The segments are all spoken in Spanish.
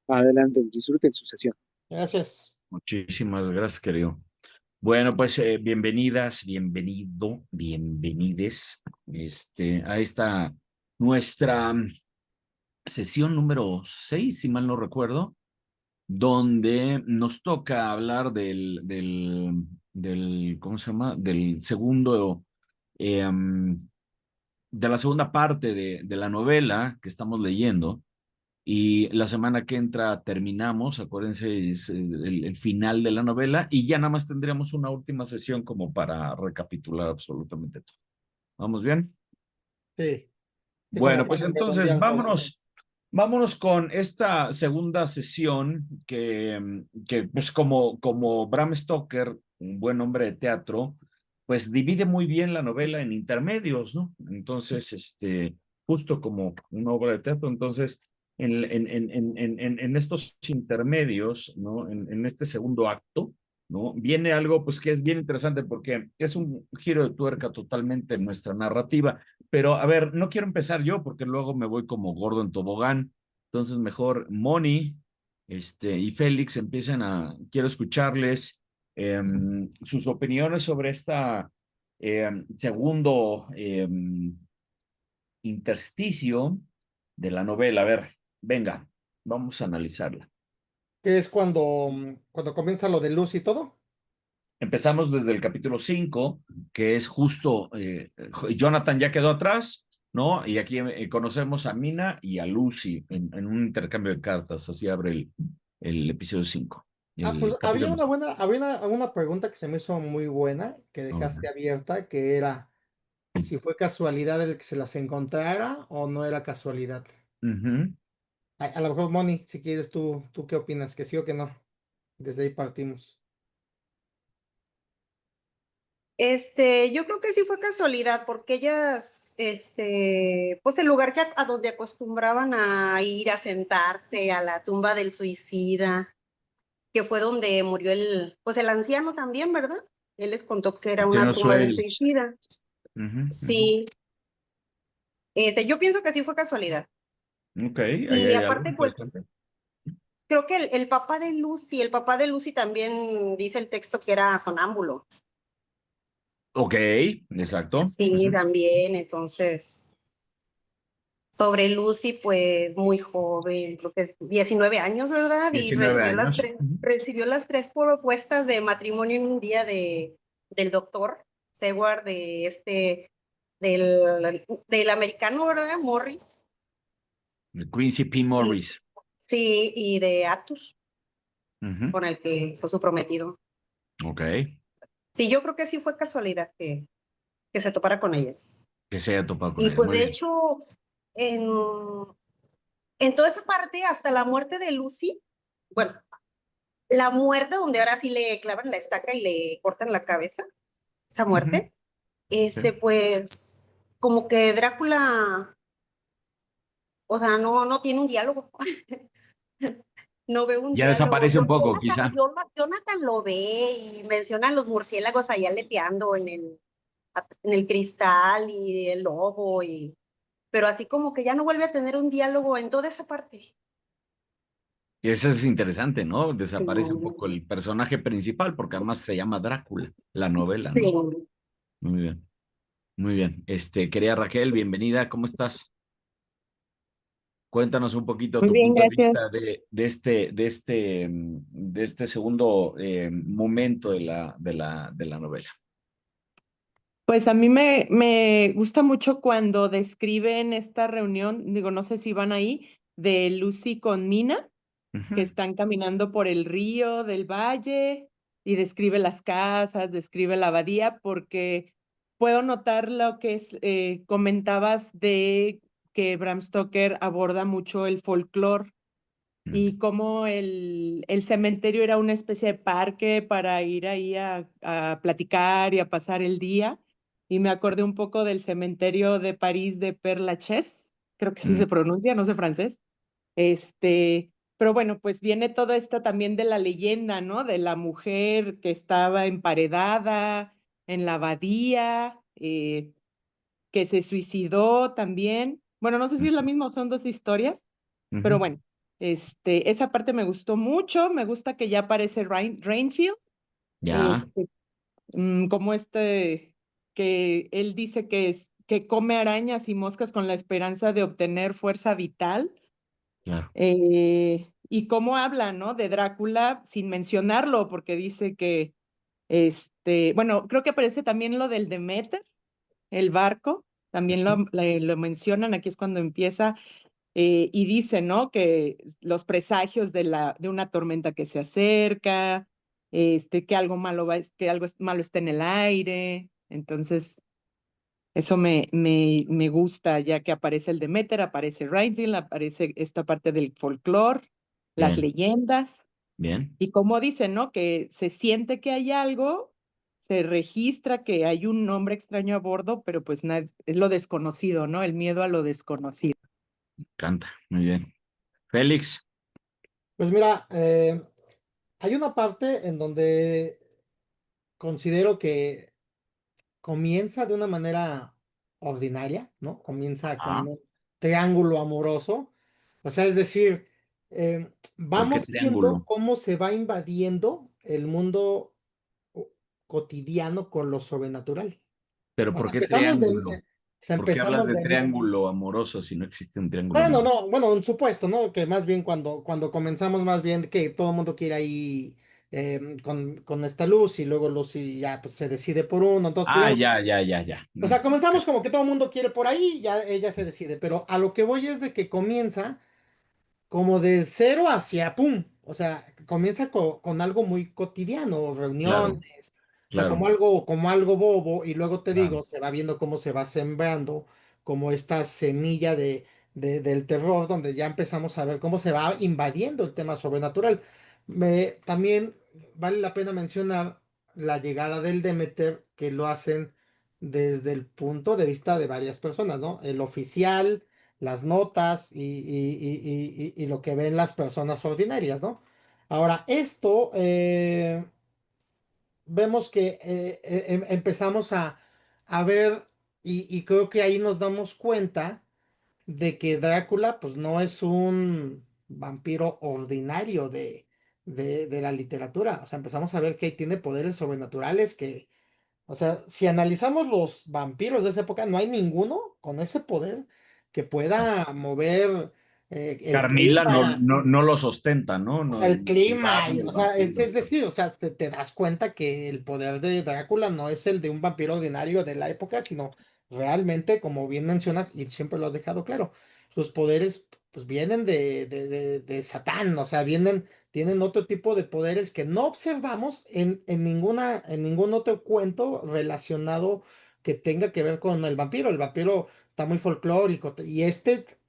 Adelante, disfruten su sesión. Gracias. Muchísimas gracias, querido. Bueno, pues bienvenidas, bienvenides a esta nuestra sesión número 6, si mal no recuerdo, donde nos toca hablar ¿cómo se llama? Del segundo, de la segunda parte de la novela que estamos leyendo. Y la semana que entra terminamos, acuérdense, es el final de la novela y ya nada más tendríamos una última sesión como para recapitular absolutamente todo. ¿Vamos bien? Sí, sí, como Bueno, pues para entonces redondear todo. vámonos con esta segunda sesión que pues como Bram Stoker, un buen hombre de teatro, pues divide muy bien la novela en intermedios, ¿no? Entonces, justo como una obra de teatro, entonces, en estos intermedios, ¿no? En este segundo acto, ¿no? Viene algo pues que es bien interesante porque es un giro de tuerca totalmente en nuestra narrativa. Pero a ver, no quiero empezar yo porque luego me voy como gordo en tobogán. Entonces, mejor Moni, y Félix quiero escucharles sus opiniones sobre esta segundo intersticio de la novela. A ver, venga, vamos a analizarla. Que es cuando comienza lo de luz y todo. Empezamos desde el capítulo 5, que es justo, Jonathan ya quedó atrás, ¿no? Y aquí conocemos a Mina y a Lucy en un intercambio de cartas, así abre el episodio 5, Pues el había capítulo. una pregunta que se me hizo muy buena, que dejaste abierta, que era si fue casualidad el que se las encontrara o no era casualidad. Ujú. A lo mejor, Moni, si quieres tú qué opinas, que sí o que no. Desde ahí partimos. Yo creo que sí fue casualidad, porque ellas, pues el lugar a donde acostumbraban a ir a sentarse, a la tumba del suicida, que fue donde murió pues el anciano también, ¿verdad? Él les contó que era El una señor tumba del Swale. suicida. Ujú, ujú. Sí, yo pienso que sí fue casualidad. Ok, ahí Y hay algo aparte, pues, interesante. creo que el papá de Lucy también dice el texto que era sonámbulo. Ok, exacto. Sí, Ujú. también, entonces, sobre Lucy, pues muy joven, creo que 19 años, ¿verdad? Y 19 años. Ujú. recibió las tres propuestas de matrimonio en un día del doctor Seward, del americano, ¿verdad? Morris. El Quincy P. Y, Morris. sí, y de Arthur, Ujú. con el que fue su prometido. Ok, Sí, yo creo que sí fue casualidad que se topara con ellas. que se haya topado con Y él. pues Muy de bien. hecho, en, en toda esa parte, hasta la muerte de Lucy, bueno, la muerte donde ahora sí le clavan la estaca y le cortan la cabeza, esa Ujú. muerte, Sí. pues como que Drácula, o sea, no tiene un diálogo, no ve un Ya diálogo. desaparece un poco, quizá. Jonathan lo ve y menciona a los murciélagos ahí aleteando en el cristal y el lobo, pero así como que ya no vuelve a tener un diálogo en toda esa parte. Y eso es interesante, ¿no? Sí, Desaparece un poco el personaje principal, porque además se llama Drácula, la novela, sí. ¿no? Muy bien, muy bien. Querida Raquel, bienvenida, ¿cómo estás? Cuéntanos un poquito Muy tu bien, punto de vista gracias. de este segundo momento de la novela. Pues a mí me gusta mucho cuando describen esta reunión, digo, no sé si van ahí, de Lucy con Mina, que Ujú. están caminando por el río del valle y describe las casas, describe la abadía, porque puedo notar lo que comentabas de que Bram Stoker aborda mucho el folclore y cómo el cementerio era una especie de parque para ir ahí a platicar y a pasar el día. Y me acordé un poco del cementerio de París de Père Lachaise, creo que sí Mm. se pronuncia, no sé francés. Pero bueno, pues viene todo esto también de la leyenda, ¿no? De la mujer que estaba emparedada en la abadía, que se suicidó también. Bueno, no sé si es la misma o son dos historias, pero Ujú. bueno, Esa parte me gustó mucho, me gusta que ya aparece Rainfield, Ya, como que él dice que come arañas y moscas con la esperanza de obtener fuerza vital, claro. y cómo habla, ¿no? De Drácula sin mencionarlo, porque dice que, bueno, creo que aparece también lo del Demeter, el barco, también lo mencionan, aquí es cuando empieza, y dice, ¿no? Que los presagios de una tormenta que se acerca, que algo malo que algo malo está en el aire. Entonces, eso me gusta, ya que aparece el Demeter, aparece Rhinfield, aparece esta parte del folclore, las Bien, leyendas, bien, y como dice, ¿no? Que se siente que hay algo, se registra que hay un hombre extraño a bordo, pero pues nada, es lo desconocido, ¿no? El miedo a lo desconocido. canta, muy bien. Félix, Pues mira, hay una parte en donde considero que comienza de una manera ordinaria, ¿no? Comienza con ah, un triángulo amoroso. O sea, es decir, ¿por qué vamos viendo triángulo? cómo se va invadiendo el mundo o- cotidiano con lo sobrenatural. Pero O ¿por sea, qué empezamos de, triángulo? o sea, ¿Por qué hablas empezamos de de, triángulo amoroso si no existe un triángulo bueno, amoroso? no, bueno, un supuesto, ¿no? Que más bien cuando comenzamos, más bien que todo el mundo quiere ahí con esta luz y luego Lucy ya pues, se decide por uno. Entonces, Ah, digamos, ya, ya, ya, ya. o sea, comenzamos como que todo el mundo quiere por ahí, ya ella se decide, pero a lo que voy es de que comienza como de cero hacia pum. O sea, comienza con algo muy cotidiano, Claro, reuniones, o sea, claro, como algo bobo, y luego te claro. digo, se va viendo cómo se va sembrando, como esta semilla del terror, donde ya empezamos a ver cómo se va invadiendo el tema sobrenatural. También vale la pena mencionar la llegada del Demeter, que lo hacen desde el punto de vista de varias personas, ¿no? El oficial, las notas y lo que ven las personas ordinarias, ¿no? Ahora, esto vemos que empezamos a ver y creo que ahí nos damos cuenta de que Drácula pues no es un vampiro ordinario de la literatura, o sea, empezamos a ver que tiene poderes sobrenaturales que o sea, si analizamos los vampiros de esa época, no hay ninguno con ese poder que pueda mover el Carmila no, clima, no, no lo sostenta, ¿no? o No, sea, el el clima, barrio, o el sea, vampiro. es decir, o sea, te das cuenta que el poder de Drácula no es el de un vampiro ordinario de la época, sino realmente, como bien mencionas, y siempre lo has dejado claro, sus poderes pues vienen de Satán, o sea, tienen otro tipo de poderes que no observamos en ningún otro cuento relacionado que tenga que ver con el vampiro. El vampiro está muy folclórico, y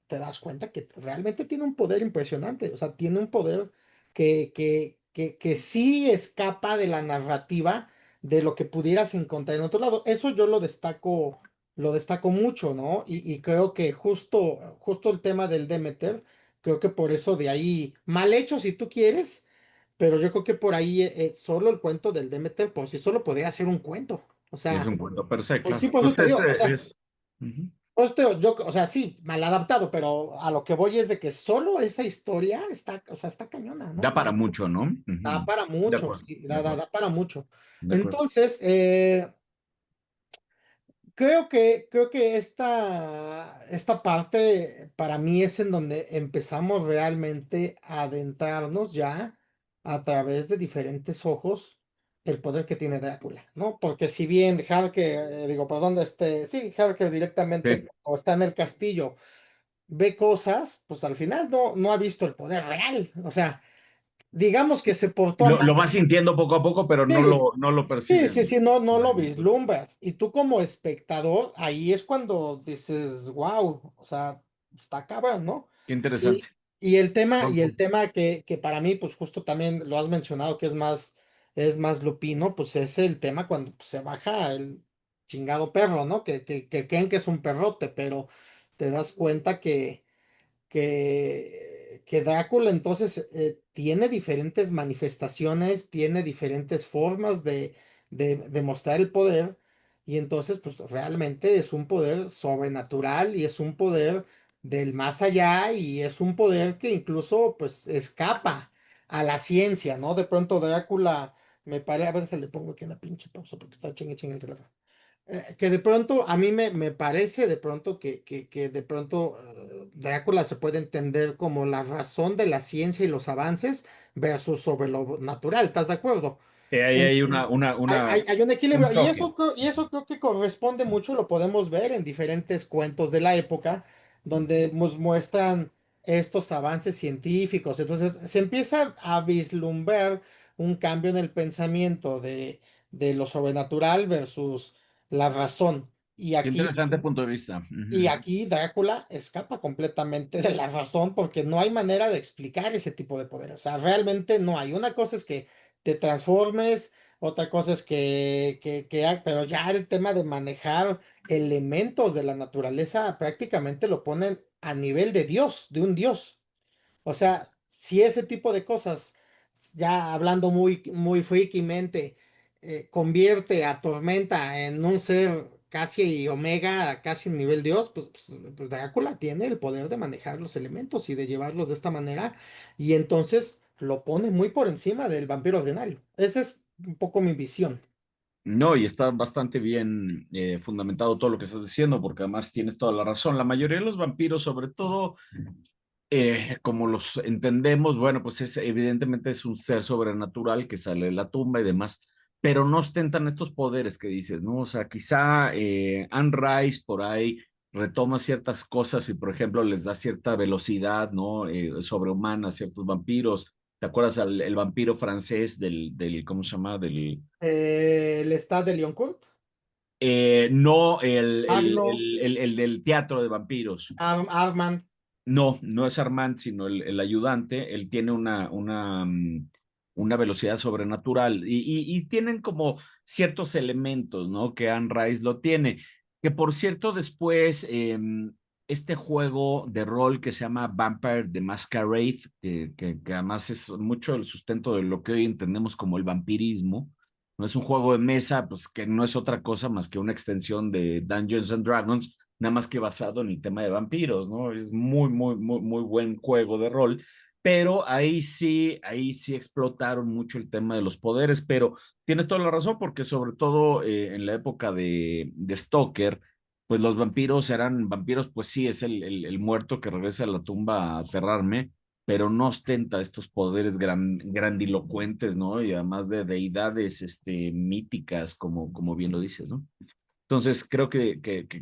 te das cuenta que realmente tiene un poder impresionante, o sea, tiene un poder que sí escapa de la narrativa de lo que pudieras encontrar en otro lado. Eso yo lo destaco mucho, ¿no? Y creo que justo el tema del Demeter, creo que por eso de ahí, mal hecho si tú quieres, pero yo creo que por ahí solo el cuento del Demeter, por sí solo podría ser un cuento. O Y es sea, un cuento per se, pues claro. sí, por eso Pues te digo, o sea, es, ujú. o sea, sí, mal adaptado, pero a lo que voy es de que solo esa historia está, o sea, está cañona, ¿no? O Da sea, para mucho, ¿no? da Ujú. para De mucho, acuerdo, sí, de acuerdo, da para mucho. de acuerdo. Entonces, creo que esta parte para mí es en donde empezamos realmente a adentrarnos ya a través de diferentes ojos el poder que tiene Drácula, ¿no? Porque si bien Harker, digo, perdón, sí, Harker directamente Sí. o está en el castillo, ve cosas, pues al final no ha visto el poder real, o sea, digamos que se portó Lo mal. vas sintiendo poco a poco, pero Sí, no lo sí, percibes. sí, sí, no lo vislumbras. Y tú como espectador, ahí es cuando dices, wow, o sea, está cabrón, ¿no? Qué interesante. Y, y el tema que para mí, pues justo también lo has mencionado, que es más lupino, pues es el tema cuando pues, se baja el chingado perro, ¿no? Que creen que es un perrote, pero te das cuenta que Drácula entonces tiene diferentes manifestaciones, tiene diferentes formas de mostrar el poder, y entonces pues realmente es un poder sobrenatural y es un poder del más allá y es un poder que incluso pues escapa a la ciencia, ¿no? De pronto Drácula me parece, a ver, que le pongo aquí una pinche pausa porque está chingue chingue el teléfono. Que de pronto a mí me parece de pronto que de pronto Drácula se puede entender como la razón de la ciencia y los avances versus sobre lo natural, ¿estás de acuerdo? Ahí hay Hay un equilibrio un toque. y eso creo que corresponde mucho, lo podemos ver en diferentes cuentos de la época donde nos muestran estos avances científicos. Entonces se empieza a vislumbrar un cambio en el pensamiento de lo sobrenatural versus la razón. Qué interesante punto de vista. Y Ujú. aquí Drácula escapa completamente de la razón porque no hay manera de explicar ese tipo de poder. O sea, realmente no hay. Una cosa es que te transformes, otra cosa es pero ya el tema de manejar elementos de la naturaleza prácticamente lo ponen a nivel de Dios, de un Dios. O sea, si ese tipo de cosas, ya hablando muy frikimente, convierte a Tormenta en un ser casi omega, casi nivel Dios, pues Drácula tiene el poder de manejar los elementos y de llevarlos de esta manera, y entonces lo pone muy por encima del vampiro ordinario. Esa es un poco mi visión. No, y está bastante bien fundamentado todo lo que estás diciendo, porque además tienes toda la razón. La mayoría de los vampiros, sobre todo como los entendemos, bueno, pues evidentemente es un ser sobrenatural que sale de la tumba y demás, pero no ostentan estos poderes que dices, ¿no? O sea, quizá Anne Rice por ahí retoma ciertas cosas y, por ejemplo, les da cierta velocidad, ¿no? Sobrehumana a ciertos vampiros. ¿Te acuerdas el vampiro francés ¿cómo se llama? El Estado de Leoncourt, No, Magno, el del teatro de vampiros. Armand. No, no es Armand, sino el ayudante. Él tiene una velocidad sobrenatural y tienen como ciertos elementos, ¿no? Que Anne Rice lo tiene. Que por cierto, después este juego de rol que se llama Vampire the Masquerade, que además es mucho el sustento de lo que hoy entendemos como el vampirismo. No es un juego de mesa, pues que no es otra cosa más que una extensión de Dungeons and Dragons, nada más que basado en el tema de vampiros, ¿no? Es muy buen juego de rol, pero ahí sí explotaron mucho el tema de los poderes, pero tienes toda la razón, porque sobre todo en la época de Stoker, pues los vampiros eran vampiros, pues sí, es el muerto que regresa a la tumba a aterrarme, pero no ostenta estos poderes grandilocuentes, ¿no? Y además de deidades míticas, como bien lo dices, ¿no? Entonces, creo que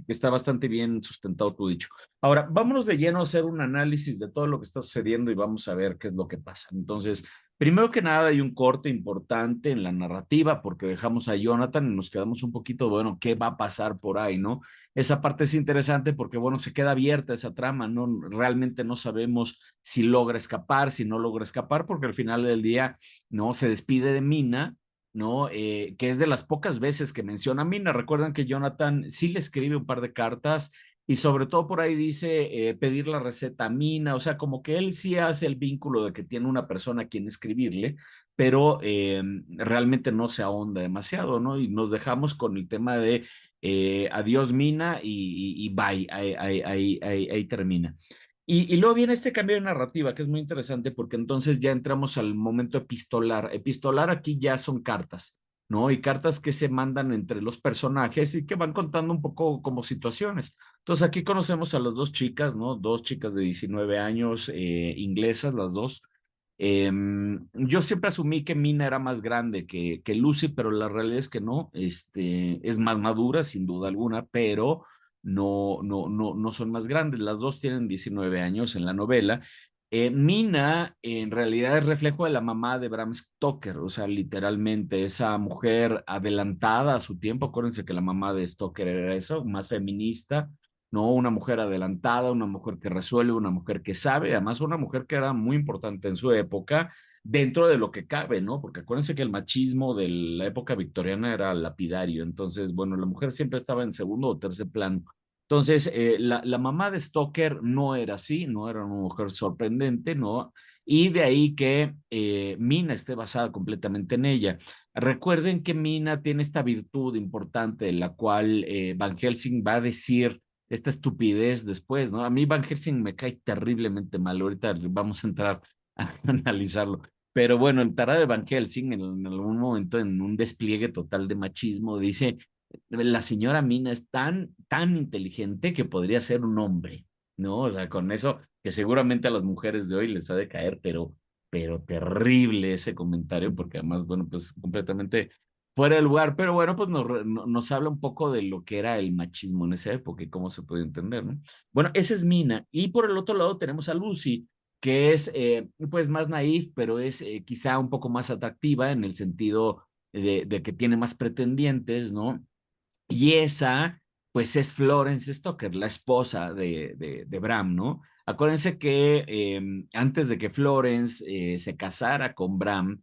está bastante bien sustentado tu dicho. Ahora, vámonos de lleno a hacer un análisis de todo lo que está sucediendo y vamos a ver qué es lo que pasa. Entonces, primero que nada, hay un corte importante en la narrativa porque dejamos a Jonathan y nos quedamos un poquito, bueno, ¿qué va a pasar por ahí, no? Esa parte es interesante porque, bueno, se queda abierta esa trama, ¿no? Realmente no sabemos si logra escapar, si no logra escapar, porque al final del día, ¿no? Se despide de Mina, ¿no? Que es de las pocas veces que menciona a Mina. Recuerdan que Jonathan sí le escribe un par de cartas y sobre todo por ahí dice pedir la receta a Mina, o sea, como que él sí hace el vínculo de que tiene una persona a quien escribirle, pero realmente no se ahonda demasiado, ¿no? Y nos dejamos con el tema de adiós Mina y bye, ahí termina. Y luego viene este cambio de narrativa que es muy interesante porque entonces ya entramos al momento epistolar. Epistolar aquí ya son cartas, ¿no? Y cartas que se mandan entre los personajes y que van contando un poco como situaciones. Entonces aquí conocemos a las dos chicas, ¿no? Dos chicas de 19 años, inglesas, las dos. Yo siempre asumí que Mina era más grande que Lucy, pero la realidad es que no. Es más madura, sin duda alguna, pero no son más grandes. Las dos tienen 19 años en la novela. Mina en realidad es reflejo de la mamá de Bram Stoker, o sea, literalmente esa mujer adelantada a su tiempo. Acuérdense que la mamá de Stoker era eso, más feminista, ¿no? Una mujer adelantada, una mujer que resuelve, una mujer que sabe, además una mujer que era muy importante en su época, dentro de lo que cabe, ¿no? Porque acuérdense que el machismo de la época victoriana era lapidario, entonces, bueno, la mujer siempre estaba en segundo o tercer plano. Entonces, la mamá de Stoker no era así, no era una mujer sorprendente, ¿no? Y de ahí que Mina esté basada completamente en ella. Recuerden que Mina tiene esta virtud importante, la cual Van Helsing va a decir esta estupidez después, ¿no? A mí Van Helsing me cae terriblemente mal, ahorita vamos a entrar a analizarlo. Pero bueno, el tarado de Van Helsing en algún momento en un despliegue total de machismo dice, la señora Mina es tan inteligente que podría ser un hombre, ¿no? O sea, con eso que seguramente a las mujeres de hoy les ha de caer, pero terrible ese comentario, porque además, bueno, pues completamente fuera de lugar, pero bueno, pues nos habla un poco de lo que era el machismo en esa época y cómo se puede entender, ¿no? Bueno, esa es Mina. Y por el otro lado tenemos a Lucy, que es pues más naif, pero es quizá un poco más atractiva en el sentido de que tiene más pretendientes, ¿no? Y esa, pues es Florence Stoker, la esposa de Bram, ¿no? Acuérdense que antes de que Florence se casara con Bram,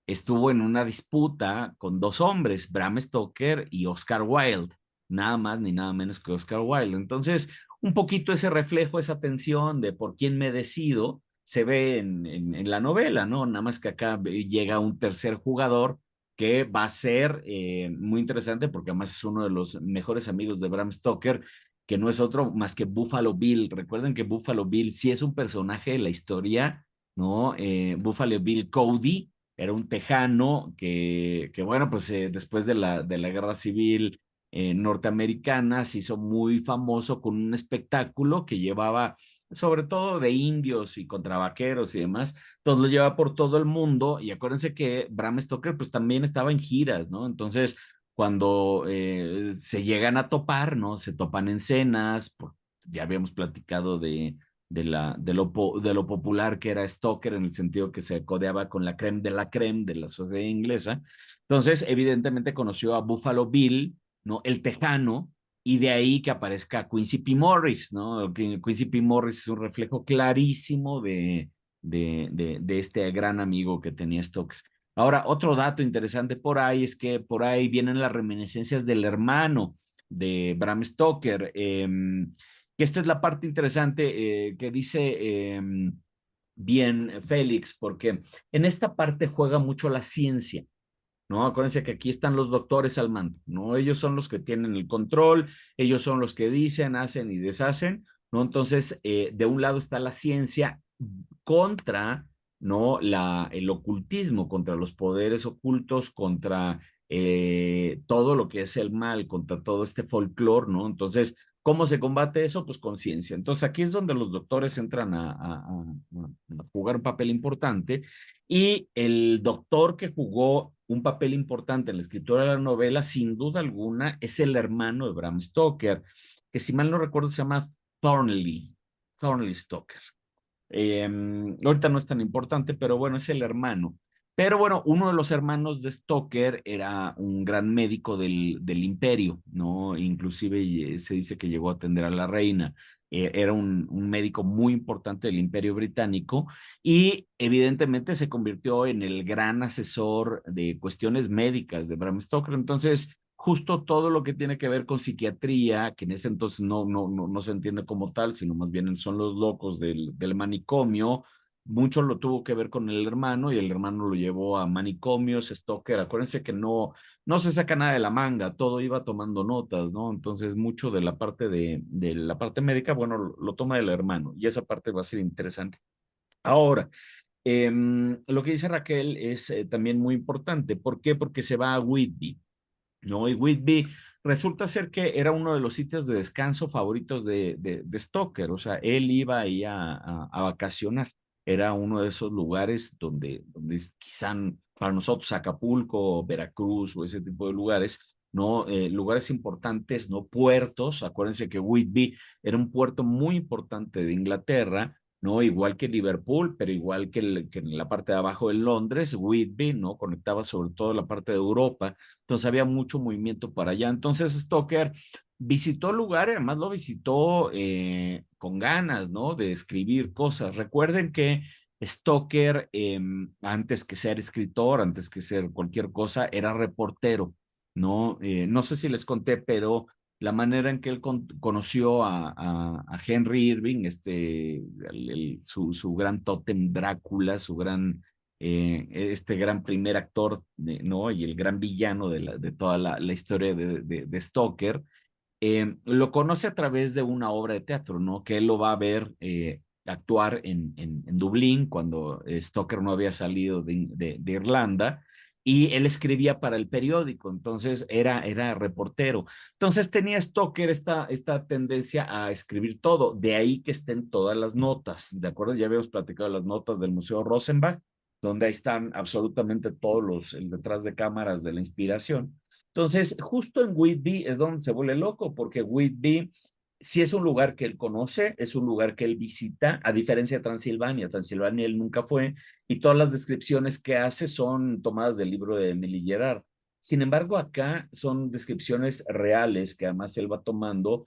estuvo en una disputa con dos hombres, Bram Stoker y Oscar Wilde, nada más ni nada menos que Oscar Wilde. Entonces, un poquito ese reflejo, esa tensión de por quién me decido, se ve en la novela, ¿no? Nada más que acá llega un tercer jugador que va a ser muy interesante porque además es uno de los mejores amigos de Bram Stoker, que no es otro más que Buffalo Bill. Recuerden que Buffalo Bill sí es un personaje de la historia, ¿no? Buffalo Bill Cody era un tejano que bueno, pues después de la guerra civil norteamericana se hizo muy famoso con un espectáculo que llevaba sobre todo de indios y contravaqueros y demás, entonces lo lleva por todo el mundo y acuérdense que Bram Stoker pues también estaba en giras, ¿no? Entonces cuando se llegan a topar, ¿no? Se topan en cenas, ya habíamos platicado de lo popular que era Stoker en el sentido que se codeaba con la creme de la sociedad inglesa. Entonces, evidentemente conoció a Buffalo Bill, ¿no? El tejano, y de ahí que aparezca Quincy P. Morris, ¿no? Quincy P. Morris es un reflejo clarísimo de este gran amigo que tenía Stoker. Ahora, otro dato interesante por ahí es que por ahí vienen las reminiscencias del hermano de Bram Stoker, que esta es la parte interesante que dice bien Félix, porque en esta parte juega mucho la ciencia. ¿No? Acuérdense que aquí están los doctores al mando, ¿no? Ellos son los que tienen el control, ellos son los que dicen, hacen y deshacen, ¿no? Entonces, de un lado está la ciencia contra, ¿no? El ocultismo, contra los poderes ocultos, contra todo lo que es el mal, contra todo este folclore, ¿no? Entonces, ¿cómo se combate eso? Pues con ciencia. Entonces, aquí es donde los doctores entran a jugar un papel importante y el doctor que jugó un papel importante en la escritura de la novela, sin duda alguna, es el hermano de Bram Stoker, que si mal no recuerdo se llama Thornley Stoker. Ahorita no es tan importante, pero bueno, es el hermano. Pero bueno, uno de los hermanos de Stoker era un gran médico del imperio, ¿no? Inclusive se dice que llegó a atender a la reina. Era un médico muy importante del imperio británico y evidentemente se convirtió en el gran asesor de cuestiones médicas de Bram Stoker. Entonces, justo todo lo que tiene que ver con psiquiatría, que en ese entonces no se entiende como tal, sino más bien son los locos del manicomio, mucho lo tuvo que ver con el hermano y el hermano lo llevó a manicomios, Stoker, acuérdense que no se saca nada de la manga, todo iba tomando notas, ¿no? Entonces mucho de la parte de la parte médica, bueno, lo toma el hermano y esa parte va a ser interesante. Ahora, lo que dice Raquel es también muy importante. ¿Por qué? Porque se va a Whitby. ¿No? Y Whitby resulta ser que era uno de los sitios de descanso favoritos de Stoker, o sea, él iba ahí a vacacionar, era uno de esos lugares donde quizá para nosotros Acapulco, Veracruz o ese tipo de lugares, ¿no? Lugares importantes, ¿no? Puertos, acuérdense que Whitby era un puerto muy importante de Inglaterra, ¿no? Igual que Liverpool, pero igual que en la parte de abajo de Londres, Whitby, ¿no? Conectaba sobre todo la parte de Europa, entonces había mucho movimiento para allá. Entonces Stoker visitó el lugar y además lo visitó con ganas, ¿no? De escribir cosas. Recuerden que Stoker, antes que ser escritor, antes que ser cualquier cosa, era reportero, ¿no? No sé si les conté, pero la manera en que él conoció a Henry Irving, su gran tótem Drácula, su gran este gran primer actor, ¿no? Y el gran villano de toda la historia de Stoker, lo conoce a través de una obra de teatro, ¿no? Que él lo va a ver actuar en Dublín cuando Stoker no había salido de Irlanda, y él escribía para el periódico, entonces era reportero. Entonces tenía Stoker esta tendencia a escribir todo, de ahí que estén todas las notas, ¿de acuerdo? Ya habíamos platicado las notas del Museo Rosenbach, donde ahí están absolutamente todos el detrás de cámaras de la inspiración. Entonces, justo en Whitby es donde se vuelve loco, porque Whitby sí es un lugar que él conoce, es un lugar que él visita, a diferencia de Transilvania. Transilvania él nunca fue, y todas las descripciones que hace son tomadas del libro de Emily Gerard. Sin embargo, acá son descripciones reales que además él va tomando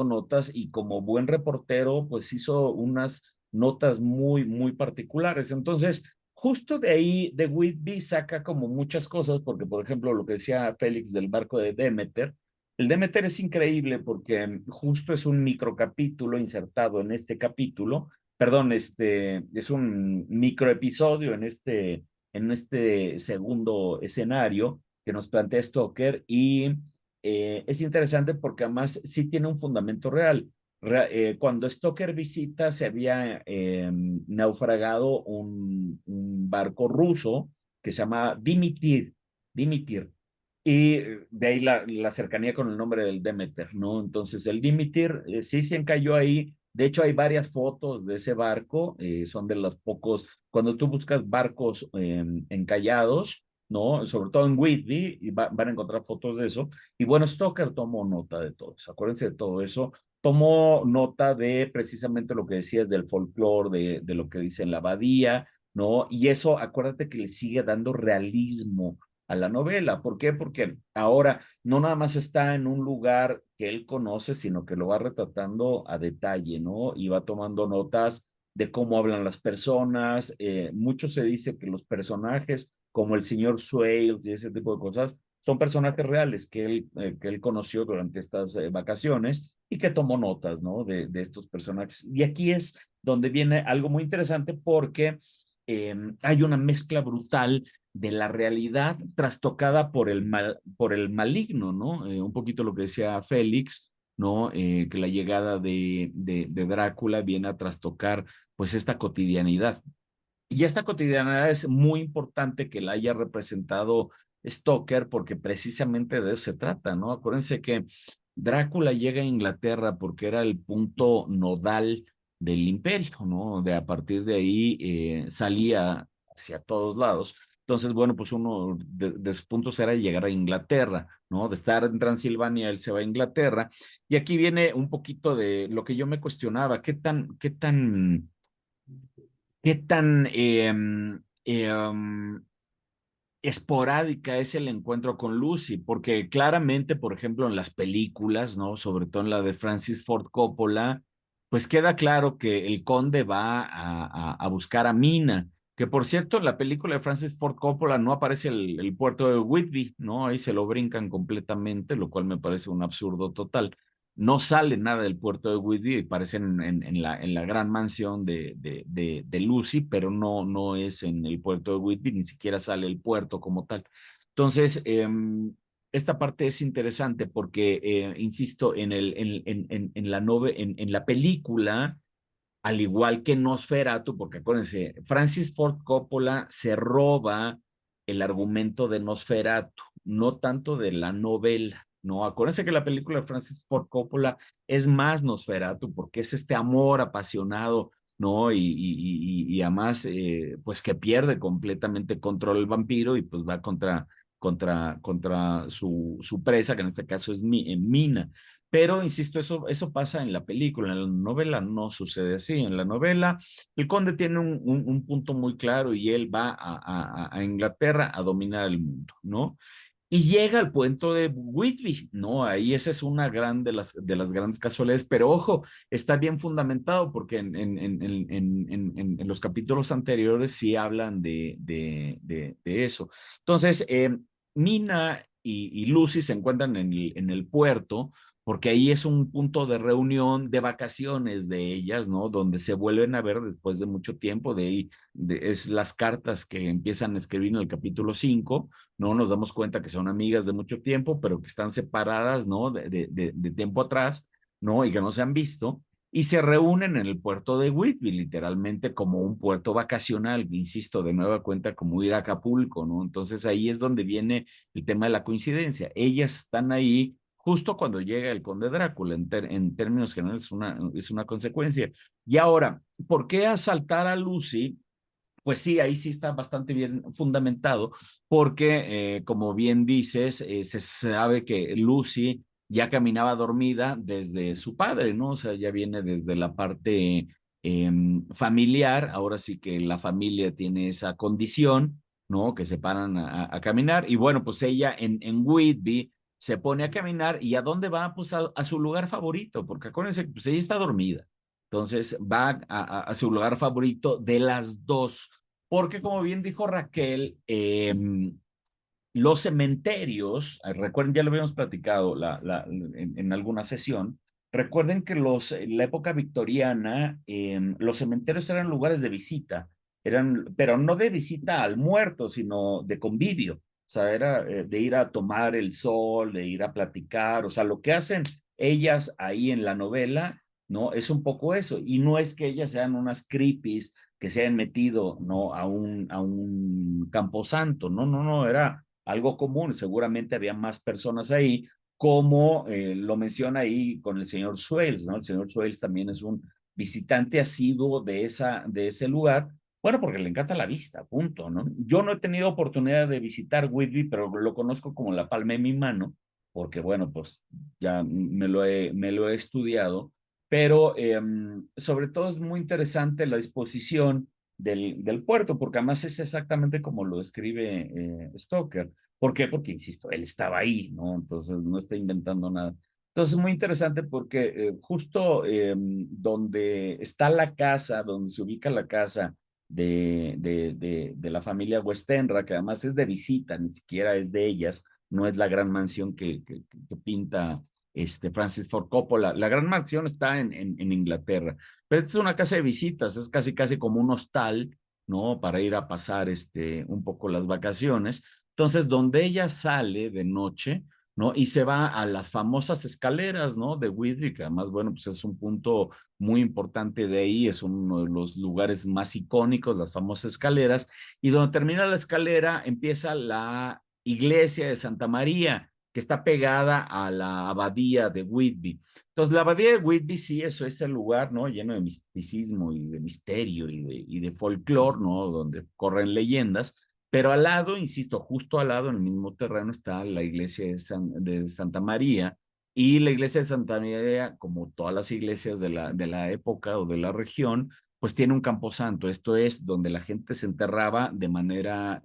notas, y como buen reportero, pues hizo unas notas muy, muy particulares. Entonces, justo de ahí, de Whitby, saca como muchas cosas, porque, por ejemplo, lo que decía Félix del barco de Demeter, el Demeter es increíble porque justo es un microcapítulo insertado en este capítulo, perdón, es un microepisodio en este segundo escenario que nos plantea Stoker, y es interesante porque además sí tiene un fundamento real. Cuando Stoker visita, se había naufragado un barco ruso que se llama Dimitir, y de ahí la cercanía con el nombre del Demeter, ¿no? Entonces el Dimitir sí se encalló ahí. De hecho, hay varias fotos de ese barco, son de los pocos, cuando tú buscas barcos encallados, ¿no? Sobre todo en Whitby, y van a encontrar fotos de eso. Y bueno, Stoker tomó nota de todo eso, acuérdense de todo eso, tomó nota de precisamente lo que decías del folclore, de lo que dice en la abadía, ¿no? Y eso, acuérdate que le sigue dando realismo a la novela. ¿Por qué? Porque ahora no nada más está en un lugar que él conoce, sino que lo va retratando a detalle, ¿no? Y va tomando notas de cómo hablan las personas. Mucho se dice que los personajes, como el señor Swales y ese tipo de cosas, son personajes reales que él conoció durante estas vacaciones, y que tomó notas, ¿no? De estos personajes. Y aquí es donde viene algo muy interesante, porque hay una mezcla brutal de la realidad trastocada por por el maligno, ¿no? Un poquito lo que decía Félix, ¿no? Que la llegada de Drácula viene a trastocar pues esta cotidianidad. Y esta cotidianidad es muy importante que la haya representado Stoker, porque precisamente de eso se trata, ¿no? Acuérdense que Drácula llega a Inglaterra porque era el punto nodal del imperio, ¿no? A partir de ahí salía hacia todos lados. Entonces, bueno, pues uno de sus puntos era llegar a Inglaterra, ¿no? De estar en Transilvania, él se va a Inglaterra. Y aquí viene un poquito de lo que yo me cuestionaba, qué tan esporádica es el encuentro con Lucy, porque claramente, por ejemplo, en las películas, ¿no? Sobre todo en la de Francis Ford Coppola, pues queda claro que el conde va a buscar a Mina, que por cierto, en la película de Francis Ford Coppola no aparece el puerto de Whitby, ¿no? Ahí se lo brincan completamente, lo cual me parece un absurdo total. No sale nada del puerto de Whitby, parece en la gran mansión de Lucy, pero no es en el puerto de Whitby, ni siquiera sale el puerto como tal. Entonces, esta parte es interesante porque, insisto, en la película, al igual que Nosferatu, porque acuérdense, Francis Ford Coppola se roba el argumento de Nosferatu, no tanto de la novela. No, acuérdense que la película de Francis Ford Coppola es más Nosferatu, porque es este amor apasionado, ¿no? Y además, pues que pierde completamente control el vampiro, y pues va contra su presa, que en este caso es Mina. Pero, insisto, eso pasa en la película. En la novela no sucede así. En la novela, el conde tiene un punto muy claro, y él va a Inglaterra a dominar el mundo, ¿no? Y llega al puente de Whitby, ¿no? Ahí esa es una de las grandes casualidades, pero ojo, está bien fundamentado, porque en los capítulos anteriores sí hablan de eso. Entonces, Mina y Lucy se encuentran en el puerto, porque ahí es un punto de reunión, de vacaciones de ellas, ¿no? Donde se vuelven a ver después de mucho tiempo, de ahí es las cartas que empiezan a escribir en el capítulo 5, ¿no? Nos damos cuenta que son amigas de mucho tiempo, pero que están separadas, ¿no? De tiempo atrás, ¿no? Y que no se han visto, y se reúnen en el puerto de Whitby, literalmente como un puerto vacacional, insisto, de nueva cuenta como ir a Acapulco, ¿no? Entonces ahí es donde viene el tema de la coincidencia. Ellas están ahí justo cuando llega el conde Drácula, en términos generales es una consecuencia. Y ahora, ¿por qué asaltar a Lucy? Pues sí, ahí sí está bastante bien fundamentado, porque como bien dices, se sabe que Lucy ya caminaba dormida desde su padre, ¿no? O sea, ya viene desde la parte familiar, ahora sí que la familia tiene esa condición, ¿no? Que se paran a caminar, y bueno, pues ella en Whitby se pone a caminar, ¿y a dónde va? Pues a su lugar favorito, porque acuérdense, pues ella está dormida. Entonces va a su lugar favorito de las dos, porque como bien dijo Raquel, los cementerios, recuerden, ya lo habíamos platicado en alguna sesión, recuerden que la época victoriana, los cementerios eran lugares de visita, pero no de visita al muerto, sino de convivio. O sea, era de ir a tomar el sol, de ir a platicar, o sea, lo que hacen ellas ahí en la novela, ¿no? Es un poco eso, y no es que ellas sean unas creepies que se hayan metido, ¿no? A un camposanto, no, era algo común, seguramente había más personas ahí, como lo menciona ahí con el señor Swales, ¿no? El señor Swales también es un visitante asiduo de ese lugar, bueno, porque le encanta la vista, punto, ¿no? Yo no he tenido oportunidad de visitar Whitby, pero lo conozco como la palma de mi mano, porque bueno, pues ya me lo he estudiado, pero sobre todo es muy interesante la disposición del puerto, porque además es exactamente como lo describe Stoker. ¿Por qué? Porque, insisto, él estaba ahí, ¿no? Entonces no está inventando nada. Entonces es muy interesante porque justo donde está la casa, donde se ubica la casa de la familia Westenra, que además es de visita, ni siquiera es de ellas, no es la gran mansión que pinta Francis Ford Coppola. La gran mansión está en Inglaterra, pero esta es una casa de visitas, es casi como un hostal, ¿no? Para ir a pasar un poco las vacaciones. Entonces, donde ella sale de noche, ¿no? Y se va a las famosas escaleras, ¿no? De Whitby, que además, bueno, pues es un punto muy importante de ahí, es uno de los lugares más icónicos, las famosas escaleras, y donde termina la escalera empieza la iglesia de Santa María, que está pegada a la abadía de Whitby. Entonces, la abadía de Whitby, sí, eso es el lugar, ¿no? Lleno de misticismo y de misterio y de folclore, ¿no? Donde corren leyendas, pero al lado, insisto, justo al lado, en el mismo terreno, está la iglesia de Santa María, y la iglesia de Santa María, como todas las iglesias de la época o de la región, pues tiene un camposanto, esto es donde la gente se enterraba de manera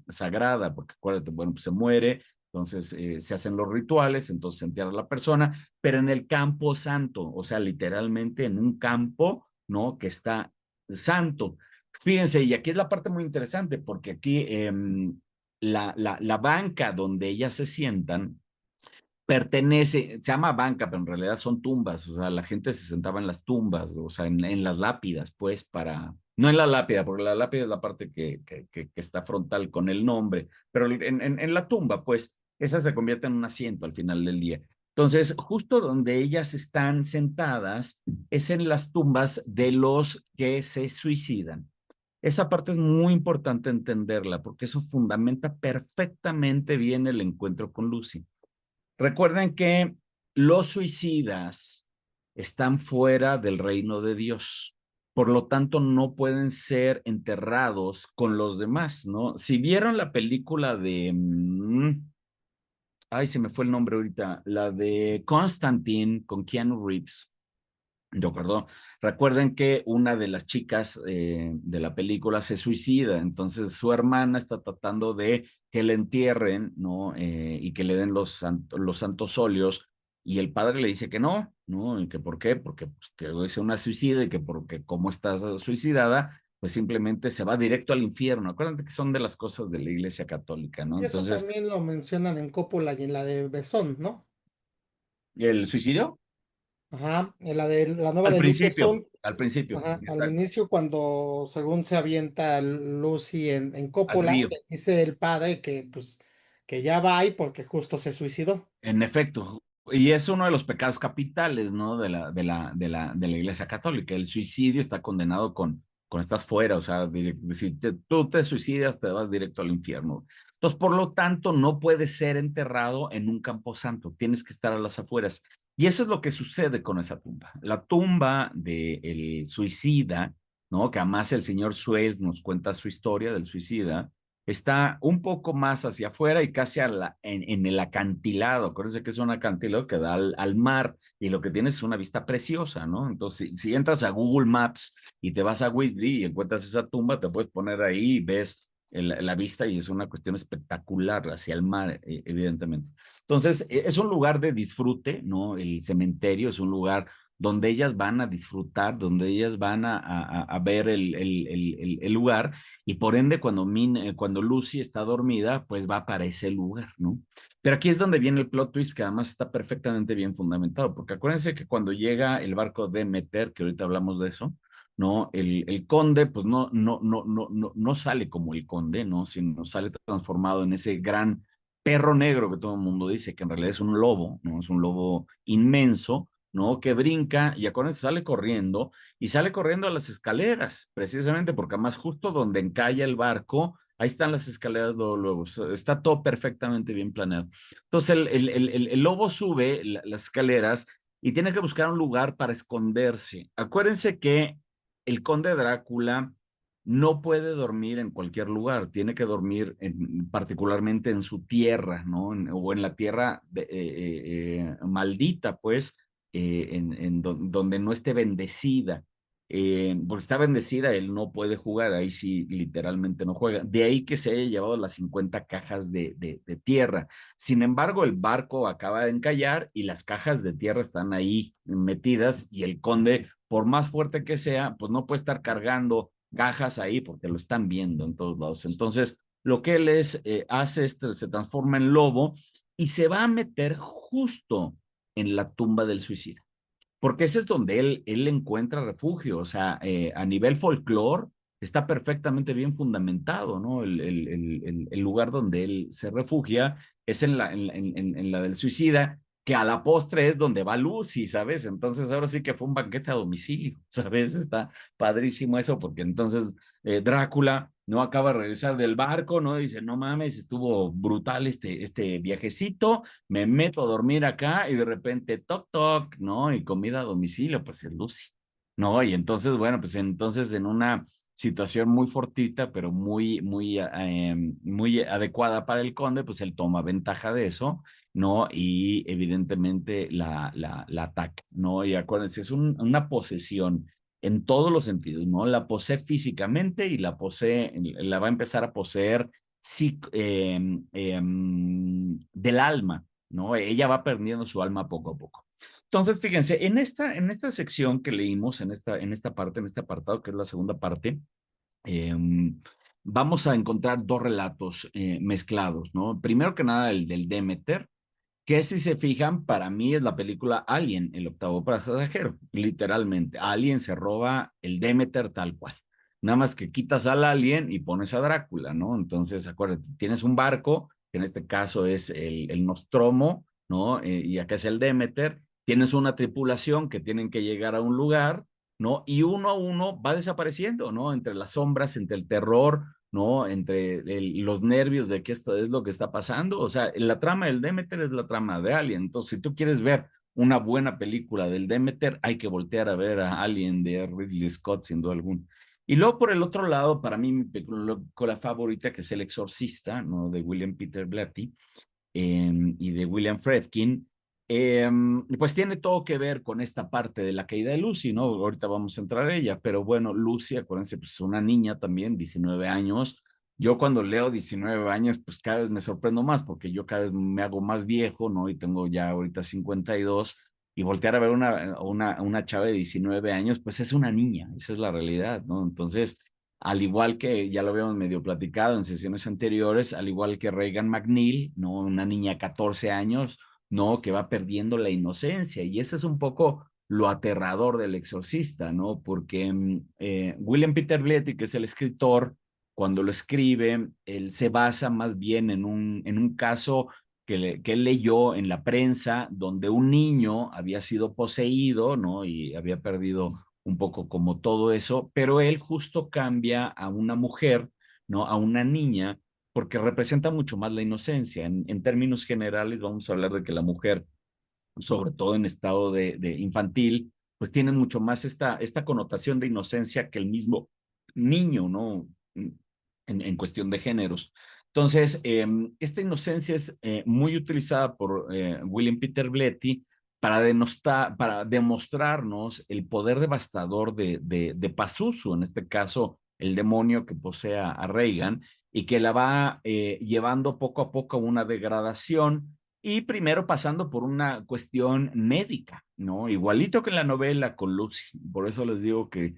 sagrada, porque acuérdate, bueno, pues se muere, entonces se hacen los rituales, entonces se entierra a la persona, pero en el campo santo, o sea, literalmente en un campo, ¿no? Que está santo. Fíjense, y aquí es la parte muy interesante, porque aquí la banca donde ellas se sientan pertenece, se llama banca, pero en realidad son tumbas, o sea, la gente se sentaba en las tumbas, o sea, en las lápidas, pues, no en la lápida, porque la lápida es la parte que está frontal con el nombre, pero en la tumba, pues, esa se convierte en un asiento al final del día. Entonces, justo donde ellas están sentadas es en las tumbas de los que se suicidan. Esa parte es muy importante entenderla, porque eso fundamenta perfectamente bien el encuentro con Lucy. Recuerden que los suicidas están fuera del reino de Dios, por lo tanto no pueden ser enterrados con los demás, ¿no? Si vieron la película ay, se me fue el nombre ahorita, la de Constantine con Keanu Reeves, de acuerdo. Recuerden que una de las chicas de la película se suicida, entonces su hermana está tratando de que le entierren, ¿no? Y que le den los santos óleos, y el padre le dice que no, ¿no? ¿Y que por qué? Porque pues, que es una suicida, y que porque como estás suicidada, pues simplemente se va directo al infierno. Acuérdate que son de las cosas de la Iglesia Católica, ¿no? Y eso Entonces, también lo mencionan en Coppola y en la de Besón, ¿no? ¿El suicidio? Ajá, en la nueva de Lucasfilm. Al principio, Ajá, al exacto, inicio cuando según se avienta Lucy en al Coppola, río. le dice el padre que pues que ya va ahí porque justo se suicidó. En efecto, y es uno de los pecados capitales, ¿no? De la Iglesia Católica. El suicidio está condenado con estás fuera, o sea, si tú te suicidas, te vas directo al infierno. Entonces, por lo tanto, no puedes ser enterrado en un camposanto, tienes que estar a las afueras. Y eso es lo que sucede con esa tumba. La tumba del suicida, ¿no? Que además el señor Suez nos cuenta su historia del suicida, está un poco más hacia afuera y casi en el acantilado. Acuérdense que es un acantilado que da al mar y lo que tienes es una vista preciosa, ¿no? Entonces, si entras a Google Maps y te vas a Whitby y encuentras esa tumba, te puedes poner ahí y ves la vista y es una cuestión espectacular hacia el mar, evidentemente. Entonces, es un lugar de disfrute, ¿no? El cementerio es un lugar donde ellas van a disfrutar, donde ellas van a ver el lugar y por ende cuando Lucy está dormida, pues va para ese lugar, ¿no? Pero aquí es donde viene el plot twist que además está perfectamente bien fundamentado, porque acuérdense que cuando llega el barco de Demeter, que ahorita hablamos de eso, ¿no? El conde, pues no sale como el conde, ¿no? Sino sale transformado en ese gran perro negro que todo el mundo dice, que en realidad es un lobo, ¿no? Es un lobo inmenso, ¿no? Que brinca y acuérdense, sale corriendo y sale corriendo a las escaleras, precisamente porque además justo donde encalla el barco, ahí están las escaleras luego, está todo perfectamente bien planeado. Entonces el lobo sube las escaleras y tiene que buscar un lugar para esconderse. Acuérdense que el conde Drácula no puede dormir en cualquier lugar, tiene que dormir particularmente en su tierra, ¿no? O en la tierra maldita, pues, donde no esté bendecida. Porque está bendecida, él no puede jugar, ahí sí literalmente no juega. De ahí que se haya llevado las 50 cajas de tierra. Sin embargo, el barco acaba de encallar y las cajas de tierra están ahí metidas y el conde, por más fuerte que sea, pues no puede estar cargando cajas ahí porque lo están viendo en todos lados. Entonces, lo que él hace se transforma en lobo y se va a meter justo en la tumba del suicida, porque ese es donde él encuentra refugio, o sea, a nivel folclore está perfectamente bien fundamentado, ¿no? El lugar donde él se refugia es en la del suicida, que a la postre es donde va Lucy, ¿sabes? Entonces ahora sí que fue un banquete a domicilio, ¿sabes? Está padrísimo eso, porque entonces Drácula no acaba de regresar del barco, ¿no? Dice, no mames, estuvo brutal este viajecito, me meto a dormir acá y de repente toc toc, ¿no? Y comida a domicilio, pues es Lucy, ¿no? Y entonces, bueno, pues entonces en una situación muy fortuita, pero muy adecuada para el conde, pues él toma ventaja de eso, ¿no? Y evidentemente la ataca, ¿no? Y acuérdense, es una posesión en todos los sentidos, ¿no? La posee físicamente y la va a empezar a poseer sí, del alma, ¿no? Ella va perdiendo su alma poco a poco. Entonces, fíjense, en esta sección que leímos, en esta parte, en este apartado, que es la segunda parte, eh, vamos a encontrar dos relatos mezclados, ¿no? Primero que nada, el del Demeter, que si se fijan, para mí es la película Alien, el octavo pasajero, literalmente. Alien se roba el Demeter tal cual. Nada más que quitas al Alien y pones a Drácula, ¿no? Entonces, acuérdate, tienes un barco, que en este caso es el Nostromo, ¿no? Y acá es el Demeter. Tienes una tripulación que tienen que llegar a un lugar, ¿no? Y uno a uno va desapareciendo, ¿no? Entre las sombras, entre el terror, ¿no? Entre los nervios de qué esto es lo que está pasando. O sea, la trama del Demeter es la trama de Alien. Entonces, si tú quieres ver una buena película del Demeter, hay que voltear a ver a Alien de Ridley Scott, sin duda alguna. Y luego, por el otro lado, para mí, mi película favorita, que es El Exorcista, ¿no? De William Peter Blatty y de William Friedkin, pues tiene todo que ver con esta parte de la caída de Lucy, ¿no? Ahorita vamos a entrar a ella, pero bueno, Lucy, acuérdense, pues es una niña también, 19 años. Yo cuando leo 19 años, pues cada vez me sorprendo más porque yo cada vez me hago más viejo, ¿no? Y tengo ya ahorita 52 y voltear a ver una chava de 19 años, pues es una niña, esa es la realidad, ¿no? Entonces, al igual que ya lo habíamos medio platicado en sesiones anteriores, al igual que Reagan McNeil, ¿no? Una niña de 14 años, ¿no? Que va perdiendo la inocencia, y ese es un poco lo aterrador del Exorcista, ¿no? Porque William Peter Blatty, que es el escritor, cuando lo escribe, él se basa más bien en un caso que él leyó en la prensa, donde un niño había sido poseído, ¿no? Y había perdido un poco como todo eso, pero él justo cambia a una mujer, ¿no? A una niña, porque representa mucho más la inocencia. En términos generales, vamos a hablar de que la mujer, sobre todo en estado de infantil, pues tienen mucho más esta connotación de inocencia que el mismo niño, ¿no? En cuestión de géneros. Entonces, esta inocencia es muy utilizada por William Peter Blatty para demostrarnos el poder devastador de Pazuzu, en este caso, el demonio que posee a Regan, y que la va llevando poco a poco a una degradación, y primero pasando por una cuestión médica, ¿no? Igualito que en la novela con Lucy. Por eso les digo que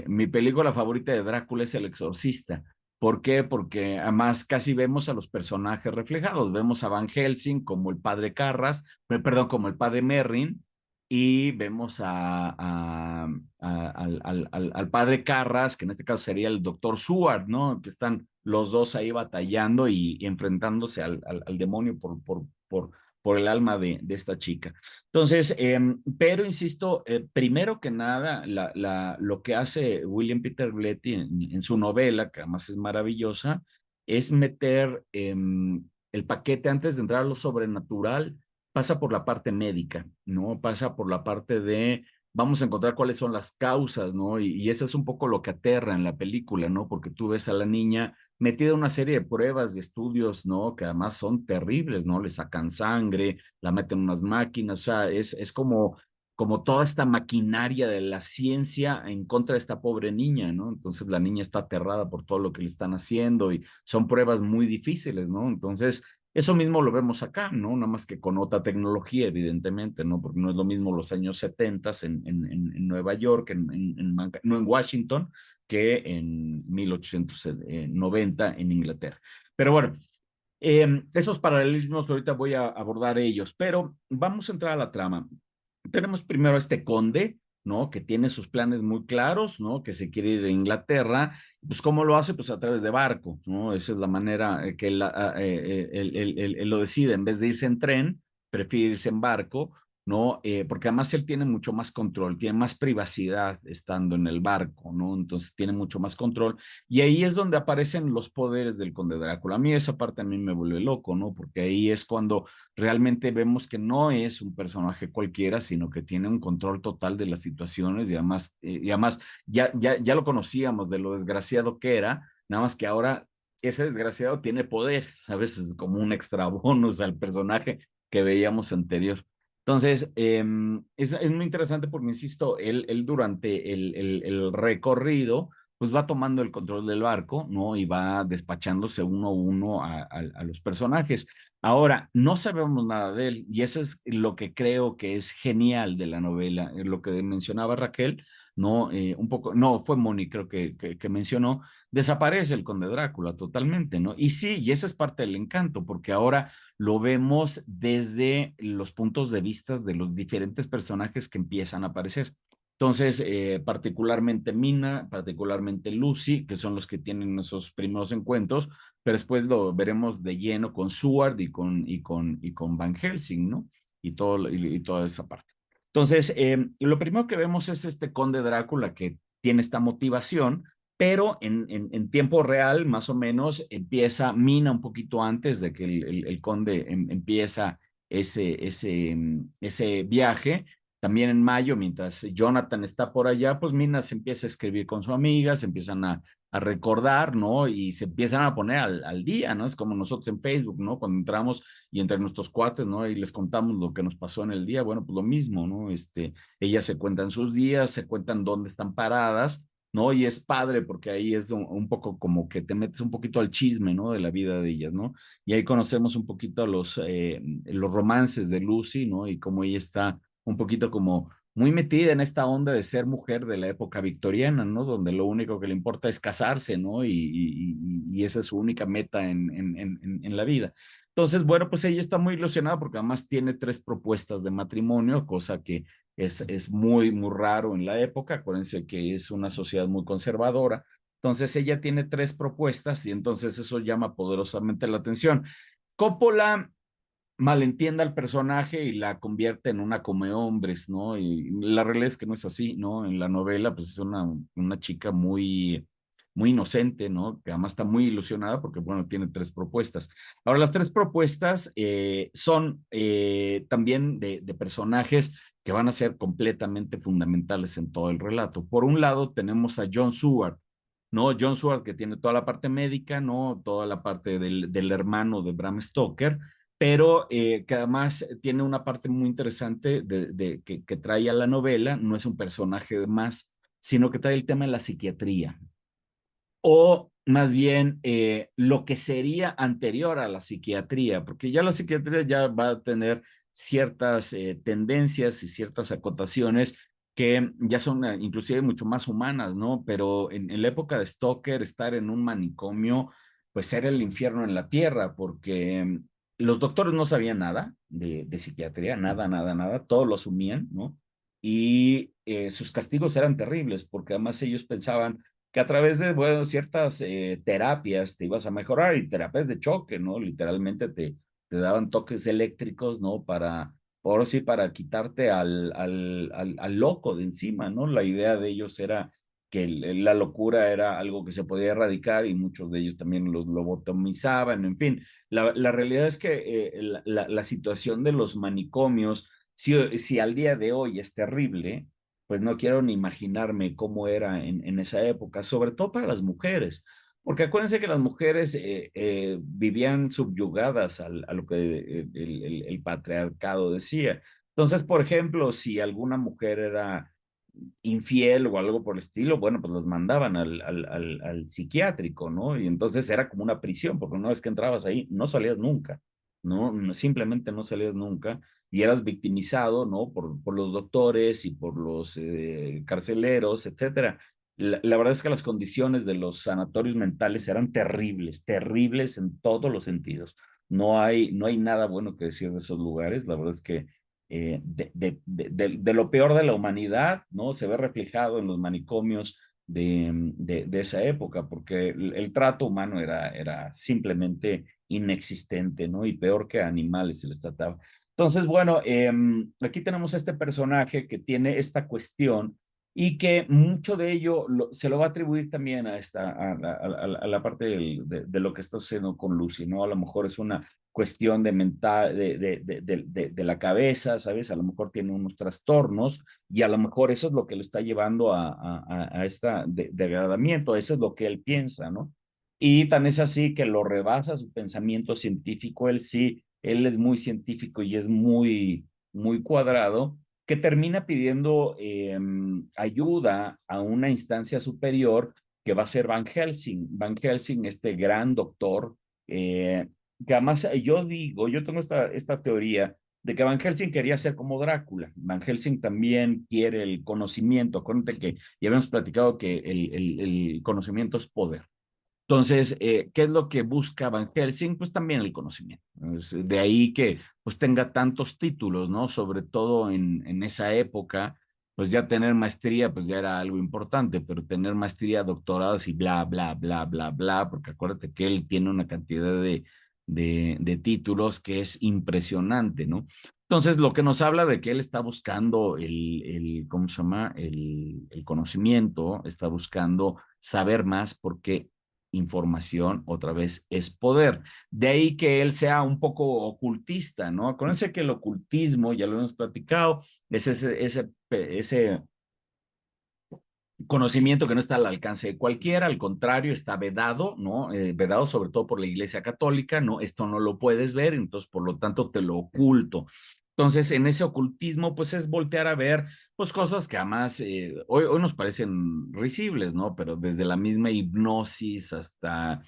mi película favorita de Drácula es El Exorcista. ¿Por qué? Porque además casi vemos a los personajes reflejados. Vemos a Van Helsing como el padre Carras, perdón, como el padre Merrin, y vemos al padre Carras, que en este caso sería el doctor Seward, ¿no? Que están los dos ahí batallando y enfrentándose al demonio por el alma de esta chica. Entonces, pero insisto, primero que nada, lo que hace William Peter Blatty en su novela, que además es maravillosa, es meter el paquete antes de entrar a lo sobrenatural, pasa por la parte médica, ¿no? Pasa por la parte de vamos a encontrar cuáles son las causas, ¿no? Y eso es un poco lo que aterra en la película, ¿no? Porque tú ves a la niña metida en una serie de pruebas, de estudios, ¿no? Que además son terribles, ¿no? Le sacan sangre, la meten en unas máquinas, o sea, es como toda esta maquinaria de la ciencia en contra de esta pobre niña, ¿no? Entonces la niña está aterrada por todo lo que le están haciendo y son pruebas muy difíciles, ¿no? Entonces, eso mismo lo vemos acá, ¿no? Nada más que con otra tecnología, evidentemente, ¿no? Porque no es lo mismo los años 70 en Nueva York, no en Washington, que en 1890 en Inglaterra. Pero bueno, esos paralelismos ahorita voy a abordar ellos, pero vamos a entrar a la trama. Tenemos primero a este conde, ¿no? Que tiene sus planes muy claros, ¿no? Que se quiere ir a Inglaterra. Pues, ¿cómo lo hace? Pues a través de barco, ¿no? Esa es la manera que él lo decide. En vez de irse en tren, prefiere irse en barco, ¿no? Porque además él tiene mucho más control, tiene más privacidad estando en el barco, ¿no? Entonces tiene mucho más control. Y ahí es donde aparecen los poderes del Conde Drácula. A mí esa parte a mí me vuelve loco, ¿no? Porque ahí es cuando realmente vemos que no es un personaje cualquiera, sino que tiene un control total de las situaciones, y además ya lo conocíamos de lo desgraciado que era, nada más que ahora ese desgraciado tiene poder, a veces como un extra bonus al personaje que veíamos anterior. Entonces, es muy interesante porque, insisto, él durante el recorrido, pues va tomando el control del barco, ¿no? Y va despachándose uno a uno a los personajes. Ahora, no sabemos nada de él, y eso es lo que creo que es genial de la novela, lo que mencionaba Raquel, ¿no? Un poco, no, fue Moni, creo que mencionó, desaparece el Conde Drácula totalmente, ¿no? Y sí, y esa es parte del encanto, porque ahora lo vemos desde los puntos de vista de los diferentes personajes que empiezan a aparecer. Entonces, particularmente Mina, particularmente Lucy, que son los que tienen esos primeros encuentros, pero después lo veremos de lleno con Seward y con Van Helsing, ¿no? Y toda esa parte. Entonces, lo primero que vemos es este conde Drácula que tiene esta motivación, pero en tiempo real, más o menos, empieza Mina un poquito antes de que el conde empieza ese viaje. También en mayo, mientras Jonathan está por allá, pues Mina se empieza a escribir con su amiga, se empiezan a recordar, ¿no? Y se empiezan a poner al día, ¿no? Es como nosotros en Facebook, ¿no? Cuando entramos y entre nuestros cuates, ¿no? Y les contamos lo que nos pasó en el día, bueno, pues lo mismo, ¿no? Ellas se cuentan sus días, se cuentan dónde están paradas, ¿no? Y es padre porque ahí es un poco como que te metes un poquito al chisme, ¿no? De la vida de ellas, ¿no? Y ahí conocemos un poquito los romances de Lucy, ¿no? Y cómo ella está un poquito como muy metida en esta onda de ser mujer de la época victoriana, ¿no? Donde lo único que le importa es casarse, ¿no? Y esa es su única meta en la vida. Entonces, bueno, pues ella está muy ilusionada porque además tiene 3 propuestas de matrimonio, cosa que es muy, muy raro en la época. Acuérdense que es una sociedad muy conservadora. Entonces, ella tiene 3 propuestas y entonces eso llama poderosamente la atención. Coppola malentiende al personaje y la convierte en una come hombres, ¿no? Y la realidad es que no es así, ¿no? En la novela, pues es una chica muy, muy inocente, ¿no? Que además está muy ilusionada porque, bueno, tiene 3 propuestas. Ahora, las 3 propuestas son también de personajes que van a ser completamente fundamentales en todo el relato. Por un lado, tenemos a Jon Stewart, ¿no? Jon Stewart, que tiene toda la parte médica, ¿no? Toda la parte del hermano de Bram Stoker, pero que además tiene una parte muy interesante que trae a la novela. No es un personaje más, sino que trae el tema de la psiquiatría, o más bien lo que sería anterior a la psiquiatría, porque ya la psiquiatría ya va a tener ciertas tendencias y ciertas acotaciones que ya son inclusive mucho más humanas, ¿no? Pero en la época de Stoker, estar en un manicomio, pues era el infierno en la tierra, porque los doctores no sabían nada de psiquiatría, nada, nada, nada, todos lo asumían, ¿no? Y sus castigos eran terribles, porque además ellos pensaban que a través de, bueno, ciertas terapias te ibas a mejorar, y terapias de choque, ¿no? Literalmente te daban toques eléctricos, ¿no? Ahora sí, para quitarte al loco de encima, ¿no? La idea de ellos era que la locura era algo que se podía erradicar, y muchos de ellos también los lobotomizaban, en fin. La realidad es que la situación de los manicomios, si al día de hoy es terrible, pues no quiero ni imaginarme cómo era en esa época, sobre todo para las mujeres, porque acuérdense que las mujeres vivían subyugadas a lo que el patriarcado decía. Entonces, por ejemplo, si alguna mujer era infiel o algo por el estilo, bueno, pues los mandaban al psiquiátrico, ¿no? Y entonces era como una prisión, porque una vez que entrabas ahí, no salías nunca, ¿no? Simplemente no salías nunca, y eras victimizado, ¿no? Por los doctores y por los carceleros, etcétera. La verdad es que las condiciones de los sanatorios mentales eran terribles, terribles en todos los sentidos. No hay nada bueno que decir de esos lugares. La verdad es que de lo peor de la humanidad, ¿no? Se ve reflejado en los manicomios de esa época, porque el trato humano era simplemente inexistente, ¿no? Y peor que animales se les trataba. Entonces, bueno, aquí tenemos este personaje que tiene esta cuestión, y que mucho de ello se lo va a atribuir también a la parte de lo que está sucediendo con Lucy, ¿no? A lo mejor es una cuestión de mental, de la cabeza, ¿sabes? A lo mejor tiene unos trastornos, y a lo mejor eso es lo que lo está llevando a esta degradamiento, eso es lo que él piensa, ¿no? Y tan es así que lo rebasa su pensamiento científico. Él sí, él es muy científico y es muy, muy cuadrado, que termina pidiendo ayuda a una instancia superior, que va a ser Van Helsing. Van Helsing, este gran doctor, que además yo tengo esta teoría de que Van Helsing quería ser como Drácula. Van Helsing también quiere el conocimiento. Acuérdate que ya habíamos platicado que el conocimiento es poder. Entonces, ¿qué es lo que busca Van Helsing? Pues también el conocimiento. De ahí que pues tenga tantos títulos, ¿no? Sobre todo en esa época, pues ya tener maestría, pues ya era algo importante, pero tener maestría, doctorados y bla, bla, bla, bla, bla, porque acuérdate que él tiene una cantidad de títulos que es impresionante, ¿no? Entonces, lo que nos habla de que él está buscando ¿cómo se llama? El conocimiento, está buscando saber más, porque información, otra vez, es poder. De ahí que él sea un poco ocultista, ¿no? Acuérdense que el ocultismo, ya lo hemos platicado, es ese conocimiento que no está al alcance de cualquiera, al contrario, está vedado, ¿no? Vedado sobre todo por la Iglesia Católica, ¿no? Esto no lo puedes ver, entonces por lo tanto te lo oculto. Entonces, en ese ocultismo, pues es voltear a ver, pues cosas que además hoy nos parecen risibles, ¿no? Pero desde la misma hipnosis hasta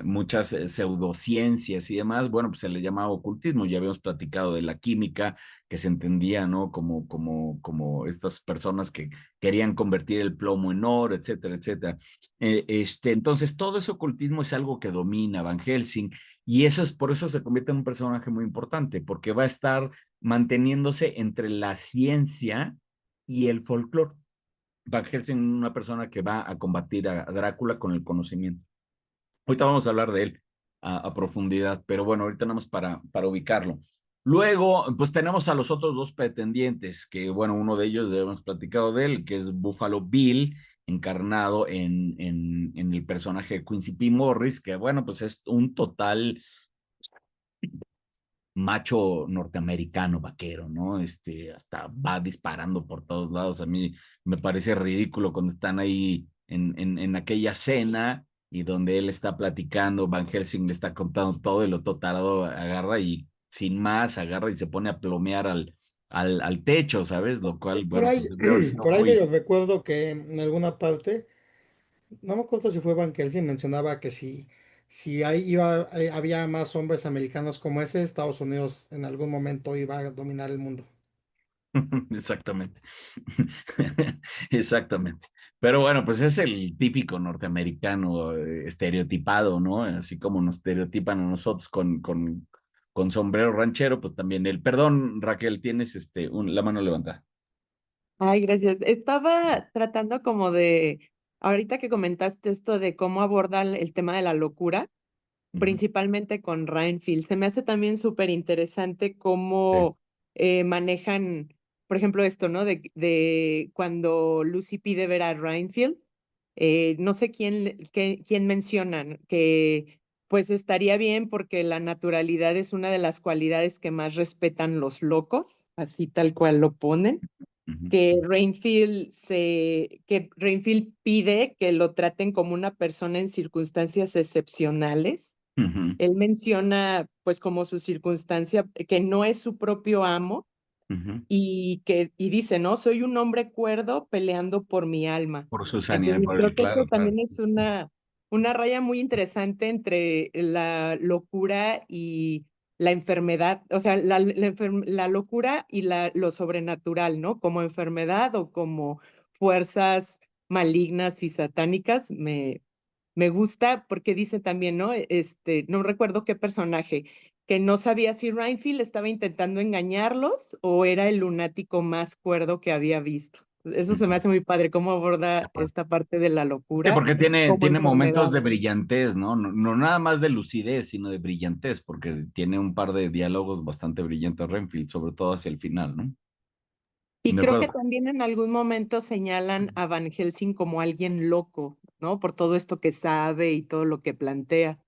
muchas pseudociencias y demás, bueno, pues se le llamaba ocultismo. Ya habíamos platicado de la química, que se entendía, ¿no? Como estas personas que querían convertir el plomo en oro, etcétera, etcétera. Entonces, todo ese ocultismo es algo que domina Van Helsing, y eso es por eso se convierte en un personaje muy importante, porque va a estar manteniéndose entre la ciencia y el folclore. Van Helsing es una persona que va a combatir a Drácula con el conocimiento. Ahorita vamos a hablar de él a profundidad, pero bueno, ahorita nada más para ubicarlo. Luego, pues tenemos a los otros dos pretendientes, que bueno, uno de ellos ya hemos platicado de él, que es Buffalo Bill, encarnado en el personaje de Quincy P. Morris, que bueno, pues es un total macho norteamericano vaquero, ¿no? Hasta va disparando por todos lados. A mí me parece ridículo cuando están ahí en aquella cena y donde él está platicando, Van Helsing le está contando todo y el otro tarado agarra y sin más agarra y se pone a plomear al techo, ¿sabes? Lo cual, Por bueno, ahí, pues debe haber sido por ahí muy... medio recuerdo que en alguna parte, no me acuerdo si fue Van Helsing, mencionaba que había más hombres americanos como ese, Estados Unidos en algún momento iba a dominar el mundo. Exactamente. Exactamente. Pero bueno, pues es el típico norteamericano estereotipado, ¿no? Así como nos estereotipan a nosotros con sombrero ranchero, pues también él. Perdón, Raquel, tienes la mano levantada. Ay, gracias. Estaba tratando como ahorita que comentaste esto de cómo abordan el tema de la locura, Ujú. principalmente con Reinfeldt. Se me hace también súper interesante Sí. cómo manejan, por ejemplo, esto, ¿no? De cuando Lucy pide ver a Reinfeldt, no sé quién mencionan que pues estaría bien porque la naturalidad es una de las cualidades que más respetan los locos, así tal cual lo ponen. Ujú. Que Reinfeldt pide que lo traten como una persona en circunstancias excepcionales. Ujú. Él menciona, pues, como su circunstancia, que no es su propio amo Ujú. y dice, ¿no? Soy un hombre cuerdo peleando por mi alma. Por su sanidad, Entonces, por creo el, que eso claro, claro. también es una raya muy interesante entre la locura y la enfermedad, o sea, la locura y lo sobrenatural, ¿no? Como enfermedad o como fuerzas malignas y satánicas, me gusta porque dice también, ¿no? No recuerdo qué personaje, que no sabía si Reinfeldt estaba intentando engañarlos o era el lunático más cuerdo que había visto. Eso se me Ujú. hace muy padre, cómo De aborda acuerdo. esta parte de la Sí, locura porque tiene, como tiene momentos enfermedad. de brillantez, ¿no? No, no nada más de lucidez, sino de brillantez, porque tiene un par de diálogos bastante brillantes Renfield, sobre todo hacia el final, ¿no? Y De creo que acuerdo. también en algún momento señalan a Van Helsing como alguien loco, ¿no? Por todo esto que sabe y todo lo que plantea.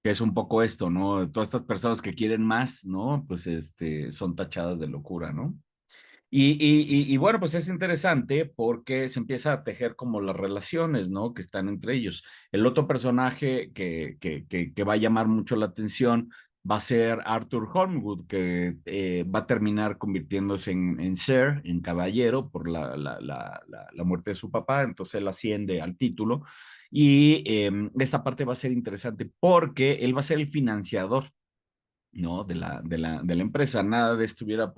Que es un poco esto, ¿no? Todas estas personas que quieren más, ¿no? Pues son tachadas de locura, ¿no? Y bueno, pues es interesante porque se empieza a tejer como las relaciones, ¿no? Que están entre ellos. El otro personaje que va a llamar mucho la atención va a ser Arthur Holmwood, que va a terminar convirtiéndose en Sir, en caballero, por la muerte de su papá, entonces él asciende al título. Y esta parte va a ser interesante porque él va a ser el financiador, ¿no? De la empresa. Nada de esto hubiera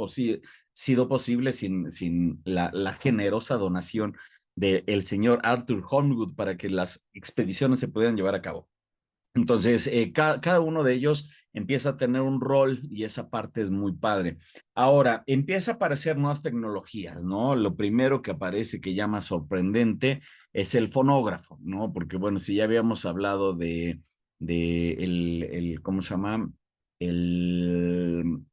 sido posible sin la generosa donación del señor Arthur Holmwood para que las expediciones se pudieran llevar a cabo. Entonces, cada uno de ellos empieza a tener un rol y esa parte es muy padre. Ahora, empieza a aparecer nuevas tecnologías, ¿no? Lo primero que aparece que llama sorprendente es el fonógrafo, ¿no? Porque, bueno, si ya habíamos hablado de ¿cómo se llama? El,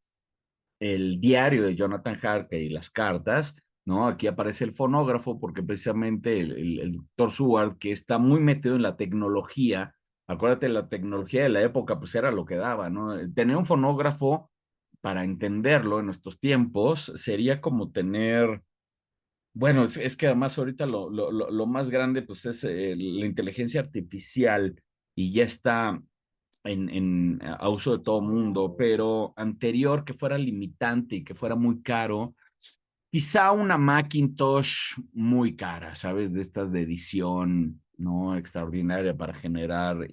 el diario de Jonathan Harker y las cartas, ¿no? Aquí aparece el fonógrafo porque precisamente el doctor Seward, que está muy metido en la tecnología, acuérdate, la tecnología de la época, pues era lo que daba, ¿no? Tener un fonógrafo, para entenderlo en nuestros tiempos, sería como tener, bueno, es que además ahorita lo más grande, pues es la inteligencia artificial y ya está a uso de todo mundo, pero anterior que fuera limitante y que fuera muy caro, quizá una Macintosh muy cara, ¿sabes? De estas de edición ¿no? Extraordinaria para generar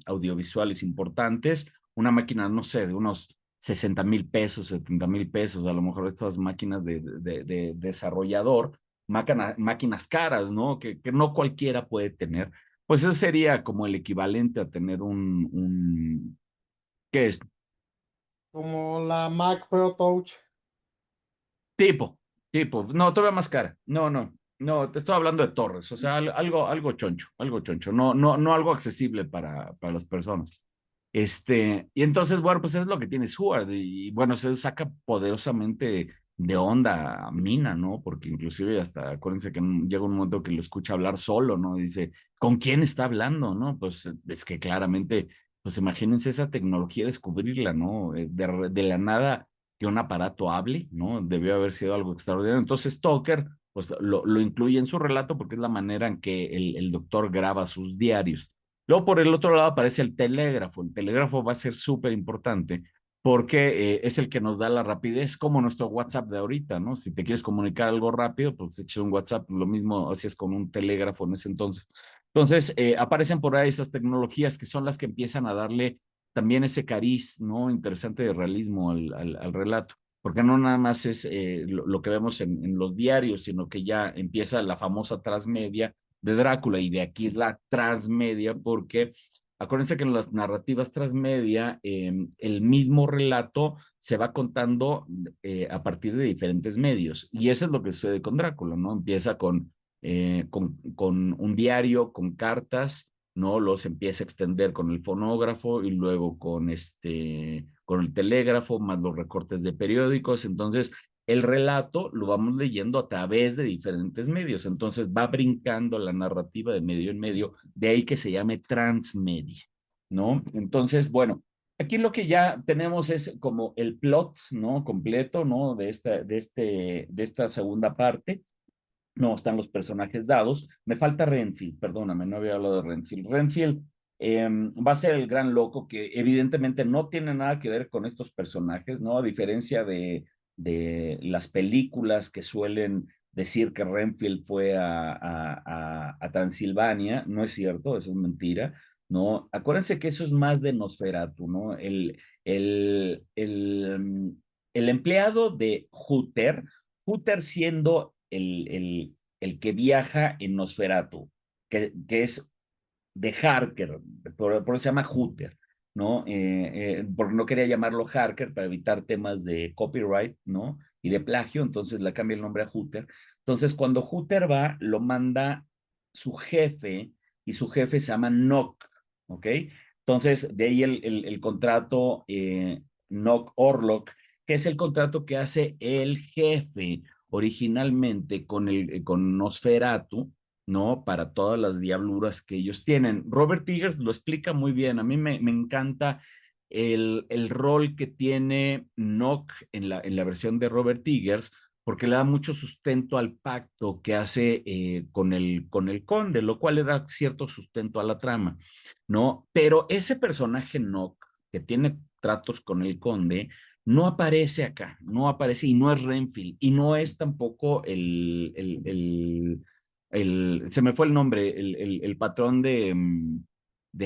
audiovisuales importantes. Una máquina, no sé, de unos 60,000 pesos, 70,000 pesos, a lo mejor estas máquinas de desarrollador, máquinas caras, ¿no? Que no cualquiera puede tener. Pues eso sería como el equivalente a tener ¿qué es? Como la Mac Pro Touch. Tipo, no, todavía más cara. No, te estoy hablando de torres, o sea, algo choncho, no algo accesible para las personas. Y entonces, bueno, pues es lo que tiene Sword, y bueno, se saca poderosamente de onda a Mina, ¿no? Porque inclusive hasta, acuérdense que llega un momento que lo escucha hablar solo, ¿no? Y dice, ¿con quién está hablando, no? Pues es que claramente, pues imagínense esa tecnología, descubrirla, ¿no? De la nada que un aparato hable, ¿no? Debió haber sido algo extraordinario. Entonces, Stoker, pues lo incluye en su relato porque es la manera en que el doctor graba sus diarios. Luego, por el otro lado, aparece el telégrafo. El telégrafo va a ser súper importante porque es el que nos da la rapidez, como nuestro WhatsApp de ahorita, ¿no? Si te quieres comunicar algo rápido, pues echas un WhatsApp, lo mismo hacías con un telégrafo en ese entonces. Entonces, aparecen por ahí esas tecnologías que son las que empiezan a darle también ese cariz, ¿no? Interesante de realismo al relato, porque no nada más es lo que vemos en los diarios, sino que ya empieza la famosa transmedia de Drácula, y de aquí es la transmedia, porque acuérdense que en las narrativas transmedia el mismo relato se va contando a partir de diferentes medios, y eso es lo que sucede con Drácula, ¿no? Empieza con un diario, con cartas, ¿no? Los empieza a extender con el fonógrafo y luego con el telégrafo, más los recortes de periódicos. Entonces, el relato lo vamos leyendo a través de diferentes medios. Entonces, va brincando la narrativa de medio en medio, de ahí que se llame transmedia, ¿no? Entonces, bueno, aquí lo que ya tenemos es como el plot, ¿no? Completo, ¿no? De esta segunda parte. No, están los personajes dados. Me falta Renfield, perdóname, no había hablado de Renfield. Renfield va a ser el gran loco que evidentemente no tiene nada que ver con estos personajes, ¿no? A diferencia de las películas que suelen decir que Renfield fue a Transilvania, no es cierto, eso es mentira, ¿no? Acuérdense que eso es más de Nosferatu, ¿no? El empleado de Hooter siendo el que viaja en Nosferatu, que es de Harker, por eso se llama Hooter, ¿no? Porque no quería llamarlo Harker para evitar temas de copyright, ¿no? Y de plagio, entonces le cambia el nombre a Hooter. Entonces, cuando Hooter va, lo manda su jefe, y su jefe se llama Nock, ¿ok? Entonces, de ahí el contrato Nock Orlok, que es el contrato que hace el jefe originalmente con Nosferatu, ¿no? Para todas las diabluras que ellos tienen. Robert Eggers lo explica muy bien. A mí me encanta el rol que tiene Nock en la versión de Robert Eggers, porque le da mucho sustento al pacto que hace con el conde, lo cual le da cierto sustento a la trama, ¿no? Pero ese personaje Nock, que tiene tratos con el conde, no aparece acá, no aparece, y no es Renfield, y no es tampoco se me fue el nombre, el patrón de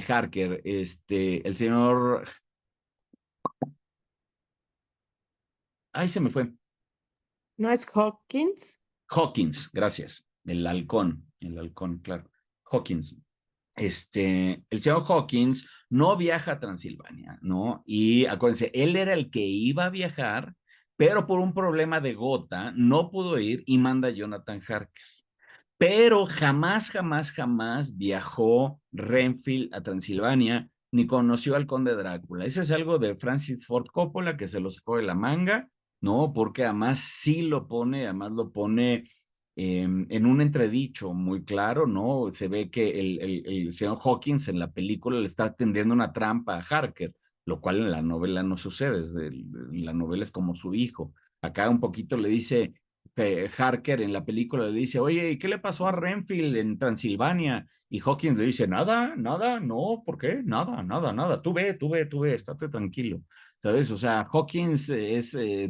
Harker, el señor, ay, se me fue, ¿No es Hawkins? Hawkins, gracias, el halcón, claro, Hawkins. El señor Hawkins no viaja a Transilvania, ¿no? Y acuérdense, él era el que iba a viajar, pero por un problema de gota no pudo ir y manda a Jonathan Harker. Pero jamás viajó Renfield a Transilvania ni conoció al conde Drácula. Ese es algo de Francis Ford Coppola que se lo sacó de la manga, ¿no? Porque además sí lo pone, en un entredicho muy claro, ¿no? Se ve que el señor Hawkins en la película le está tendiendo una trampa a Harker, lo cual en la novela no sucede, la novela es como su hijo. Acá un poquito le dice, Harker en la película le dice, oye, ¿y qué le pasó a Renfield en Transilvania? Y Hawkins le dice, nada, nada, no, ¿por qué? Nada, nada, nada, tú ve, estate tranquilo, ¿sabes? O sea, Hawkins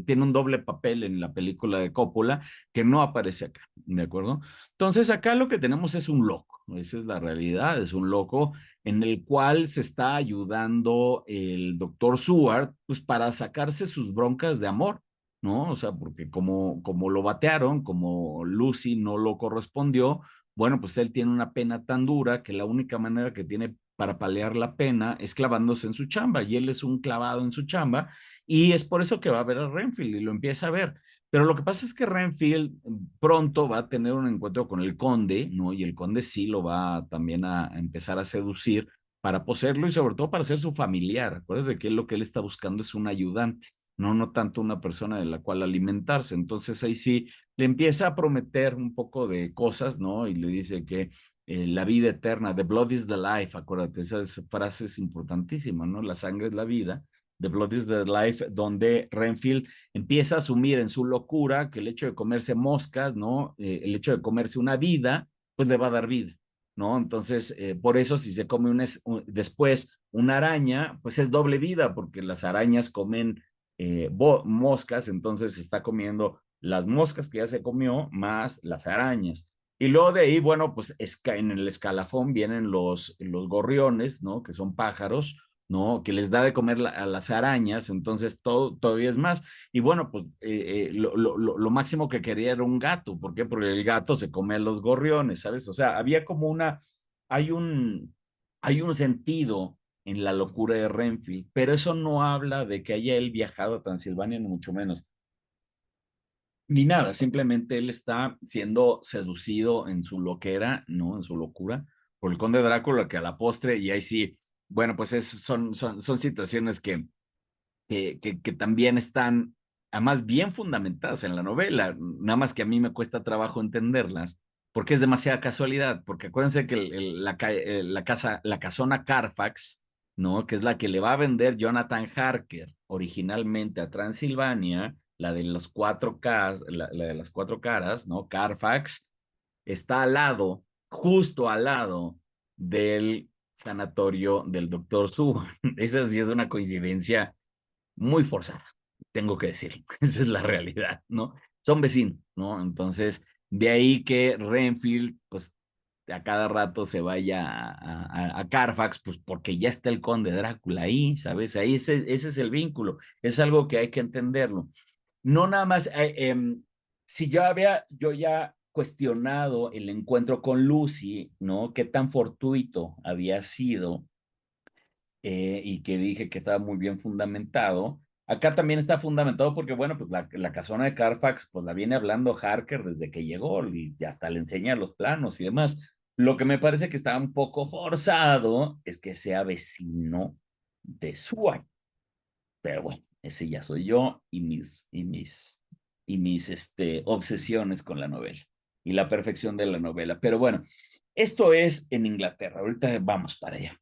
tiene un doble papel en la película de Coppola que no aparece acá, ¿de acuerdo? Entonces acá lo que tenemos es un loco, esa es la realidad, es un loco en el cual se está ayudando el doctor Seward, pues para sacarse sus broncas de amor, ¿no? O sea, porque como lo batearon, como Lucy no lo correspondió, bueno, pues él tiene una pena tan dura que la única manera que tiene para paliar la pena es clavándose en su chamba, y él es un clavado en su chamba, y es por eso que va a ver a Renfield y lo empieza a ver. Pero lo que pasa es que Renfield pronto va a tener un encuentro con el conde, ¿no? Y el conde sí lo va también a empezar a seducir para poseerlo y sobre todo para ser su familiar. Acuérdate que lo que él está buscando es un ayudante, no tanto una persona de la cual alimentarse. Entonces ahí sí le empieza a prometer un poco de cosas, ¿no? Y le dice que la vida eterna, the blood is the life, acuérdate, esa frase es importantísima, ¿no? La sangre es la vida. The Blood is the Life, donde Renfield empieza a asumir en su locura que el hecho de comerse moscas, ¿no? El hecho de comerse una vida, pues le va a dar vida, ¿no? Entonces, por eso si se come después una araña, pues es doble vida, porque las arañas comen moscas, entonces se está comiendo las moscas que ya se comió más las arañas. Y luego de ahí, bueno, pues en el escalafón vienen los gorriones, ¿no? Que son pájaros, ¿no? Que les da de comer a las arañas, entonces todavía es más. Y bueno, pues lo máximo que quería era un gato. ¿Por qué? Porque el gato se come a los gorriones, ¿sabes? O sea, había como hay un sentido en la locura de Renfield, pero eso no habla de que haya él viajado a Transilvania, ni mucho menos. Ni nada, simplemente él está siendo seducido en su loquera, ¿no? En su locura, por el conde Drácula, que a la postre, y ahí sí, bueno, pues son situaciones que también están, además, bien fundamentadas en la novela, nada más que a mí me cuesta trabajo entenderlas, porque es demasiada casualidad, porque acuérdense que la casona Carfax, ¿no? Que es la que le va a vender Jonathan Harker originalmente a Transilvania, la de los 4K, la de las 4 caras, ¿no? Carfax, está al lado, justo al lado del sanatorio del doctor Su. Esa sí es una coincidencia muy forzada, tengo que decir. Esa es la realidad, ¿no? Son vecinos, ¿no? Entonces, de ahí que Renfield, pues, a cada rato se vaya a Carfax, pues porque ya está el conde Drácula ahí, ¿sabes? Ahí ese es el vínculo, es algo que hay que entenderlo. No nada más, si yo ya cuestionado el encuentro con Lucy, ¿no? Qué tan fortuito había sido, y que dije que estaba muy bien fundamentado. Acá también está fundamentado porque, bueno, pues la casona de Carfax, pues la viene hablando Harker desde que llegó y hasta le enseña los planos y demás. Lo que me parece que está un poco forzado es que sea vecino de Seward. Pero bueno, ese ya soy yo y mis obsesiones con la novela y la perfección de la novela. Pero bueno, esto es en Inglaterra. Ahorita vamos para allá.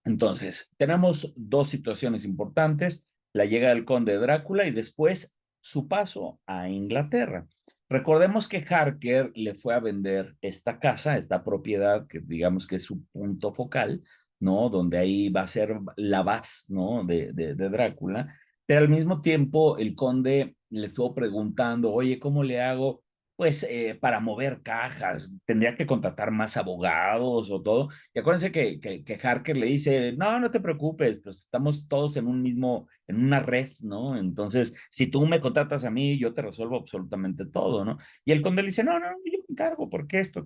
Entonces, tenemos dos situaciones importantes, la llegada del conde Drácula y después su paso a Inglaterra. Recordemos que Harker le fue a vender esta casa, esta propiedad, que digamos que es su punto focal, ¿no? Donde ahí va a ser la base, ¿no? De Drácula, pero al mismo tiempo el conde le estuvo preguntando, oye, ¿cómo le hago? Pues para mover cajas, tendría que contratar más abogados o todo. Y acuérdense que Harker le dice, no te preocupes, pues estamos todos en en una red, ¿no? Entonces, si tú me contratas a mí, yo te resuelvo absolutamente todo, ¿no? Y el conde le dice, no, yo me encargo, porque esto,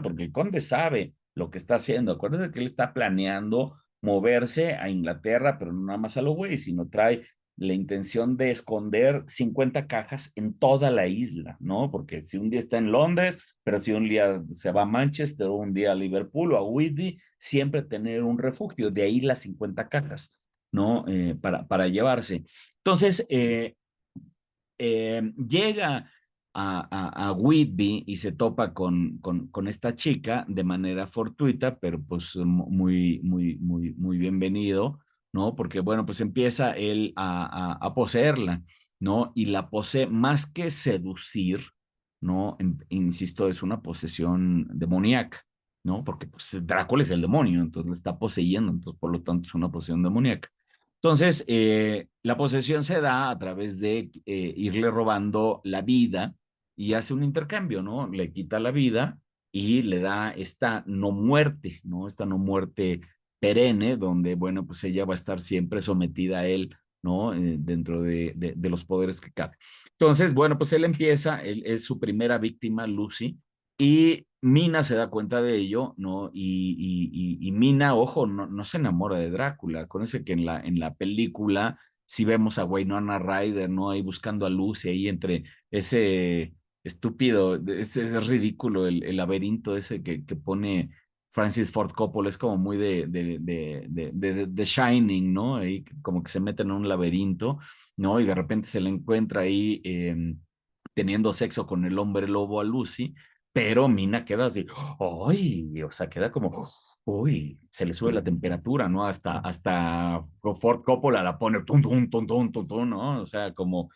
porque el conde sabe lo que está haciendo. Acuérdense que él está planeando moverse a Inglaterra, pero no nada más a lo güey, sino trae la intención de esconder 50 cajas en toda la isla, ¿no? Porque si un día está en Londres, pero si un día se va a Manchester o un día a Liverpool o a Whitby, siempre tener un refugio, de ahí las 50 cajas, ¿no? Para llevarse. Entonces, llega a Whitby y se topa con esta chica de manera fortuita, pero pues muy bienvenido, ¿no? Porque, bueno, pues empieza él a poseerla, ¿no? Y la posee más que seducir, ¿no? Insisto, es una posesión demoníaca, ¿no? Porque pues Drácula es el demonio, entonces le está poseyendo, entonces por lo tanto es una posesión demoníaca. Entonces, la posesión se da a través de irle robando la vida y hace un intercambio, ¿no? Le quita la vida y le da esta no muerte, ¿no? Esta no muerte perenne, donde, bueno, pues ella va a estar siempre sometida a él, ¿no? Dentro de los poderes que cabe. Entonces, bueno, pues él es su primera víctima, Lucy, y Mina se da cuenta de ello, ¿no? Y Mina, ojo, no se enamora de Drácula. Acuérdense que en la película sí vemos a Winona Ryder, ¿no? Ahí buscando a Lucy, ahí entre ese estúpido, ese ridículo, el laberinto ese que pone Francis Ford Coppola, es como muy de Shining, ¿no? Ahí como que se meten en un laberinto, ¿no? Y de repente se le encuentra ahí teniendo sexo con el hombre lobo a Lucy, pero Mina queda así, ¡ay! O sea, queda como, uy, se le sube la temperatura, ¿no? Hasta Ford Coppola la pone, tum, tum, tum, tum, tum, tum, ¿no? O sea, como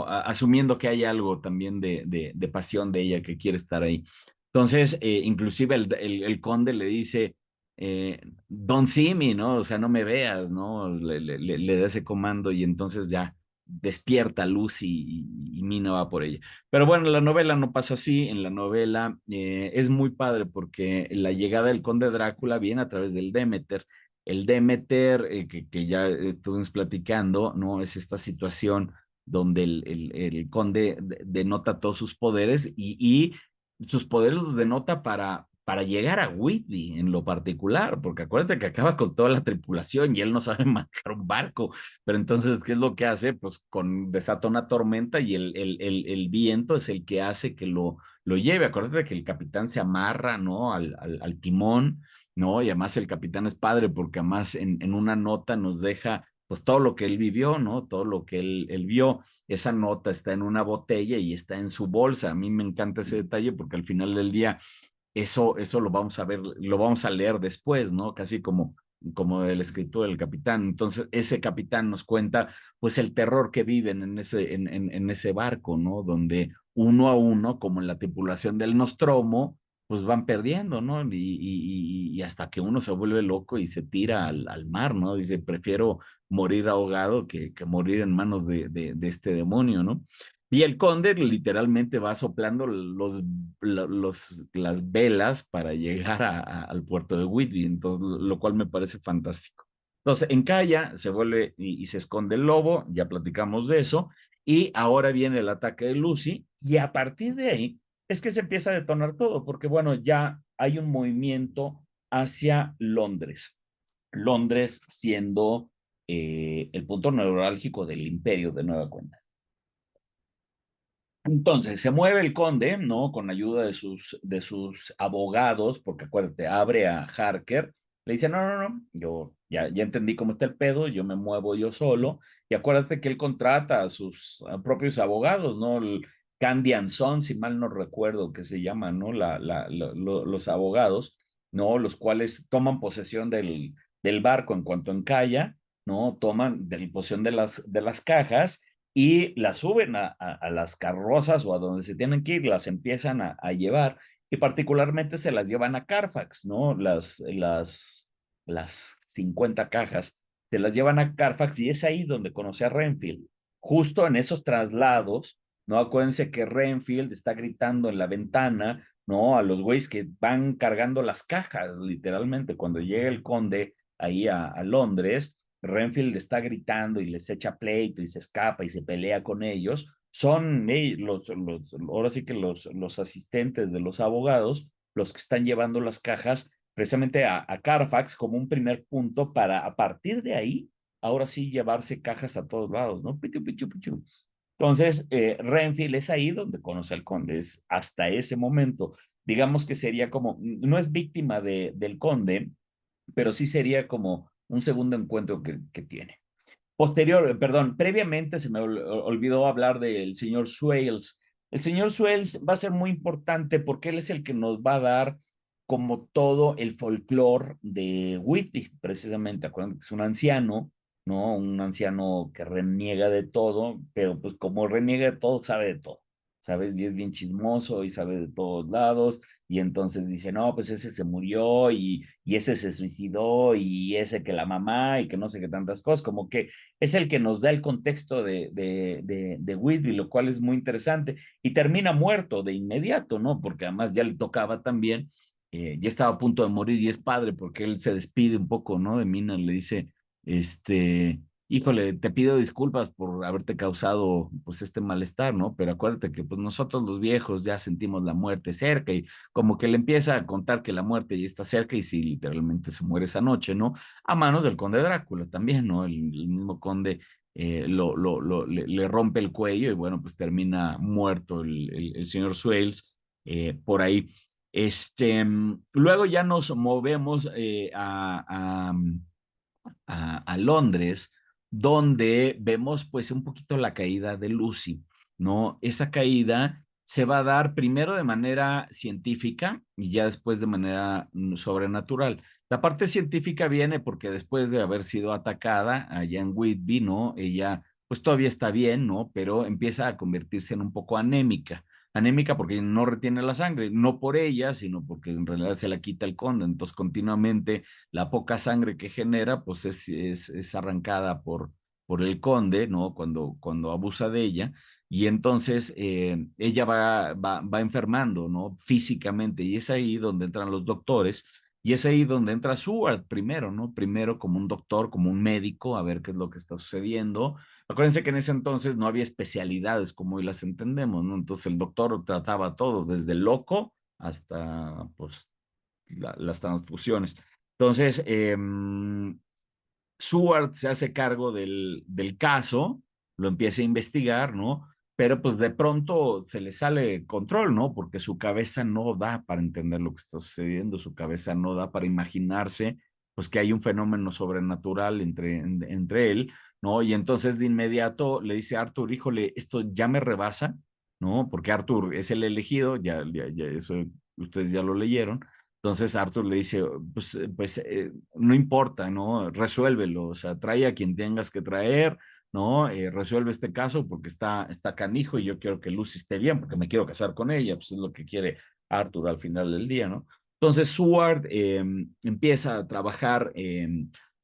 asumiendo que hay algo también de pasión de ella que quiere estar ahí. Entonces, inclusive el conde le dice, don't see me, ¿no? O sea, no me veas, ¿no? Le da ese comando y entonces ya despierta Lucy y Mina va por ella. Pero bueno, la novela no pasa así. En la novela es muy padre porque la llegada del conde Drácula viene a través del Demeter. El Demeter, que ya estuvimos platicando, ¿no? Es esta situación donde el conde denota todos sus poderes y sus poderes los denota para llegar a Whitby en lo particular, porque acuérdate que acaba con toda la tripulación y él no sabe manejar un barco, pero entonces, ¿qué es lo que hace? Pues desata una tormenta y el viento es el que hace que lo lleve. Acuérdate que el capitán se amarra, ¿no? Al timón, ¿no? Y además el capitán es padre porque además en una nota nos deja pues todo lo que él vivió, ¿no? Todo lo que él vio. Esa nota está en una botella y está en su bolsa. A mí me encanta ese detalle porque al final del día eso lo vamos a ver, lo vamos a leer después, ¿no? Casi como el escritor del capitán. Entonces, ese capitán nos cuenta, pues, el terror que viven en ese barco, ¿no? Donde uno a uno, como en la tripulación del Nostromo, pues van perdiendo, ¿no? Y hasta que uno se vuelve loco y se tira al mar, ¿no? Dice, prefiero morir ahogado que morir en manos de este demonio, ¿no? Y el conde literalmente va soplando las velas para llegar al puerto de Whitby, entonces, lo cual me parece fantástico. Entonces, encalla, se vuelve y se esconde el lobo, ya platicamos de eso, y ahora viene el ataque de Lucy, y a partir de ahí es que se empieza a detonar todo, porque bueno, ya hay un movimiento hacia Londres. Londres siendo el punto neurálgico del imperio de nueva cuenta. Entonces se mueve el conde, ¿no? Con ayuda de sus abogados, porque acuérdate, abre a Harker, le dice, no, yo ya entendí cómo está el pedo, yo me muevo yo solo, y acuérdate que él contrata a sus propios abogados, ¿no? El Candy and Son, si mal no recuerdo que se llaman, ¿no? Los abogados, ¿no? Los cuales toman posesión del barco en cuanto encalla, ¿no? Toman posesión de las cajas y las suben a las carrozas o a donde se tienen que ir, las empiezan a llevar y particularmente se las llevan a Carfax, ¿no? Las 50 cajas se las llevan a Carfax y es ahí donde conoce a Renfield. Justo en esos traslados, ¿no? Acuérdense que Renfield está gritando en la ventana, ¿no? A los güeyes que van cargando las cajas, literalmente, cuando llega el conde ahí a Londres, Renfield está gritando y les echa pleito y se escapa y se pelea con ellos, son ahora sí que los asistentes de los abogados los que están llevando las cajas precisamente a Carfax como un primer punto para a partir de ahí, ahora sí llevarse cajas a todos lados, ¿no? Pichu, pichu, pichu. Entonces, Renfield es ahí donde conoce al conde, es hasta ese momento. Digamos que sería como, no es víctima del conde, pero sí sería como un segundo encuentro que tiene. Previamente se me olvidó hablar del señor Swales. El señor Swales va a ser muy importante porque él es el que nos va a dar como todo el folclore de Whitby, precisamente. Acuérdense que es un anciano, ¿no? Un anciano que reniega de todo, pero pues como reniega de todo, sabe de todo. ¿sabes? Y es bien chismoso y sabe de todos lados, y entonces dice, no, pues ese se murió y ese se suicidó y ese que la mamá y que no sé qué tantas cosas, como que es el que nos da el contexto de Whitby, lo cual es muy interesante, y termina muerto de inmediato, ¿no? Porque además ya le tocaba también, ya estaba a punto de morir y es padre porque él se despide un poco, ¿no? De Mina, le dice, híjole, te pido disculpas por haberte causado pues este malestar, ¿no? Pero acuérdate que pues nosotros los viejos ya sentimos la muerte cerca y como que le empieza a contar que la muerte ya está cerca y sí, literalmente se muere esa noche, ¿no? A manos del conde Drácula también, ¿no? El mismo conde le rompe el cuello y bueno, pues termina muerto el señor Swales por ahí. Luego ya nos movemos a Londres, donde vemos pues un poquito la caída de Lucy, ¿no? Esa caída se va a dar primero de manera científica y ya después de manera sobrenatural. La parte científica viene porque después de haber sido atacada allá en Whitby, ¿no? Ella pues todavía está bien, ¿no? Pero empieza a convertirse en un poco anémica. Anémica porque no retiene la sangre, no por ella, sino porque en realidad se la quita el conde. Entonces continuamente la poca sangre que genera, pues es arrancada por el conde, ¿no? Cuando abusa de ella. Y entonces ella va enfermando, ¿no? Físicamente. Y es ahí donde entran los doctores. Y es ahí donde entra Seward primero, ¿no? Primero como un doctor, como un médico, a ver qué es lo que está sucediendo. Acuérdense que en ese entonces no había especialidades como hoy las entendemos, ¿no? Entonces el doctor trataba todo, desde el loco hasta, pues, las transfusiones. Entonces, Seward se hace cargo del caso, lo empieza a investigar, ¿no? Pero pues de pronto se le sale control, ¿no? Porque su cabeza no da para entender lo que está sucediendo, su cabeza no da para imaginarse, pues que hay un fenómeno sobrenatural entre él, ¿no? Y entonces de inmediato le dice a Arthur, híjole, esto ya me rebasa, ¿no? Porque Arthur es el elegido, ya eso ustedes ya lo leyeron. Entonces Arthur le dice, no importa, ¿no? Resuélvelo, o sea, trae a quien tengas que traer, ¿no? Resuelve este caso porque está canijo y yo quiero que Lucy esté bien porque me quiero casar con ella, pues es lo que quiere Arthur al final del día, ¿no? Entonces Seward empieza a trabajar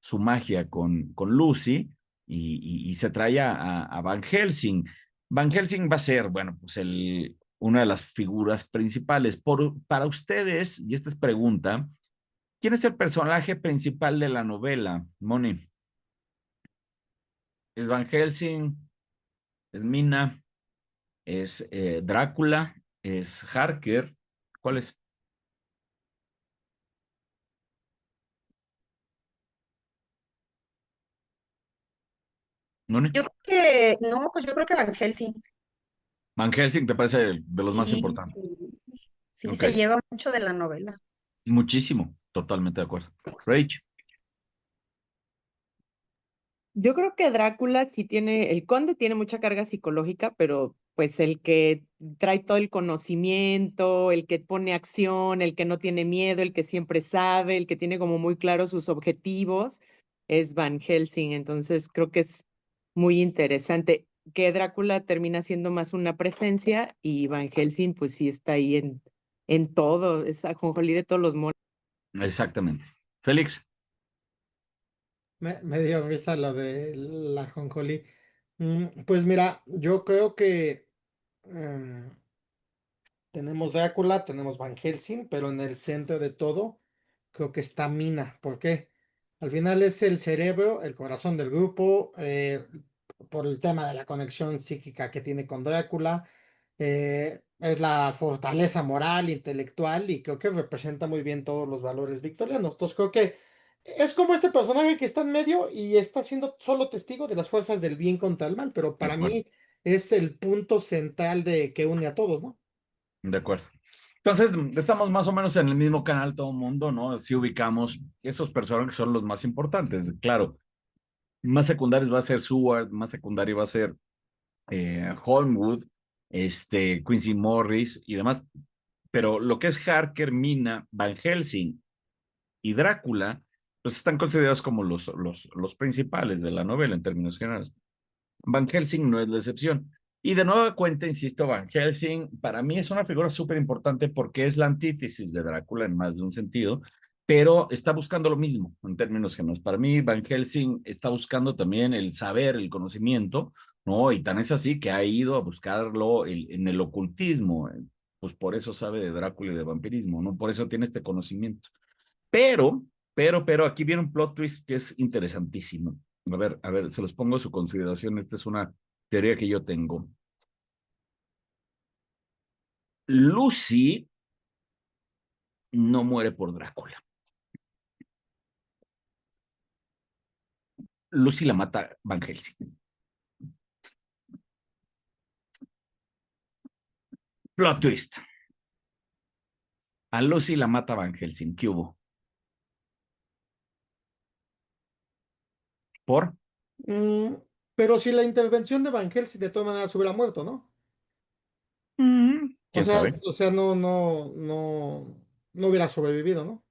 su magia con Lucy y se trae a Van Helsing. Van Helsing va a ser, bueno, pues una de las figuras principales. Para ustedes, y esta es pregunta, ¿quién es el personaje principal de la novela, Moni? ¿Es Van Helsing? ¿Es Mina? ¿Es Drácula? ¿Es Harker? ¿Cuál es? ¿Moni? Yo creo que, no, pues yo creo que Van Helsing. Van Helsing te parece de los más Sí, importantes. sí, Ok, se lleva mucho de la novela. muchísimo, totalmente de acuerdo. Rach, Yo creo que Drácula sí tiene, el conde tiene mucha carga psicológica, pero pues el que trae todo el conocimiento, el que pone acción, el que no tiene miedo, el que siempre sabe, el que tiene como muy claros sus objetivos, es Van Helsing. Entonces creo que es muy interesante que Drácula termina siendo más una presencia y Van Helsing pues sí está ahí en todo, es ajonjolí de todos los monos. exactamente. Félix, Me dio risa lo de la jonjolí. Pues mira, yo creo que em, tenemos Drácula, tenemos Van Helsing, pero en el centro de todo creo que está Mina. ¿Por qué? Al final es el cerebro, el corazón del grupo, por el tema de la conexión psíquica que tiene con Drácula. Es la fortaleza moral, intelectual y creo que representa muy bien todos los valores victorianos. Entonces creo que es como este personaje que está en medio y está siendo solo testigo de las fuerzas del bien contra el mal, pero de para acuerdo. mí es el punto central de que une a todos, ¿no? De acuerdo. Entonces, estamos más o menos en el mismo canal todo el mundo, ¿no? Si ubicamos esos personajes que son los más importantes. Claro, más secundarios va a ser Seward, más secundario va a ser Holmwood, Quincy Morris y demás. Pero lo que es Harker, Mina, Van Helsing y Drácula, pues están considerados como los principales de la novela en términos generales. Van Helsing no es la excepción. Y de nueva cuenta, insisto, Van Helsing para mí es una figura súper importante porque es la antítesis de Drácula en más de un sentido, pero está buscando lo mismo en términos generales. Para mí, Van Helsing está buscando también el saber, el conocimiento, ¿no? Y tan es así que ha ido a buscarlo en el ocultismo, pues por eso sabe de Drácula y de vampirismo, ¿no? Por eso tiene este conocimiento. Pero, aquí viene un plot twist que es interesantísimo. A ver, se los pongo a su consideración. Esta es una teoría que yo tengo. Lucy no muere por Drácula. Lucy la mata Van Helsing. Plot twist. A Lucy la mata Van Helsing. ¿Qué hubo? ¿Por? Mm, pero si la intervención de Van Helsing de todas maneras hubiera muerto, ¿no? ¿Quién sabe? No hubiera sobrevivido, ¿no?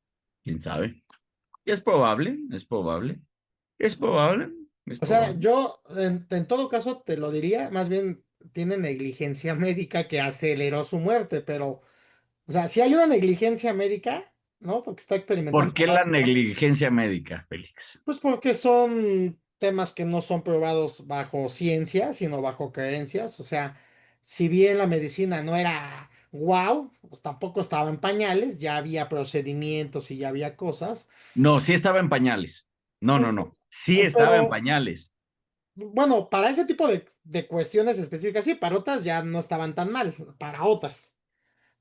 ¿Quién sabe? Es probable, es probable, es probable, es O sea, probable. yo en todo caso te lo diría, más bien tiene negligencia médica que aceleró su muerte, pero, o sea, si hay una negligencia médica, ¿no? Porque está ¿Por experimentando qué con la esto, negligencia médica, Félix? pues porque son temas que no son probados bajo ciencia, sino bajo creencias. O sea, si bien la medicina no era wow, pues tampoco estaba en pañales, ya había procedimientos y ya había cosas. No, sí estaba en pañales. No, Pues, no, no. Sí estaba en pero pañales. bueno, para ese tipo de cuestiones específicas, sí, para otras ya no estaban tan mal, para otras.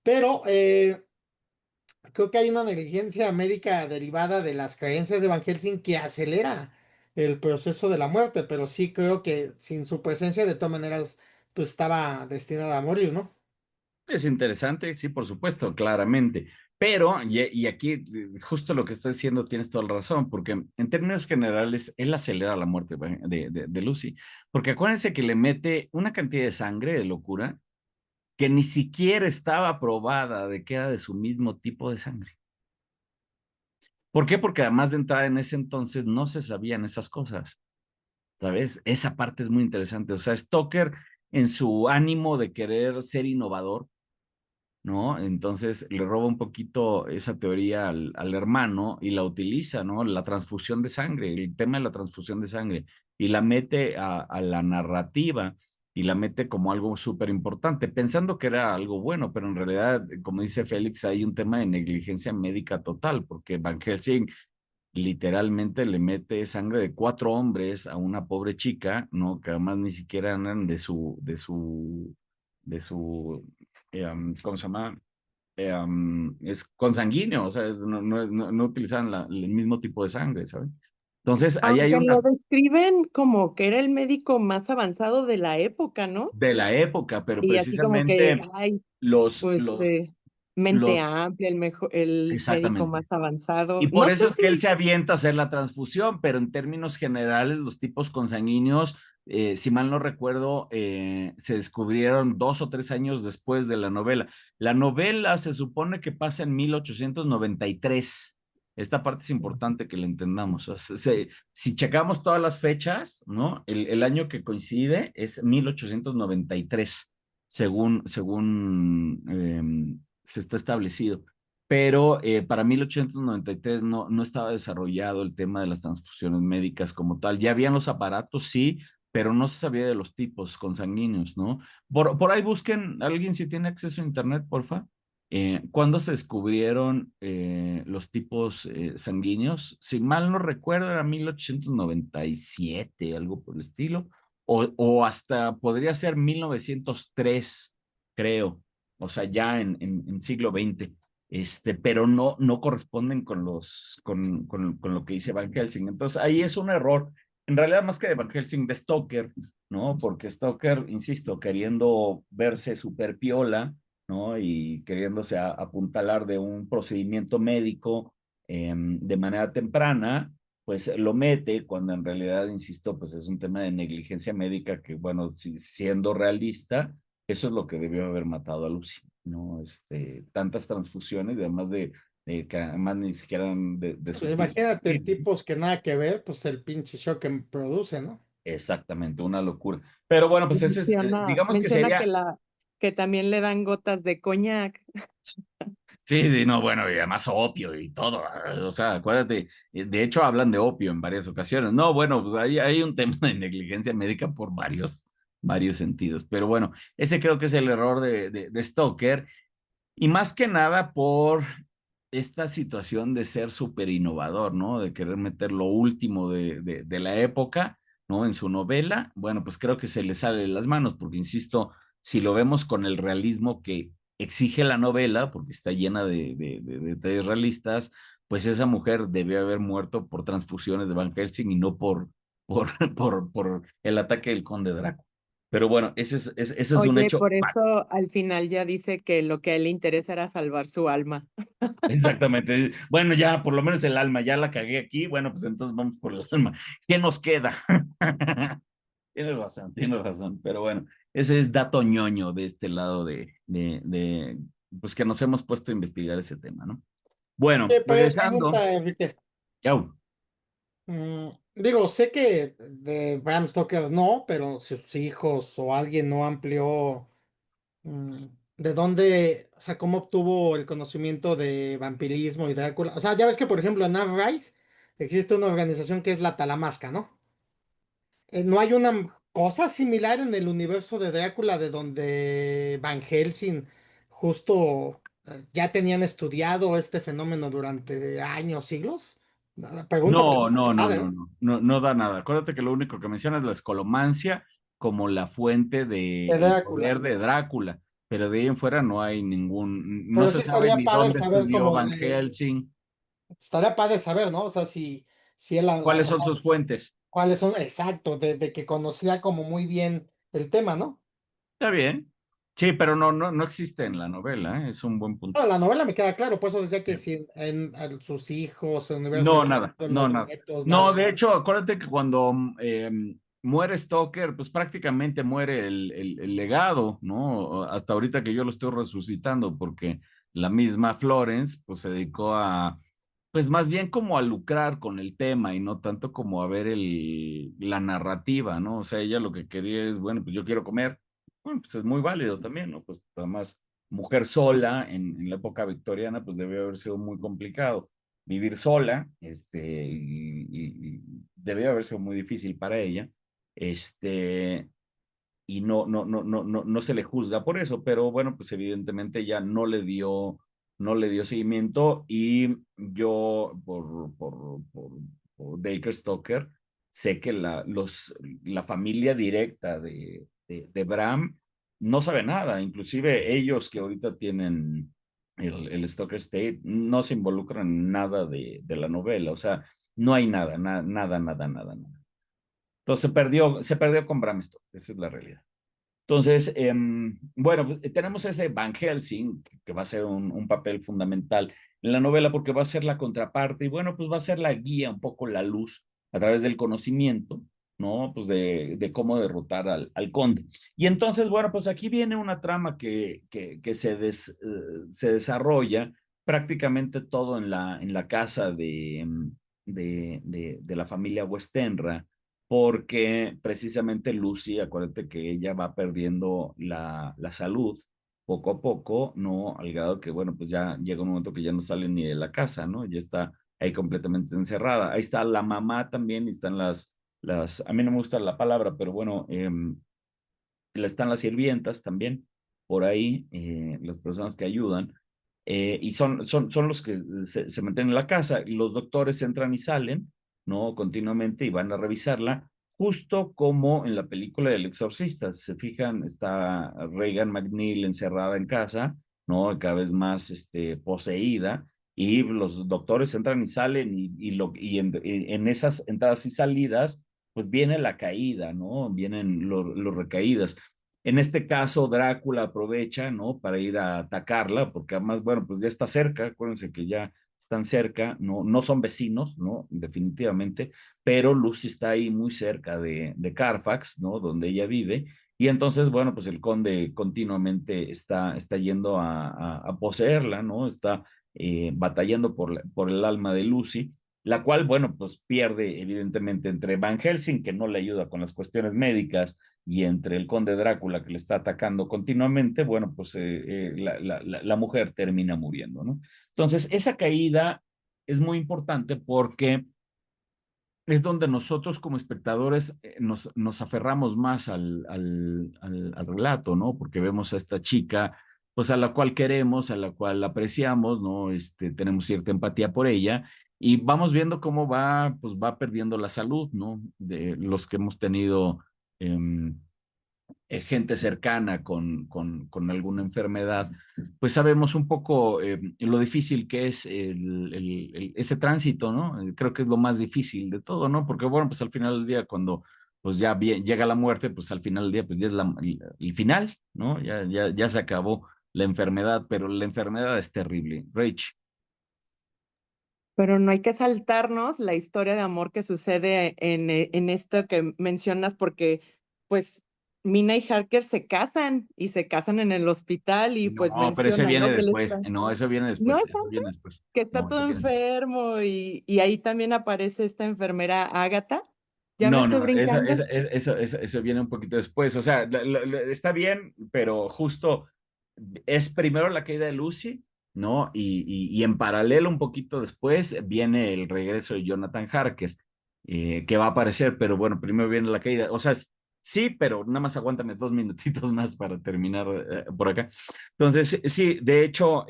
Pero creo que hay una negligencia médica derivada de las creencias de Van Helsing que acelera el proceso de la muerte, pero sí creo que sin su presencia, de todas maneras, pues estaba destinada a morir, ¿no? Es interesante, sí, por supuesto, claramente. Pero, y aquí justo lo que estás diciendo tienes toda la razón, porque en términos generales, él acelera la muerte de Lucy, porque acuérdense que le mete una cantidad de sangre de locura que ni siquiera estaba probada de que era de su mismo tipo de sangre. ¿Por qué? Porque además de entrada en ese entonces no se sabían esas cosas, ¿sabes? Esa parte es muy interesante. O sea, Stoker en su ánimo de querer ser innovador, ¿no? Entonces le roba un poquito esa teoría al hermano y la utiliza, ¿no? La transfusión de sangre, el tema de la transfusión de sangre, y la mete a la narrativa y la mete como algo súper importante, pensando que era algo bueno, pero en realidad, como dice Félix, hay un tema de negligencia médica total, porque Van Helsing literalmente le mete sangre de 4 hombres a una pobre chica, ¿no? Que además ni siquiera eran de su, ¿cómo se llama? Es consanguíneo, o sea, no utilizan el mismo tipo de sangre, ¿sabes? Entonces, ahí hay Aunque lo una describen como que era el médico más avanzado de la época, ¿no? de la época, pero Y así como que, precisamente ay, los, pues los, mente los, amplia, el médico exactamente. más avanzado. Y No por eso sé es que él si, se avienta a hacer la transfusión, pero en términos generales, los tipos consanguíneos, si mal no recuerdo, se descubrieron 2 o 3 años después de la novela. La novela se supone que pasa en 1893. Esta parte es importante que la entendamos. O sea, si checamos todas las fechas, ¿no? El año que coincide es 1893, según se está establecido, pero para 1893 no estaba desarrollado el tema de las transfusiones médicas como tal. Ya habían los aparatos, sí, pero no se sabía de los tipos consanguíneos, ¿no? Por ahí busquen, alguien si tiene acceso a internet, porfa. ¿Cuándo se descubrieron los tipos sanguíneos? Si mal no recuerdo, era 1897, algo por el estilo, o hasta podría ser 1903, creo, o sea, ya en siglo XX, pero no corresponden con lo que dice Van Helsing. Entonces, ahí es un error, en realidad más que de Van Helsing, de Stoker, ¿no? Porque Stoker, insisto, queriendo verse super piola, ¿no? Y queriéndose apuntalar de un procedimiento médico de manera temprana, pues lo mete cuando en realidad, insisto, pues es un tema de negligencia médica que, bueno, siendo realista, eso es lo que debió haber matado a Lucy, ¿no? Tantas transfusiones, y además de que además ni siquiera eran de su tipo. Imagínate tipos que nada que ver, pues el pinche shock que produce, ¿no? Exactamente, una locura. Pero bueno, pues ese es, digamos que Menciona sería, que también le dan gotas de coñac. sí, sí, no, bueno, y además opio y todo, o sea, acuérdate, de hecho hablan de opio en varias ocasiones. No, bueno, pues hay un tema de negligencia médica por varios sentidos, pero bueno, ese creo que es el error de Stoker. Y más que nada por esta situación de ser súper innovador, ¿no? De querer meter lo último de la época, ¿no? En su novela. Bueno, pues creo que se le sale de las manos, porque insisto, si lo vemos con el realismo que exige la novela, porque está llena de detalles realistas, pues esa mujer debió haber muerto por transfusiones de Van Helsing y no por, por el ataque del conde Drácula. Pero bueno, ese es un Oye, hecho. por eso al final ya dice que lo que a él le interesa era salvar su alma. Exactamente. Bueno, ya por lo menos el alma, ya la cagué aquí. Bueno, pues entonces vamos por el alma. ¿Qué nos queda? Tienes razón. Pero bueno, ese es dato ñoño de este lado pues que nos hemos puesto a investigar ese tema, ¿no? Bueno, Pero regresando. pregunta, Enrique. Chau. Digo, sé que de Bram Stoker no, pero sus hijos o alguien no amplió de dónde, o sea, cómo obtuvo el conocimiento de vampirismo y Drácula. O sea, ya ves que, por ejemplo, en Anne Rice existe una organización que es la Talamasca, ¿no? ¿No hay una cosa similar en el universo de Drácula de donde Van Helsing justo ya tenían estudiado este fenómeno durante años, siglos? Pregunta, No, pregunta no, no, privada, no, ¿eh? no, no, no da nada. Acuérdate que lo único que menciona es la escolomancia como la fuente De del poder Drácula. de Drácula, pero de ahí en fuera no hay no Pero se sí sabe estaría ni padre dónde saber estudió como Van de, Helsing, estaría padre saber, ¿no? O sea, si él, cuáles son sus fuentes. cuáles son, exacto, de que conocía como muy bien el tema, ¿no? Está bien. Sí, pero no existe en la novela, ¿eh? Es un buen punto. No, la novela me queda claro, por eso decía que Sí. si sus hijos, el universo No, nada, de no, los nada. nietos, No, nada. de hecho, acuérdate que cuando muere Stoker, pues prácticamente muere el legado, ¿no? Hasta ahorita que yo lo estoy resucitando, porque la misma Florence, pues se dedicó pues más bien como a lucrar con el tema y no tanto como a ver la narrativa, ¿no? O sea, ella lo que quería es, bueno, pues yo quiero comer. Bueno, pues es muy válido también, ¿no? Pues además, mujer sola en la época victoriana, pues debió haber sido muy complicado vivir sola, y debió haber sido muy difícil para ella, y no se le juzga por eso, pero bueno, pues evidentemente ya no le dio seguimiento y yo por Baker Stoker sé que la familia directa de Bram no sabe nada, inclusive ellos que ahorita tienen el Stoker State no se involucran en nada de la novela, o sea, no hay nada. Entonces se perdió con Bram Stoker, esa es la realidad. Entonces, bueno, pues, tenemos ese Van Helsing, que va a ser un papel fundamental en la novela porque va a ser la contraparte y bueno, pues va a ser la guía, un poco la luz a través del conocimiento, ¿no? Pues de cómo derrotar al conde. Y entonces, bueno, pues aquí viene una trama que se desarrolla prácticamente todo en la casa de la familia Westenra porque precisamente Lucy, acuérdate que ella va perdiendo la salud poco a poco, ¿no? Al grado que, bueno, pues ya llega un momento que ya no sale ni de la casa, ¿no? Ya está ahí completamente encerrada. Ahí está la mamá también y están a mí no me gusta la palabra, pero bueno, están las sirvientas también por ahí, las personas que ayudan, y son los que se meten en la casa, y los doctores entran y salen, ¿no? Continuamente y van a revisarla, justo como en la película del Exorcista. Si se fijan, está Regan McNeil encerrada en casa, ¿no? Cada vez más poseída, y los doctores entran y salen, y en esas entradas y salidas, pues viene la caída, ¿no? Vienen los recaídas. En este caso, Drácula aprovecha, ¿no? Para ir a atacarla, porque además, bueno, pues ya está cerca, acuérdense que ya están cerca, no son vecinos, ¿no? Definitivamente, pero Lucy está ahí muy cerca de Carfax, ¿no? Donde ella vive, y entonces, bueno, pues el conde continuamente está yendo a poseerla, ¿no? Está batallando por el alma de Lucy. la cual, bueno, pues pierde evidentemente entre Van Helsing, que no le ayuda con las cuestiones médicas, y entre el conde Drácula, que le está atacando continuamente, bueno, pues la mujer termina muriendo, ¿no? Entonces, esa caída es muy importante porque es donde nosotros como espectadores nos aferramos más al relato, ¿no? Porque vemos a esta chica, pues a la cual queremos, a la cual apreciamos, ¿no? Tenemos cierta empatía por ella y vamos viendo cómo pues va perdiendo la salud, ¿no? De los que hemos tenido gente cercana con alguna enfermedad, pues sabemos un poco lo difícil que es ese tránsito, ¿no? Creo que es lo más difícil de todo, ¿no? Porque bueno, pues al final del día, cuando pues ya llega la muerte, pues al final del día, pues ya es el final, ¿no? Ya se acabó la enfermedad, pero la enfermedad es terrible. Rach. Pero no hay que saltarnos la historia de amor que sucede en esto que mencionas, porque pues Mina y Harker se casan y se casan en el hospital y pues No, pero ese mencionan, viene ¿no? Que él después. está, No, eso viene ¿no después. es Eso viene antes? después. Que está No, todo eso viene. enfermo y ahí también aparece esta enfermera Ágata. ¿Ya me No, estoy no, brincando? eso viene un poquito después. O sea, está bien, pero justo es primero la caída de Lucy, ¿no? Y en paralelo, un poquito después, viene el regreso de Jonathan Harker, que va a aparecer, pero bueno, primero viene la caída. O sea, sí, pero nada más aguántame 2 minutitos más para terminar por acá. Entonces, sí, de hecho,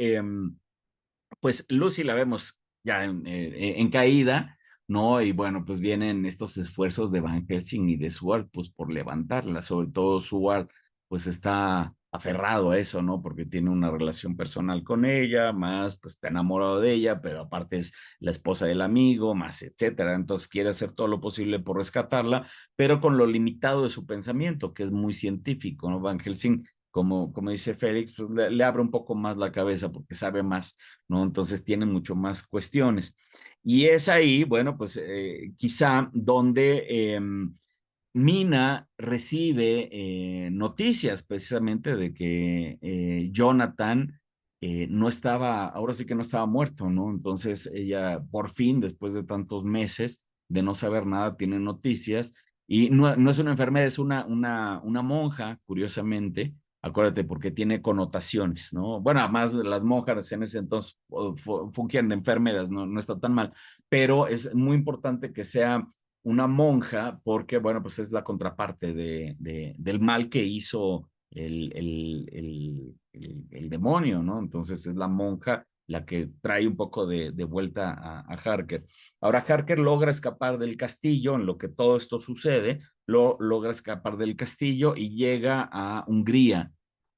pues Lucy la vemos ya en caída, ¿no? Y bueno, pues vienen estos esfuerzos de Van Helsing y de Sword, pues por levantarla, sobre todo Sword, pues está aferrado a eso, ¿no? Porque tiene una relación personal con ella, más pues está enamorado de ella, pero aparte es la esposa del amigo, más etcétera. Entonces quiere hacer todo lo posible por rescatarla, pero con lo limitado de su pensamiento, que es muy científico, ¿no? Van Helsing, como dice Félix, pues, le abre un poco más la cabeza porque sabe más, ¿no? Entonces tiene mucho más cuestiones. Y es ahí, bueno, pues quizá donde Mina recibe noticias precisamente de que Jonathan no estaba, ahora sí que no estaba muerto, ¿no? Entonces ella por fin, después de tantos meses de no saber nada, tiene noticias y no es una enfermedad, es una monja, curiosamente, acuérdate, porque tiene connotaciones, ¿no? Bueno, además las monjas en ese entonces fungían de enfermeras, no está tan mal, pero es muy importante que sea una monja porque, bueno, pues es la contraparte del mal que hizo el demonio, ¿no? Entonces es la monja la que trae un poco de vuelta a Harker. Ahora Harker logra escapar del castillo en lo que todo esto sucede, logra escapar del castillo y llega a Hungría,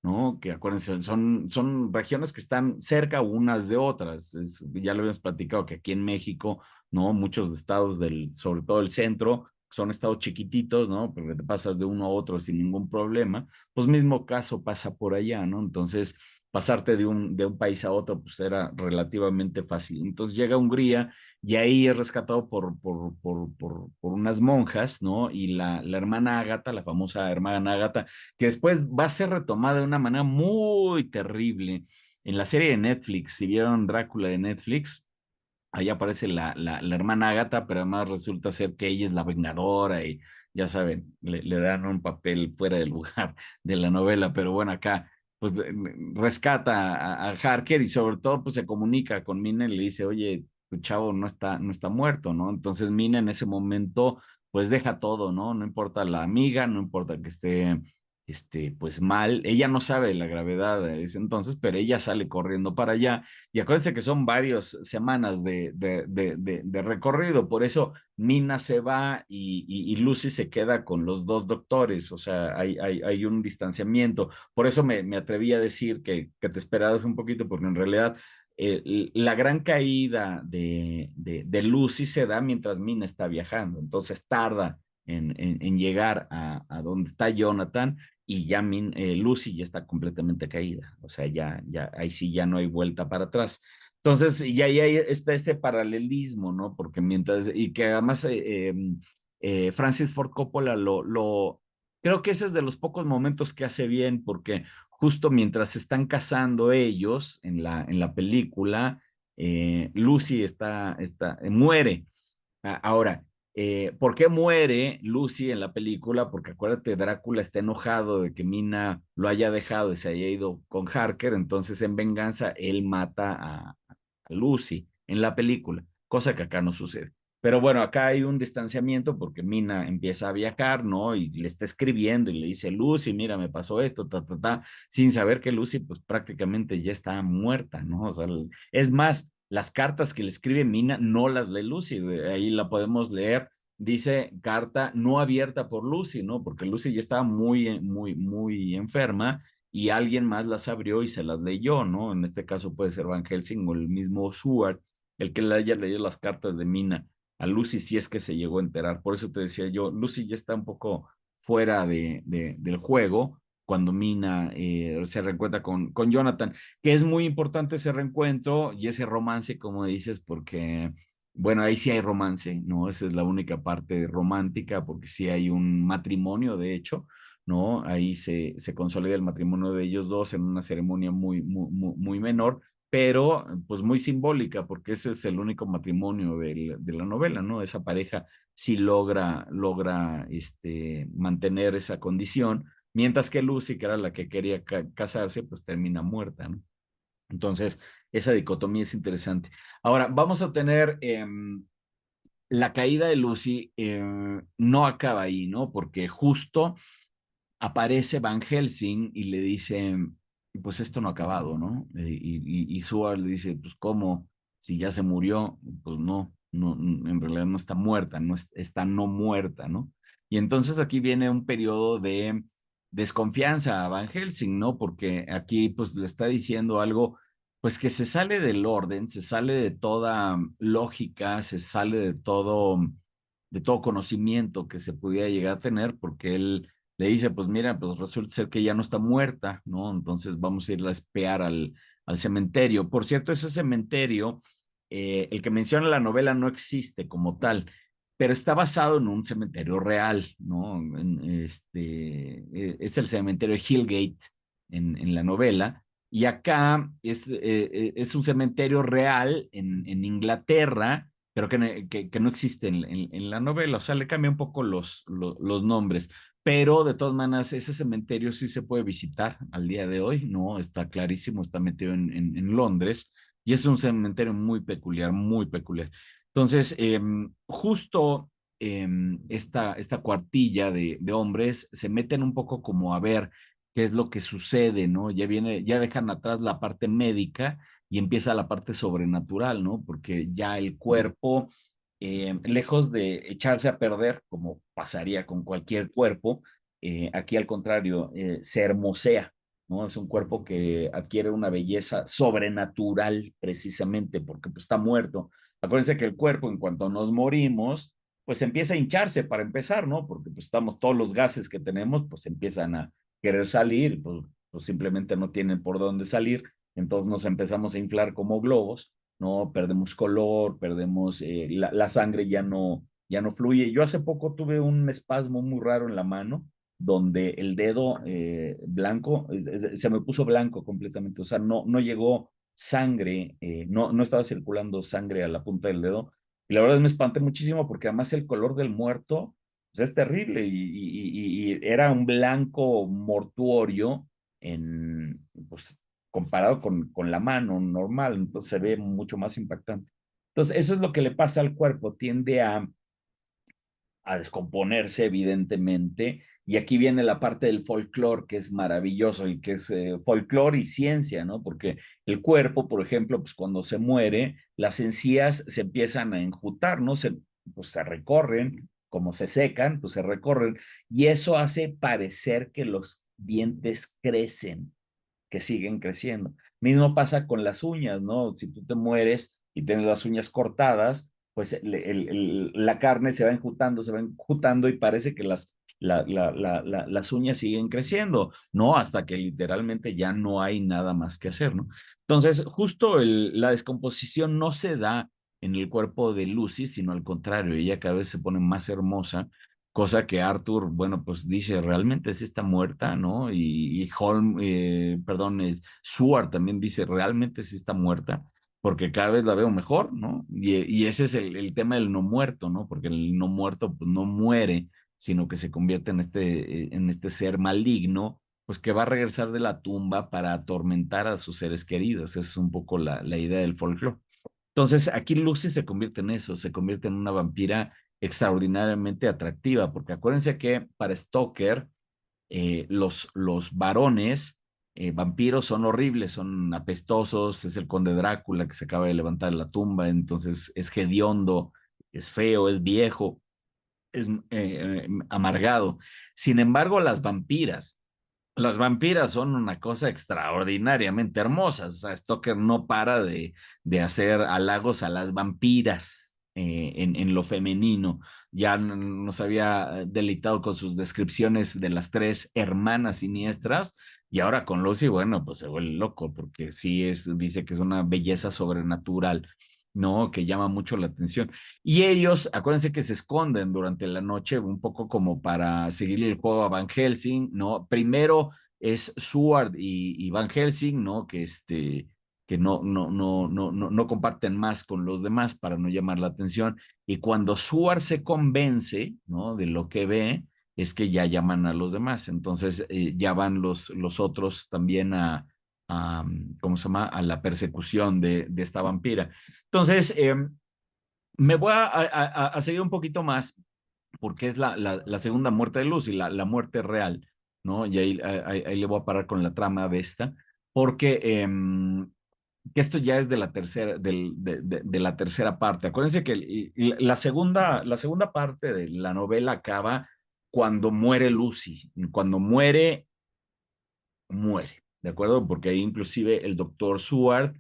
¿no? Que acuérdense, son regiones que están cerca unas de otras. Ya lo habíamos platicado que aquí en México, ¿no? Muchos estados sobre todo el centro, son estados chiquititos, ¿no? Porque te pasas de uno a otro sin ningún problema. Pues mismo caso pasa por allá, ¿no? Entonces, pasarte de un país a otro, pues era relativamente fácil. Entonces llega a Hungría y ahí es rescatado por unas monjas, ¿no? Y la hermana Ágata, la famosa hermana Ágata, que después va a ser retomada de una manera muy terrible en la serie de Netflix. Si vieron Drácula de Netflix, ahí aparece la hermana Ágata, pero además resulta ser que ella es la vengadora y ya saben, le dan un papel fuera del lugar de la novela, pero bueno, acá pues rescata a Harker y sobre todo pues se comunica con Mina y le dice, oye, tu chavo no está muerto, ¿no? Entonces Mina en ese momento pues deja todo, ¿no? No importa la amiga, no importa que esté pues mal, ella no sabe la gravedad de ese entonces, pero ella sale corriendo para allá y acuérdense que son varias semanas de recorrido, por eso Mina se va y Lucy se queda con los dos doctores, o sea, hay un distanciamiento. Por eso me atreví a decir que te esperaras un poquito, porque en realidad la gran caída de Lucy se da mientras Mina está viajando, entonces tarda en llegar a donde está Jonathan y ya Lucy ya está completamente caída, o sea, ahí sí ya no hay vuelta para atrás. Entonces, ya ahí está este paralelismo, ¿no? Porque y que además Francis Ford Coppola creo que ese es de los pocos momentos que hace bien, porque justo mientras se están casando ellos en la película, Lucy muere. Ahora, ¿por qué muere Lucy en la película? Porque acuérdate, Drácula está enojado de que Mina lo haya dejado y se haya ido con Harker, entonces en venganza él mata a Lucy en la película, cosa que acá no sucede. Pero bueno, acá hay un distanciamiento porque Mina empieza a viajar, ¿no? Y le está escribiendo y le dice, Lucy, mira, me pasó esto, sin saber que Lucy pues prácticamente ya está muerta, ¿no? O sea, es más, las cartas que le escribe Mina no las lee Lucy, ahí la podemos leer, dice carta no abierta por Lucy, ¿no? Porque Lucy ya estaba muy enferma y alguien más las abrió y se las leyó, ¿no? En este caso puede ser Van Helsing o el mismo Seward, el que le haya leído las cartas de Mina a Lucy si es que se llegó a enterar. Por eso te decía yo, Lucy ya está un poco fuera del juego cuando Mina se reencuentra con Jonathan, que es muy importante ese reencuentro y ese romance, como dices, porque, bueno, ahí sí hay romance, ¿no? Esa es la única parte romántica, porque sí hay un matrimonio, de hecho, ¿no? Ahí se consolida el matrimonio de ellos dos en una ceremonia muy menor, pero pues muy simbólica, porque ese es el único matrimonio de la novela, ¿no? Esa pareja sí logra mantener esa condición, mientras que Lucy, que era la que quería casarse, pues termina muerta, ¿no? Entonces, esa dicotomía es interesante. Ahora, vamos a tener la caída de Lucy, no acaba ahí, ¿no? Porque justo aparece Van Helsing y le dice, pues esto no ha acabado, ¿no? Y Seward le dice, pues ¿cómo? Si ya se murió, pues no, en realidad no está muerta, no está no muerta, ¿no? Y entonces aquí viene un periodo de desconfianza a Van Helsing, ¿no? Porque aquí pues le está diciendo algo, pues que se sale del orden, se sale de toda lógica, se sale de todo conocimiento que se pudiera llegar a tener, porque él le dice, pues mira, pues resulta ser que ya no está muerta, ¿no? Entonces vamos a ir a espiar al cementerio. Por cierto, ese cementerio, el que menciona la novela no existe como tal, pero está basado en un cementerio real, ¿no? Es el cementerio de Hillgate en la novela, y acá es un cementerio real en Inglaterra, pero que no existe en la novela, o sea, le cambia un poco los nombres, pero de todas maneras ese cementerio sí se puede visitar al día de hoy, ¿no? Está clarísimo, está metido en Londres y es un cementerio muy peculiar, muy peculiar. Entonces, justo esta cuartilla de hombres se meten un poco como a ver qué es lo que sucede, ¿no? Ya dejan atrás la parte médica y empieza la parte sobrenatural, ¿no? Porque ya el cuerpo, lejos de echarse a perder, como pasaría con cualquier cuerpo, aquí al contrario, se hermosea, ¿no? Es un cuerpo que adquiere una belleza sobrenatural precisamente porque pues, está muerto. Acuérdense que el cuerpo, en cuanto nos morimos, pues empieza a hincharse para empezar, ¿no? Porque pues estamos, todos los gases que tenemos, pues empiezan a querer salir, pues simplemente no tienen por dónde salir, entonces nos empezamos a inflar como globos, ¿no? Perdemos color, perdemos, la sangre ya no fluye. Yo hace poco tuve un espasmo muy raro en la mano, donde el dedo blanco, se me puso blanco completamente, o sea, no llegó sangre, no estaba circulando sangre a la punta del dedo, y la verdad me espanté muchísimo porque además el color del muerto pues, es terrible y era un blanco mortuorio pues, comparado con la mano normal, entonces se ve mucho más impactante. Entonces, eso es lo que le pasa al cuerpo, tiende a descomponerse, evidentemente. Y aquí viene la parte del folclore, que es maravilloso y que es folclore y ciencia, ¿no? Porque el cuerpo, por ejemplo, pues cuando se muere, las encías se empiezan a enjutar, ¿no? Pues se recorren, como se secan, pues se recorren. Y eso hace parecer que los dientes crecen, que siguen creciendo. Mismo pasa con las uñas, ¿no? Si tú te mueres y tienes las uñas cortadas, pues la carne se va enjutando y parece que las uñas siguen creciendo, ¿no? Hasta que literalmente ya no hay nada más que hacer, ¿no? Entonces, justo la descomposición no se da en el cuerpo de Lucy, sino al contrario, ella cada vez se pone más hermosa, cosa que Arthur, bueno, pues dice, realmente sí está muerta, ¿no? Y Seward también dice, realmente sí está muerta. porque cada vez la veo mejor, ¿no? Y ese es el tema del no muerto, ¿no? Porque el no muerto pues, no muere, sino que se convierte en este ser maligno, pues que va a regresar de la tumba para atormentar a sus seres queridos. Esa es un poco la idea del folclore. Entonces, aquí Lucy se convierte en eso, se convierte en una vampira extraordinariamente atractiva, porque acuérdense que para Stoker, los varones vampiros son horribles, son apestosos, es el conde Drácula que se acaba de levantar de la tumba, entonces es hediondo, es feo, es viejo, es amargado. Sin embargo, las vampiras son una cosa extraordinariamente hermosa. O sea, Stoker no para de hacer halagos a las vampiras en lo femenino. Ya nos había deleitado con sus descripciones de las tres hermanas siniestras y ahora con Lucy, bueno, pues se vuelve loco porque sí dice que es una belleza sobrenatural, ¿no? Que llama mucho la atención. Y ellos, acuérdense que se esconden durante la noche un poco como para seguir el juego a Van Helsing, ¿no? Primero es Sword y Van Helsing, ¿no? Que no comparten más con los demás para no llamar la atención. Y cuando Sword se convence, ¿no? De lo que ve, es que ya llaman a los demás. Entonces ya van los otros también ¿cómo se llama? A la persecución de esta vampira. Entonces, me voy a seguir un poquito más porque es la segunda muerte de Lucy, la muerte real, ¿no? Y ahí le voy a parar con la trama de esta, porque que esto ya es de la tercera, de la tercera parte. Acuérdense que la segunda parte de la novela acaba cuando muere Lucy. Cuando muere, ¿de acuerdo? Porque ahí inclusive el doctor Seward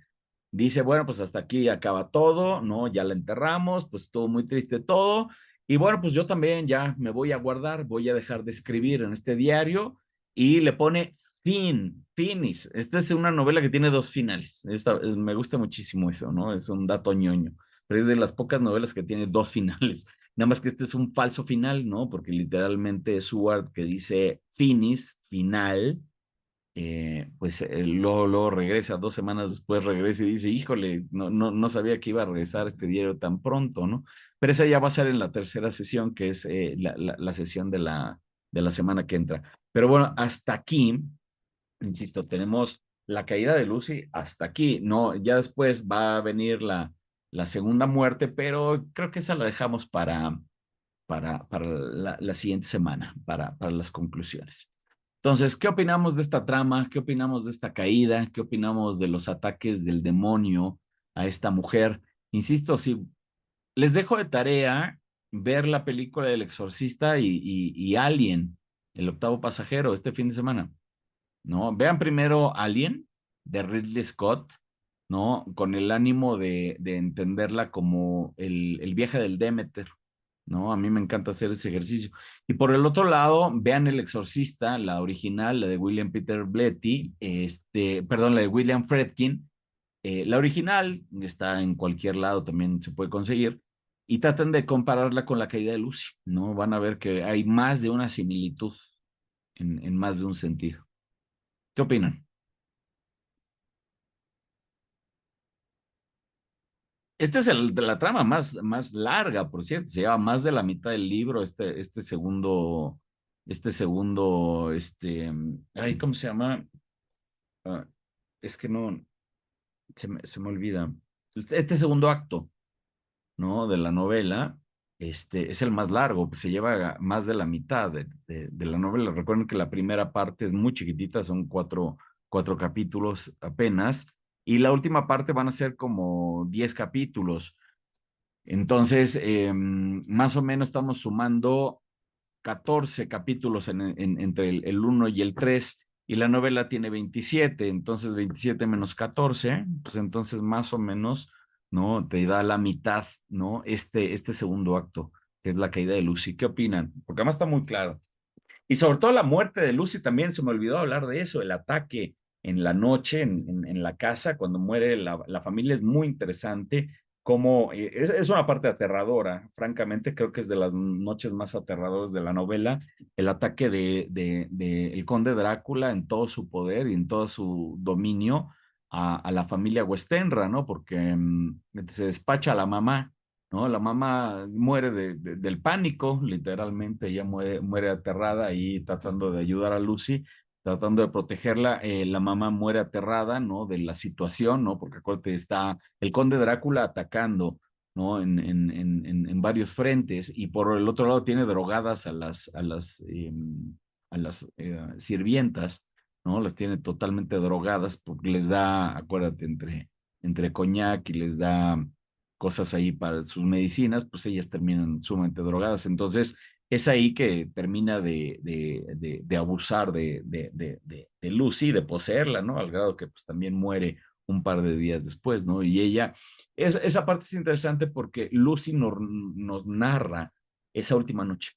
dice, bueno, pues hasta aquí acaba todo, ¿no? Ya la enterramos, pues estuvo muy triste todo. Y bueno, pues yo también ya me voy a guardar, voy a dejar de escribir en este diario y le pone finis. Esta es una novela que tiene dos finales. Me gusta muchísimo eso, ¿no? Es un dato ñoño, pero es de las pocas novelas que tiene dos finales. Nada más que este es un falso final, ¿no? Porque literalmente es Seward que dice finis, final, pues luego regresa, 2 semanas después regresa y dice, híjole, no sabía que iba a regresar este diario tan pronto, ¿no? Pero esa ya va a ser en la tercera sesión, que es la sesión de la semana que entra. Pero bueno, hasta aquí, insisto, tenemos la caída de Lucy hasta aquí, ¿no? Ya después va a venir la segunda muerte, pero creo que esa la dejamos para la siguiente semana, para las conclusiones. Entonces, ¿qué opinamos de esta trama? ¿Qué opinamos de esta caída? ¿Qué opinamos de los ataques del demonio a esta mujer? Insisto, si les dejo de tarea ver la película del Exorcista y Alien, el octavo pasajero, este fin de semana, ¿no? Vean primero Alien de Ridley Scott, ¿no? Con el ánimo de entenderla como el viaje del Demeter, ¿no? A mí me encanta hacer ese ejercicio. Y por el otro lado, vean El Exorcista, la original, la de William Peter Blatty, perdón, la de William Friedkin. La original está en cualquier lado, también se puede conseguir. Y traten de compararla con La caída de Lucy, ¿no? Van a ver que hay más de una similitud en más de un sentido. ¿Qué opinan? Este es de la trama más larga, por cierto. Se lleva más de la mitad del libro, ay, ¿cómo se llama? Ah, es que no, se me olvida. Este segundo acto, ¿no? De la novela, es el más largo, pues se lleva más de la mitad de la novela. Recuerden que la primera parte es muy chiquitita, son cuatro capítulos apenas, y la última parte van a ser como 10 capítulos. Entonces, más o menos estamos sumando 14 capítulos entre el 1 y el 3, y la novela tiene 27, entonces 27 menos 14, pues entonces más o menos, ¿no? Te da la mitad, ¿no? Este segundo acto, que es la caída de Lucy. ¿Qué opinan? Porque además está muy claro. Y sobre todo la muerte de Lucy también, se me olvidó hablar de eso, el ataque en la noche en la casa, cuando muere la familia, es muy interesante, como es una parte aterradora, francamente creo que es de las noches más aterradoras de la novela, el ataque de el conde Drácula en todo su poder y en todo su dominio a la familia Westenra, ¿no? Porque se despacha a la mamá, ¿no? La mamá muere del pánico, literalmente, ella muere aterrada ahí tratando de ayudar a Lucy, tratando de protegerla, la mamá muere aterrada, ¿no? De la situación, ¿no? Porque acuérdate, está el conde Drácula atacando, ¿no? En varios frentes, y por el otro lado tiene drogadas a las sirvientas, ¿no? Las tiene totalmente drogadas porque les da, acuérdate, entre coñac y les da cosas ahí para sus medicinas, pues ellas terminan sumamente drogadas. Entonces, es ahí que termina de abusar de Lucy, de poseerla, ¿no? Al grado que pues también muere un par de días después, ¿no? Y esa parte es interesante porque Lucy nos narra esa última noche,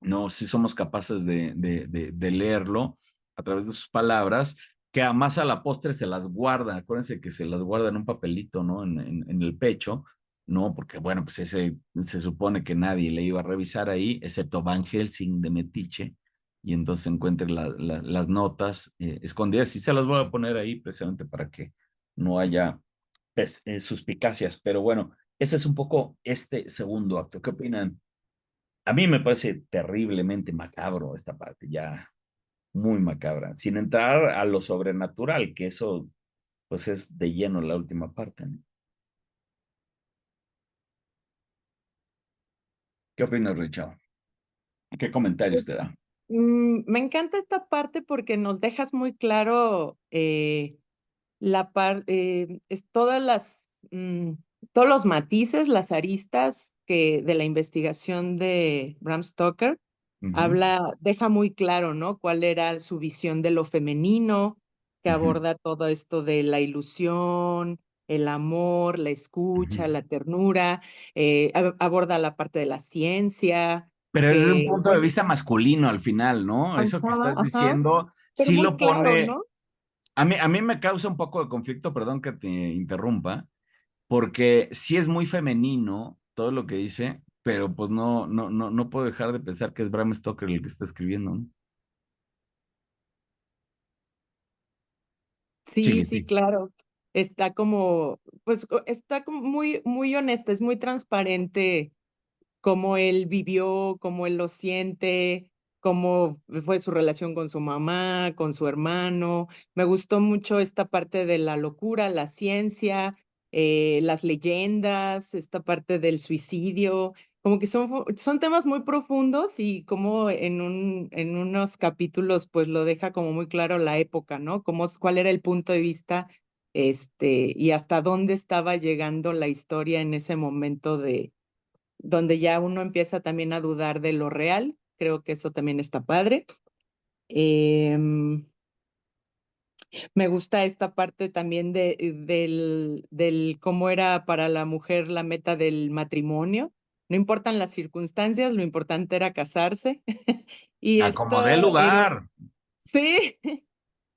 ¿no? Si somos capaces de leerlo a través de sus palabras, que además a la postre se las guarda, acuérdense que se las guarda en un papelito, ¿no? En el pecho, ¿no? Porque, bueno, pues ese se supone que nadie le iba a revisar ahí, excepto Van Helsing de Metiche, y entonces encuentre las notas escondidas, y se las voy a poner ahí precisamente para que no haya pues, suspicacias, pero bueno, ese es un poco este segundo acto. ¿Qué opinan? A mí me parece terriblemente macabro esta parte, ya muy macabra, sin entrar a lo sobrenatural, que eso pues es de lleno la última parte, ¿no? ¿Qué opinas, Richard? ¿Qué comentarios te da? Me encanta esta parte porque nos dejas muy claro todas todos los matices, las aristas de la investigación de Bram Stoker. Deja muy claro, ¿no? Cuál era su visión de lo femenino, que aborda todo esto de la ilusión, el amor, la escucha, la ternura, aborda la parte de la ciencia, Pero desde un que, punto de bueno, vista masculino al final, ¿no? Eso que ajá, estás ajá, diciendo pero sí muy lo claro, pone. ¿no? A mí me causa un poco de conflicto, perdón que te interrumpa, porque sí es muy femenino todo lo que dice, pero pues no puedo dejar de pensar que es Bram Stoker el que está escribiendo, ¿no? Sí, Sigue, sí, sí. claro. Está como, pues, está como muy, muy honesta, es muy transparente cómo él vivió, cómo él lo siente, cómo fue su relación con su mamá, con su hermano. Me gustó mucho esta parte de la locura, la ciencia, las leyendas, esta parte del suicidio, como que son temas muy profundos y como en unos capítulos pues lo deja como muy claro la época, ¿no? Cuál era el punto de vista y hasta dónde estaba llegando la historia en ese momento donde ya uno empieza también a dudar de lo real. Creo que eso también está padre. Me gusta esta parte también del cómo era para la mujer la meta del matrimonio. No importan las circunstancias, lo importante era casarse. Y Acomodé el esto, lugar. sí,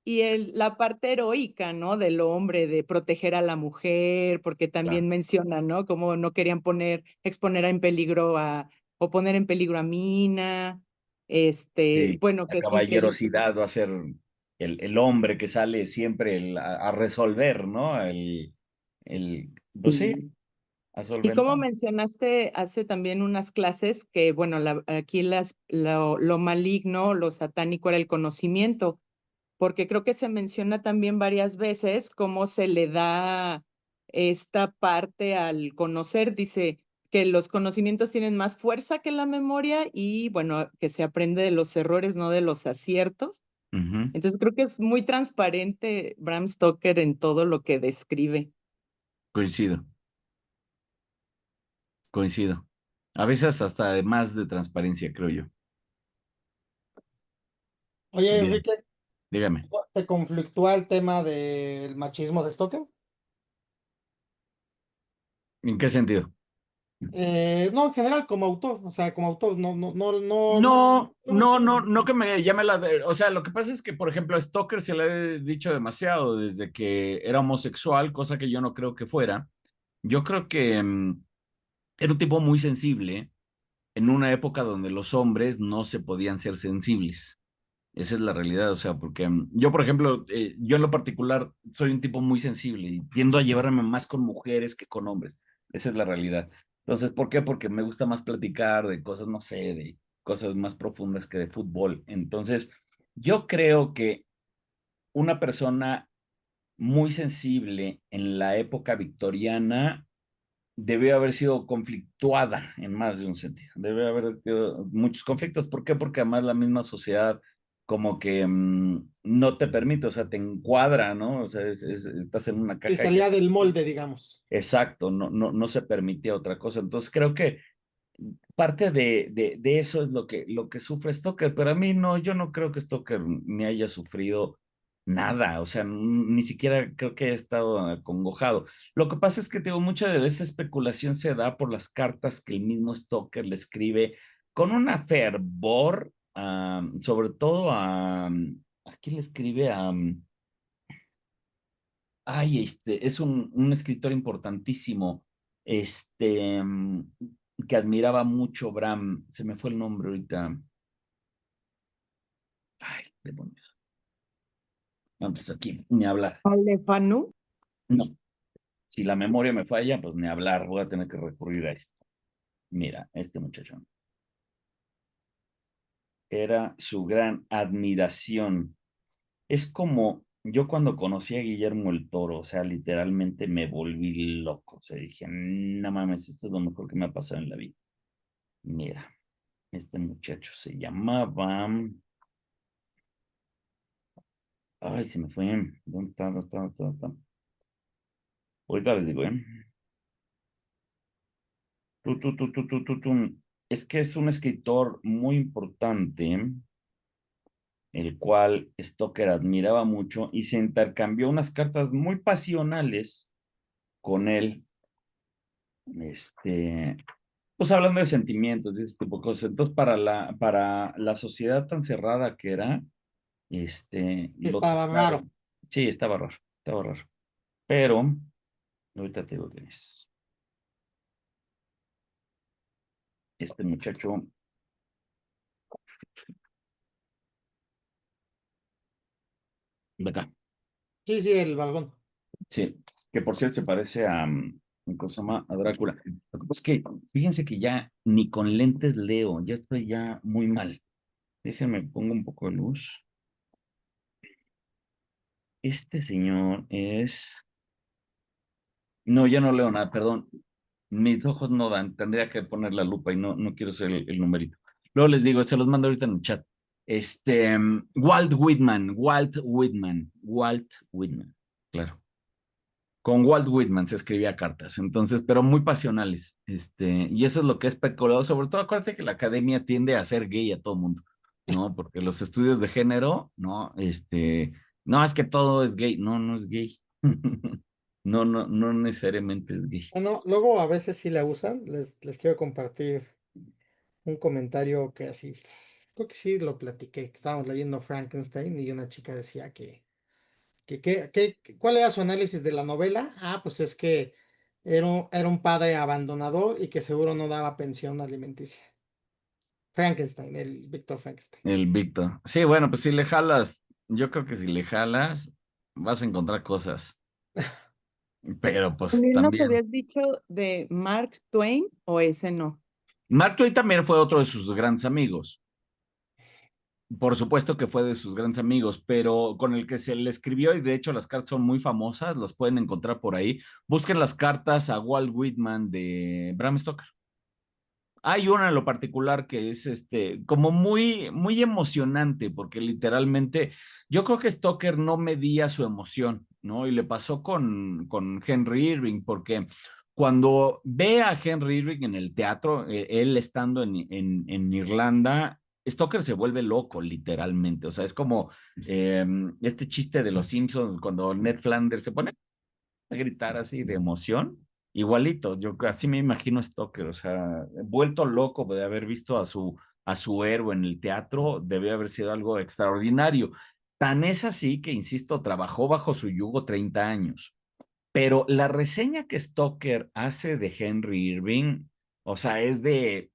y la parte heroica, ¿no? Del hombre, de proteger a la mujer, porque Claro. también menciona, ¿no? Cómo no querían exponer en peligro o poner en peligro a Mina. Sí, Bueno, la que sí, que caballerosidad va a ser el hombre que sale siempre a resolver, ¿no? Pues sí, sí. a Y como solventar. mencionaste hace también unas clases que, bueno, aquí lo maligno, lo satánico era el conocimiento, porque creo que se menciona también varias veces cómo se le da esta parte al conocer. Dice que los conocimientos tienen más fuerza que la memoria y, bueno, que se aprende de los errores, no de los aciertos. Ujú. Entonces creo que es muy transparente Bram Stoker en todo lo que describe. Coincido, coincido. A veces hasta de más de transparencia, creo yo. Oye, Bien, Enrique, dígame. ¿te conflictúa el tema del machismo de Stoker? ¿En qué sentido? No, en general, como autor, o sea, como autor, No, no es no que me llame o sea, lo que pasa es que, por ejemplo, a Stoker se le he dicho demasiado desde que era homosexual, cosa que yo no creo que fuera. Yo creo que era un tipo muy sensible en una época donde los hombres no se podían ser sensibles. Esa es la realidad, o sea, porque yo, por ejemplo, yo en lo particular soy un tipo muy sensible y tiendo a llevarme más con mujeres que con hombres. Esa es la realidad. Entonces, ¿por qué? Porque me gusta más platicar de cosas, no sé, de cosas más profundas que de fútbol. Entonces, yo creo que una persona muy sensible en la época victoriana debió haber sido conflictuada en más de un sentido. Debe haber tenido muchos conflictos. ¿Por qué? Porque además la misma sociedad como que no te permite, o sea, te encuadra, ¿no? O sea, estás en una Y caja. salía del molde, digamos. Exacto, no se permitía otra cosa. Entonces creo que parte de eso es lo que sufre Stoker, pero a mí no, yo no creo que Stoker me haya sufrido nada, o sea, ni siquiera creo que haya estado acongojado. Lo que pasa es que tengo mucha de esa especulación se da por las cartas que el mismo Stoker le escribe con una fervor, sobre todo ¿a quién le escribe? Ay, es un escritor importantísimo, este, que admiraba mucho Bram, se me fue el nombre ahorita. Ay, demonios. No, pues aquí, ni hablar. Alefanu. No, si la memoria me falla, pues ni hablar, voy a tener que recurrir a esto. Mira, este muchachón. Era su gran admiración. Es como yo cuando conocí a Guillermo el Toro, o sea, literalmente me volví loco. O sea, dije, no mames, esto es lo mejor que me ha pasado en la vida. Mira, este muchacho se llamaba. Ay, se me fue. ¿Dónde está? ¿Dónde está? ¿Dónde está? Ahorita les digo, ¿eh? Es que es un escritor muy importante, el cual Stoker admiraba mucho y se intercambió unas cartas muy pasionales con él, pues hablando de sentimientos, de ese tipo de cosas. Entonces, para la sociedad tan cerrada que era, lo Estaba raro. trataron. Sí, estaba raro. Pero, ahorita te digo quién es. Este muchacho, de acá, Sí, sí, el balgón. sí, que por cierto se parece ¿cómo se llama? A Drácula. Lo que pasa es que, fíjense que ya ni con lentes leo, ya estoy ya muy mal. Déjenme, pongo un poco de luz. Este señor es. No, ya no leo nada, perdón. Mis ojos no dan, tendría que poner la lupa y no quiero ser el numerito. Luego les digo, se los mando ahorita en el chat. Walt Whitman, claro. Con Walt Whitman se escribía cartas, entonces, pero muy pasionales. Y eso es lo que he especulado, sobre todo acuérdate que la academia tiende a ser gay a todo mundo, ¿no? Porque los estudios de género, ¿no? No, es que todo es gay, no es gay. No necesariamente es gay. Bueno, luego a veces sí la usan. Les quiero compartir un comentario que así, creo que sí lo platiqué, que estábamos leyendo Frankenstein y una chica decía ¿cuál era su análisis de la novela? Ah, pues es que era un padre abandonador y que seguro no daba pensión alimenticia. Frankenstein, el Víctor Frankenstein. El Víctor. Sí, bueno, pues si le jalas, yo creo que si le jalas, vas a encontrar cosas. Pero pues ¿También nos también. habías dicho de Mark Twain o ese no? Mark Twain también fue otro de sus grandes amigos. Por supuesto que fue de sus grandes amigos, pero con el que se le escribió, y de hecho las cartas son muy famosas, las pueden encontrar por ahí. Busquen las cartas a Walt Whitman de Bram Stoker. Hay una en lo particular que es como muy emocionante, porque literalmente yo creo que Stoker no medía su emoción, ¿no? Y le pasó con Henry Irving, porque cuando ve a Henry Irving en el teatro, él estando en Irlanda, Stoker se vuelve loco, literalmente. O sea, es como este chiste de los Simpsons cuando Ned Flanders se pone a gritar así de emoción. Igualito, yo así me imagino a Stoker, o sea, vuelto loco de haber visto a su héroe en el teatro, debe haber sido algo extraordinario. Tan es así que, insisto, trabajó bajo su yugo 30 años. Pero la reseña que Stoker hace de Henry Irving, o sea, es de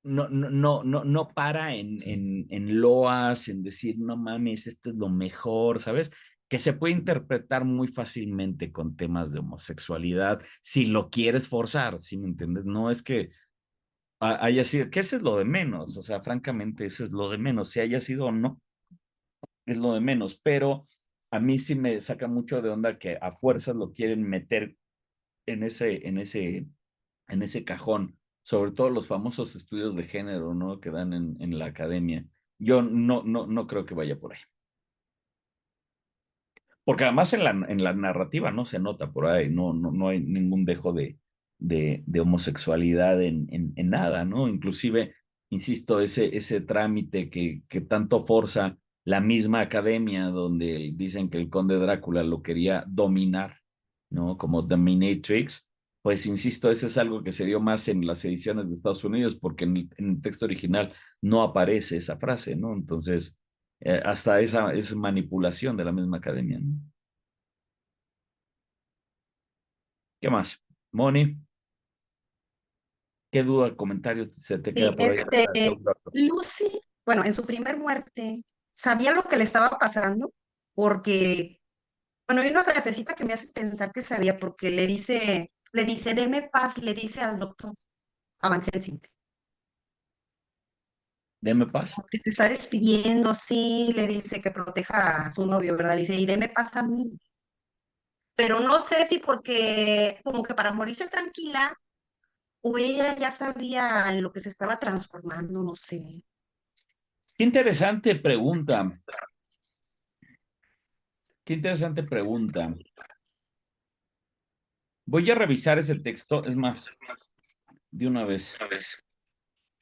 no para en loas, en decir, no mames, esto es lo mejor, ¿sabes? Que se puede interpretar muy fácilmente con temas de homosexualidad si lo quieres forzar, ¿sí me entiendes? No es que haya sido, que ese es lo de menos, o sea, francamente, ese es lo de menos, si haya sido o no, es lo de menos, pero a mí sí me saca mucho de onda que a fuerzas lo quieren meter en ese cajón, sobre todo los famosos estudios de género, ¿no? Que dan en la academia. Yo no creo que vaya por ahí. Porque además en la narrativa no se nota por ahí, no hay ningún dejo de homosexualidad en nada, ¿no? Inclusive, insisto, ese trámite que tanto forza la misma academia donde dicen que el conde Drácula lo quería dominar, ¿no? Como Dominatrix, pues insisto, ese es algo que se dio más en las ediciones de Estados Unidos porque en el texto original no aparece esa frase, ¿no? Entonces hasta esa es manipulación de la misma academia, ¿no? ¿Qué más? Moni, ¿qué duda, comentario se te queda Sí, por ahí? Lucy, bueno, en su primer muerte, sabía lo que le estaba pasando porque, bueno, hay una frasecita que me hace pensar que sabía porque le dice, deme paz, le dice al doctor, a Van Helsing, Deme paz. que se está despidiendo, sí, le dice que proteja a su novio, ¿verdad? Le dice, y deme paz a mí. Pero no sé si porque, como que para morirse tranquila, o ella ya sabía en lo que se estaba transformando, no sé. Qué interesante pregunta. Qué interesante pregunta. Voy a revisar ese texto, es más, de una vez.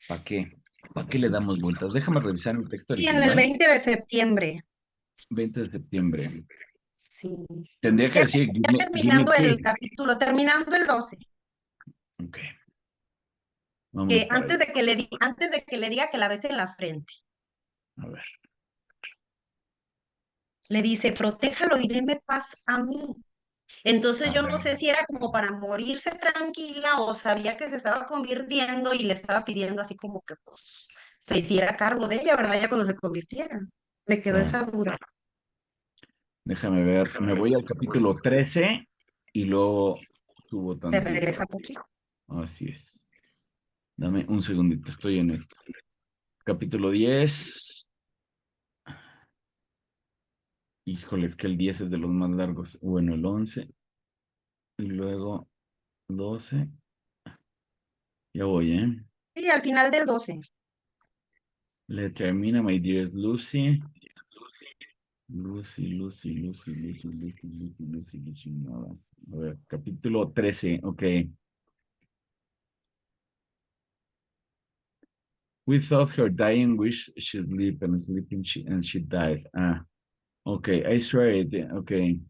¿Para qué? ¿Para qué le damos vueltas? Déjame revisar el texto Sí, en el original. 20 de septiembre. 20 de septiembre. Sí. Tendría que Ya, decir, ya give me terminando el peace. capítulo, terminando el 12, Ok, vámonos que para allá. antes de que le diga que la bese en la frente, A ver. le dice, protéjalo y deme paz a mí. Entonces A yo no ver. sé si era como para morirse tranquila o sabía que se estaba convirtiendo y le estaba pidiendo así como que pues se hiciera cargo de ella, ¿verdad? Ya cuando se convirtiera. Me quedó Ah, esa duda. déjame ver. Me voy al capítulo 13 y luego subo Se tantito. regresa poquito. Así es. Dame un segundito, estoy en esto. Capítulo 10. Híjole, es que el 10 es de los más largos. Bueno, el 11. Y luego 12. Ya voy, ¿eh? Y al final del 12. Le termina My Dearest Lucy. Lucy. Nada. A ver, capítulo 13. Ok. We thought her dying wish she'd sleep and sleeping and she died. Ah, okay. I swear it. Okay.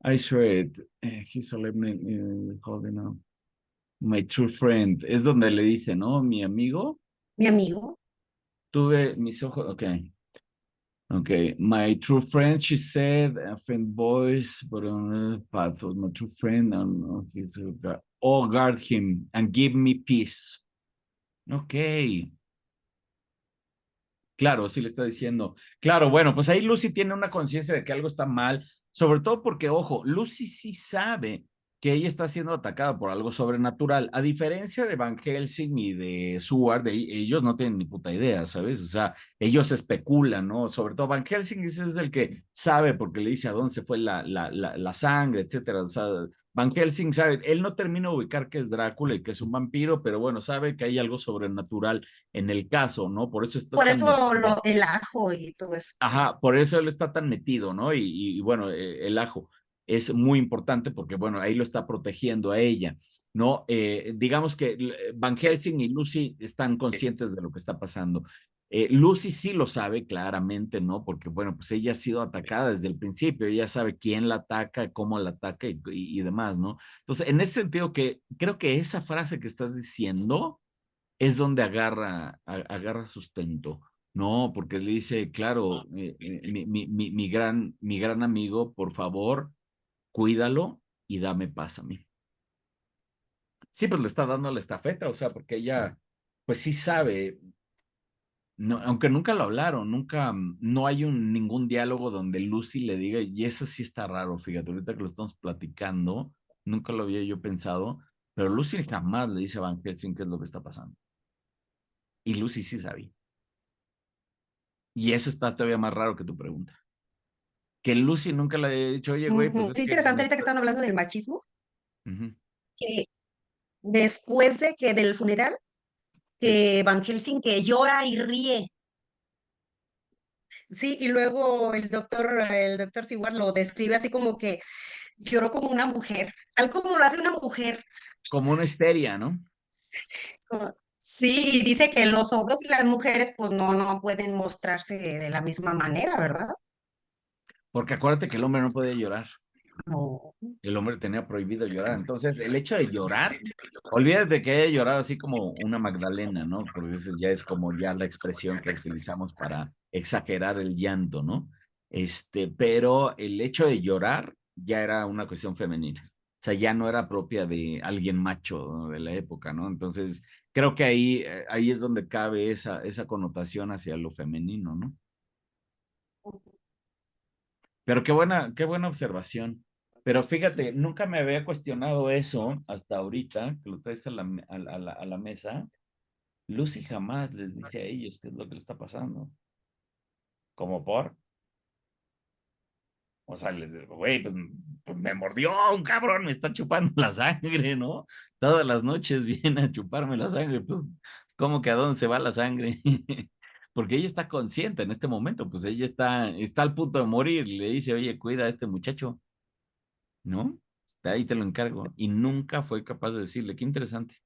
I swear it. He's solemnly holding up. My true friend. Es donde le dice, ¿no? Mi amigo. Mi amigo. Tuve mis ojos. Okay. Okay. My true friend, she said, a faint voice, but on the path of my true friend, and his oh, guard him and give me peace. Okay. Claro, sí le está diciendo. Claro, bueno, pues ahí Lucy tiene una conciencia de que algo está mal, sobre todo porque, ojo, Lucy sí sabe que ella está siendo atacada por algo sobrenatural, a diferencia de Van Helsing y de Seward, ellos no tienen ni puta idea, ¿sabes? O sea, ellos especulan, ¿no? Sobre todo Van Helsing ese es el que sabe porque le dice a dónde se fue la sangre, etcétera. O sea, Van Helsing sabe, él no termina de ubicar que es Drácula y que es un vampiro, pero bueno, sabe que hay algo sobrenatural en el caso, ¿no? Por eso está Por tan eso metido. el ajo y todo eso. Ajá, por eso él está tan metido, ¿no? Y bueno, el ajo es muy importante porque, bueno, ahí lo está protegiendo a ella, ¿no? Digamos que Van Helsing y Lucy están conscientes de lo que está pasando. Lucy sí lo sabe claramente, ¿no? Porque, bueno, pues ella ha sido atacada desde el principio, ella sabe quién la ataca, cómo la ataca y demás, ¿no? Entonces, en ese sentido que creo que esa frase que estás diciendo es donde agarra sustento, ¿no? Porque le dice, claro, mi gran amigo, por favor, cuídalo y dame paz a mí. Sí, pues le está dando la estafeta, o sea, porque ella pues sí sabe, no, aunque nunca lo hablaron, nunca, no hay ningún diálogo donde Lucy le diga, y eso sí está raro, fíjate, ahorita que lo estamos platicando, nunca lo había yo pensado, pero Lucy jamás le dice a Van Helsing qué es lo que está pasando. Y Lucy sí sabía. Y eso está todavía más raro que tu pregunta. Que Lucy nunca le haya dicho, oye, güey, pues Ujú. es Es que... interesante ahorita que están hablando del machismo, Ujú, que después de que del funeral, sí. que Van Helsing que llora y ríe. Sí, y luego el doctor Seward lo describe así como que lloró como una mujer, tal como lo hace una mujer. Como una histeria, ¿no? Sí, y dice que los hombres y las mujeres pues no pueden mostrarse de la misma manera, ¿verdad? Porque acuérdate que el hombre no podía llorar. No. El hombre tenía prohibido llorar. Entonces, el hecho de llorar, olvídate de que haya llorado así como una Magdalena, ¿no? Porque eso ya es como ya la expresión que utilizamos para exagerar el llanto, ¿no? Pero el hecho de llorar ya era una cuestión femenina. O sea, ya no era propia de alguien macho, ¿no? De la época, ¿no? Entonces, creo que ahí es donde cabe esa connotación hacia lo femenino, ¿no? Pero qué buena observación. Pero fíjate, nunca me había cuestionado eso hasta ahorita, que lo traes a la mesa. Lucy jamás les dice a ellos qué es lo que le está pasando. Como por, o sea, les digo, güey, pues me mordió un cabrón, me está chupando la sangre, ¿no? Todas las noches viene a chuparme la sangre, pues, ¿cómo que a dónde se va la sangre? Porque ella está consciente en este momento, pues ella está al punto de morir y le dice, oye, cuida a este muchacho. ¿No? Ahí te lo encargo. Y nunca fue capaz de decirle, qué interesante.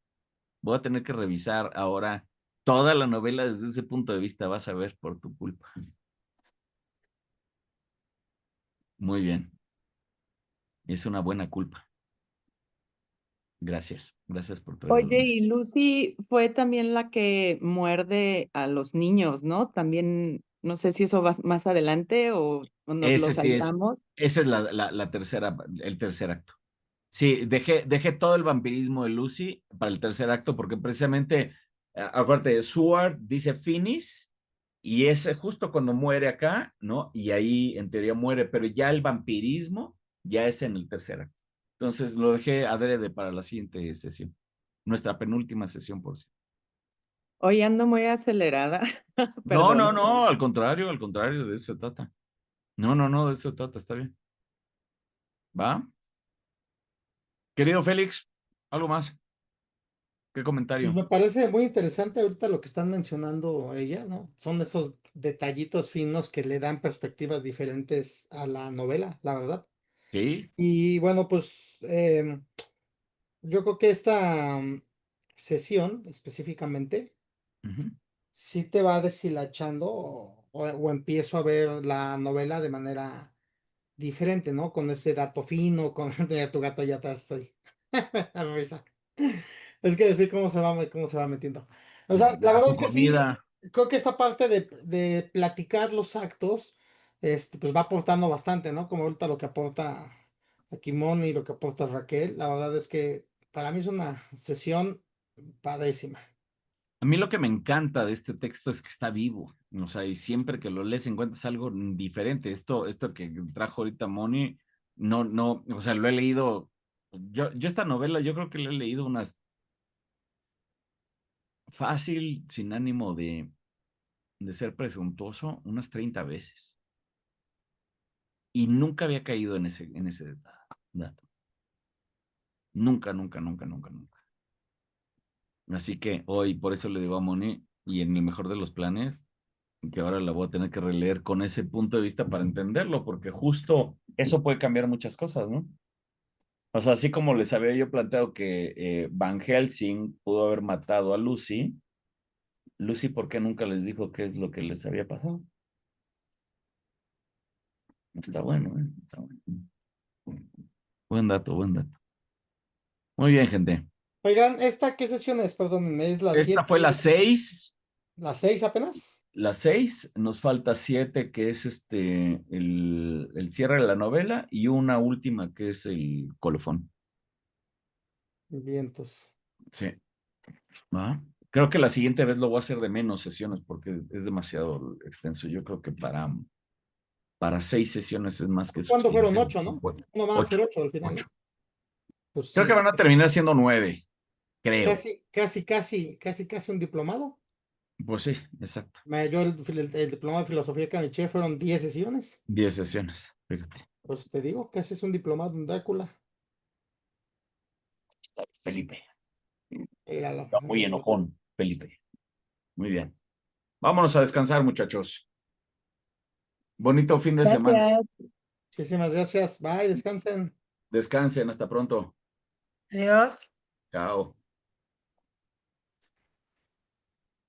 Voy a tener que revisar ahora toda la novela desde ese punto de vista, vas a ver por tu culpa. Muy bien. Es una buena culpa. Gracias. Gracias por traerlo a la Oye, mesa. y Lucy fue también la que muerde a los niños, ¿no? También, no sé si eso va más adelante o nos lo Ese sí saltamos. esa es la tercera, el tercer acto. Sí, dejé todo el vampirismo de Lucy para el tercer acto porque precisamente, acuérdate, Seward dice Finis y es justo cuando muere acá, ¿no? Y ahí en teoría muere, pero ya el vampirismo ya es en el tercer acto. Entonces lo dejé adrede para la siguiente sesión, nuestra penúltima sesión, por cierto. Hoy ando muy acelerada, No, no, perdón. no, al contrario, de eso se trata. No, no, no, de eso se trata, está bien. ¿Va? Querido Félix, ¿algo más? ¿Qué Pues comentario? me parece muy interesante ahorita lo que están mencionando ellas, ¿no? Son esos detallitos finos que le dan perspectivas diferentes a la novela, la verdad. Sí. Y bueno, pues yo creo que esta sesión específicamente Ujú. sí te va deshilachando o empiezo a ver la novela de manera diferente, ¿no? Con ese dato fino, con mira, tu gato ya está ahí. Me da risa. Es que decir cómo se va metiendo. O sea, la A verdad su es que sí, comida. creo que esta parte de platicar los actos, pues va aportando bastante, ¿no? Como ahorita lo que aporta a Kimon y lo que aporta Raquel. La verdad es que para mí es una sesión padrísima. A mí lo que me encanta de este texto es que está vivo, o sea, y siempre que lo lees encuentras algo diferente. Esto que trajo ahorita Moni, no, o sea, lo he leído, yo esta novela yo creo que la he leído unas fácil, sin ánimo de ser presuntuoso, unas 30 veces. Y nunca había caído en ese dato. Nunca, nunca, nunca, nunca, nunca. Así que hoy, por eso le digo a Moni, y en el mejor de los planes, que ahora la voy a tener que releer con ese punto de vista para entenderlo, porque justo eso puede cambiar muchas cosas, ¿no? O sea, así como les había yo planteado que Van Helsing pudo haber matado a Lucy, Lucy, ¿por qué nunca les dijo qué es lo que les había pasado? Está bueno, ¿eh? Está bueno. Buen dato, buen dato. Muy bien, gente. Oigan, ¿esta qué sesión es? Perdónenme, ¿es la Esta 7, fue la 6 apenas? la 6, nos falta 7, que es el cierre de la novela, y una última que es el colofón. Vientos. Sí. ¿Va? Creo que la siguiente vez lo voy a hacer de menos sesiones porque es demasiado extenso. Yo creo que para 6 sesiones es más que ¿Cuándo fueron? suficiente. 8, ¿no? Bueno, No van a ser 8, 8 al final, ¿no? 8. Pues Creo sí, que van a terminar siendo 9, creo. casi un diplomado. Pues sí, exacto. Yo el diplomado de filosofía que me eché fueron 10 sesiones. 10 sesiones, fíjate. Pues te digo, casi es un diplomado en Drácula. Felipe. Míralo. Está muy enojón, Felipe. Muy bien. Vámonos a descansar, muchachos. Bonito fin de semana. Gracias. Muchísimas gracias. Bye, descansen. Descansen, hasta pronto. Adiós. Chao.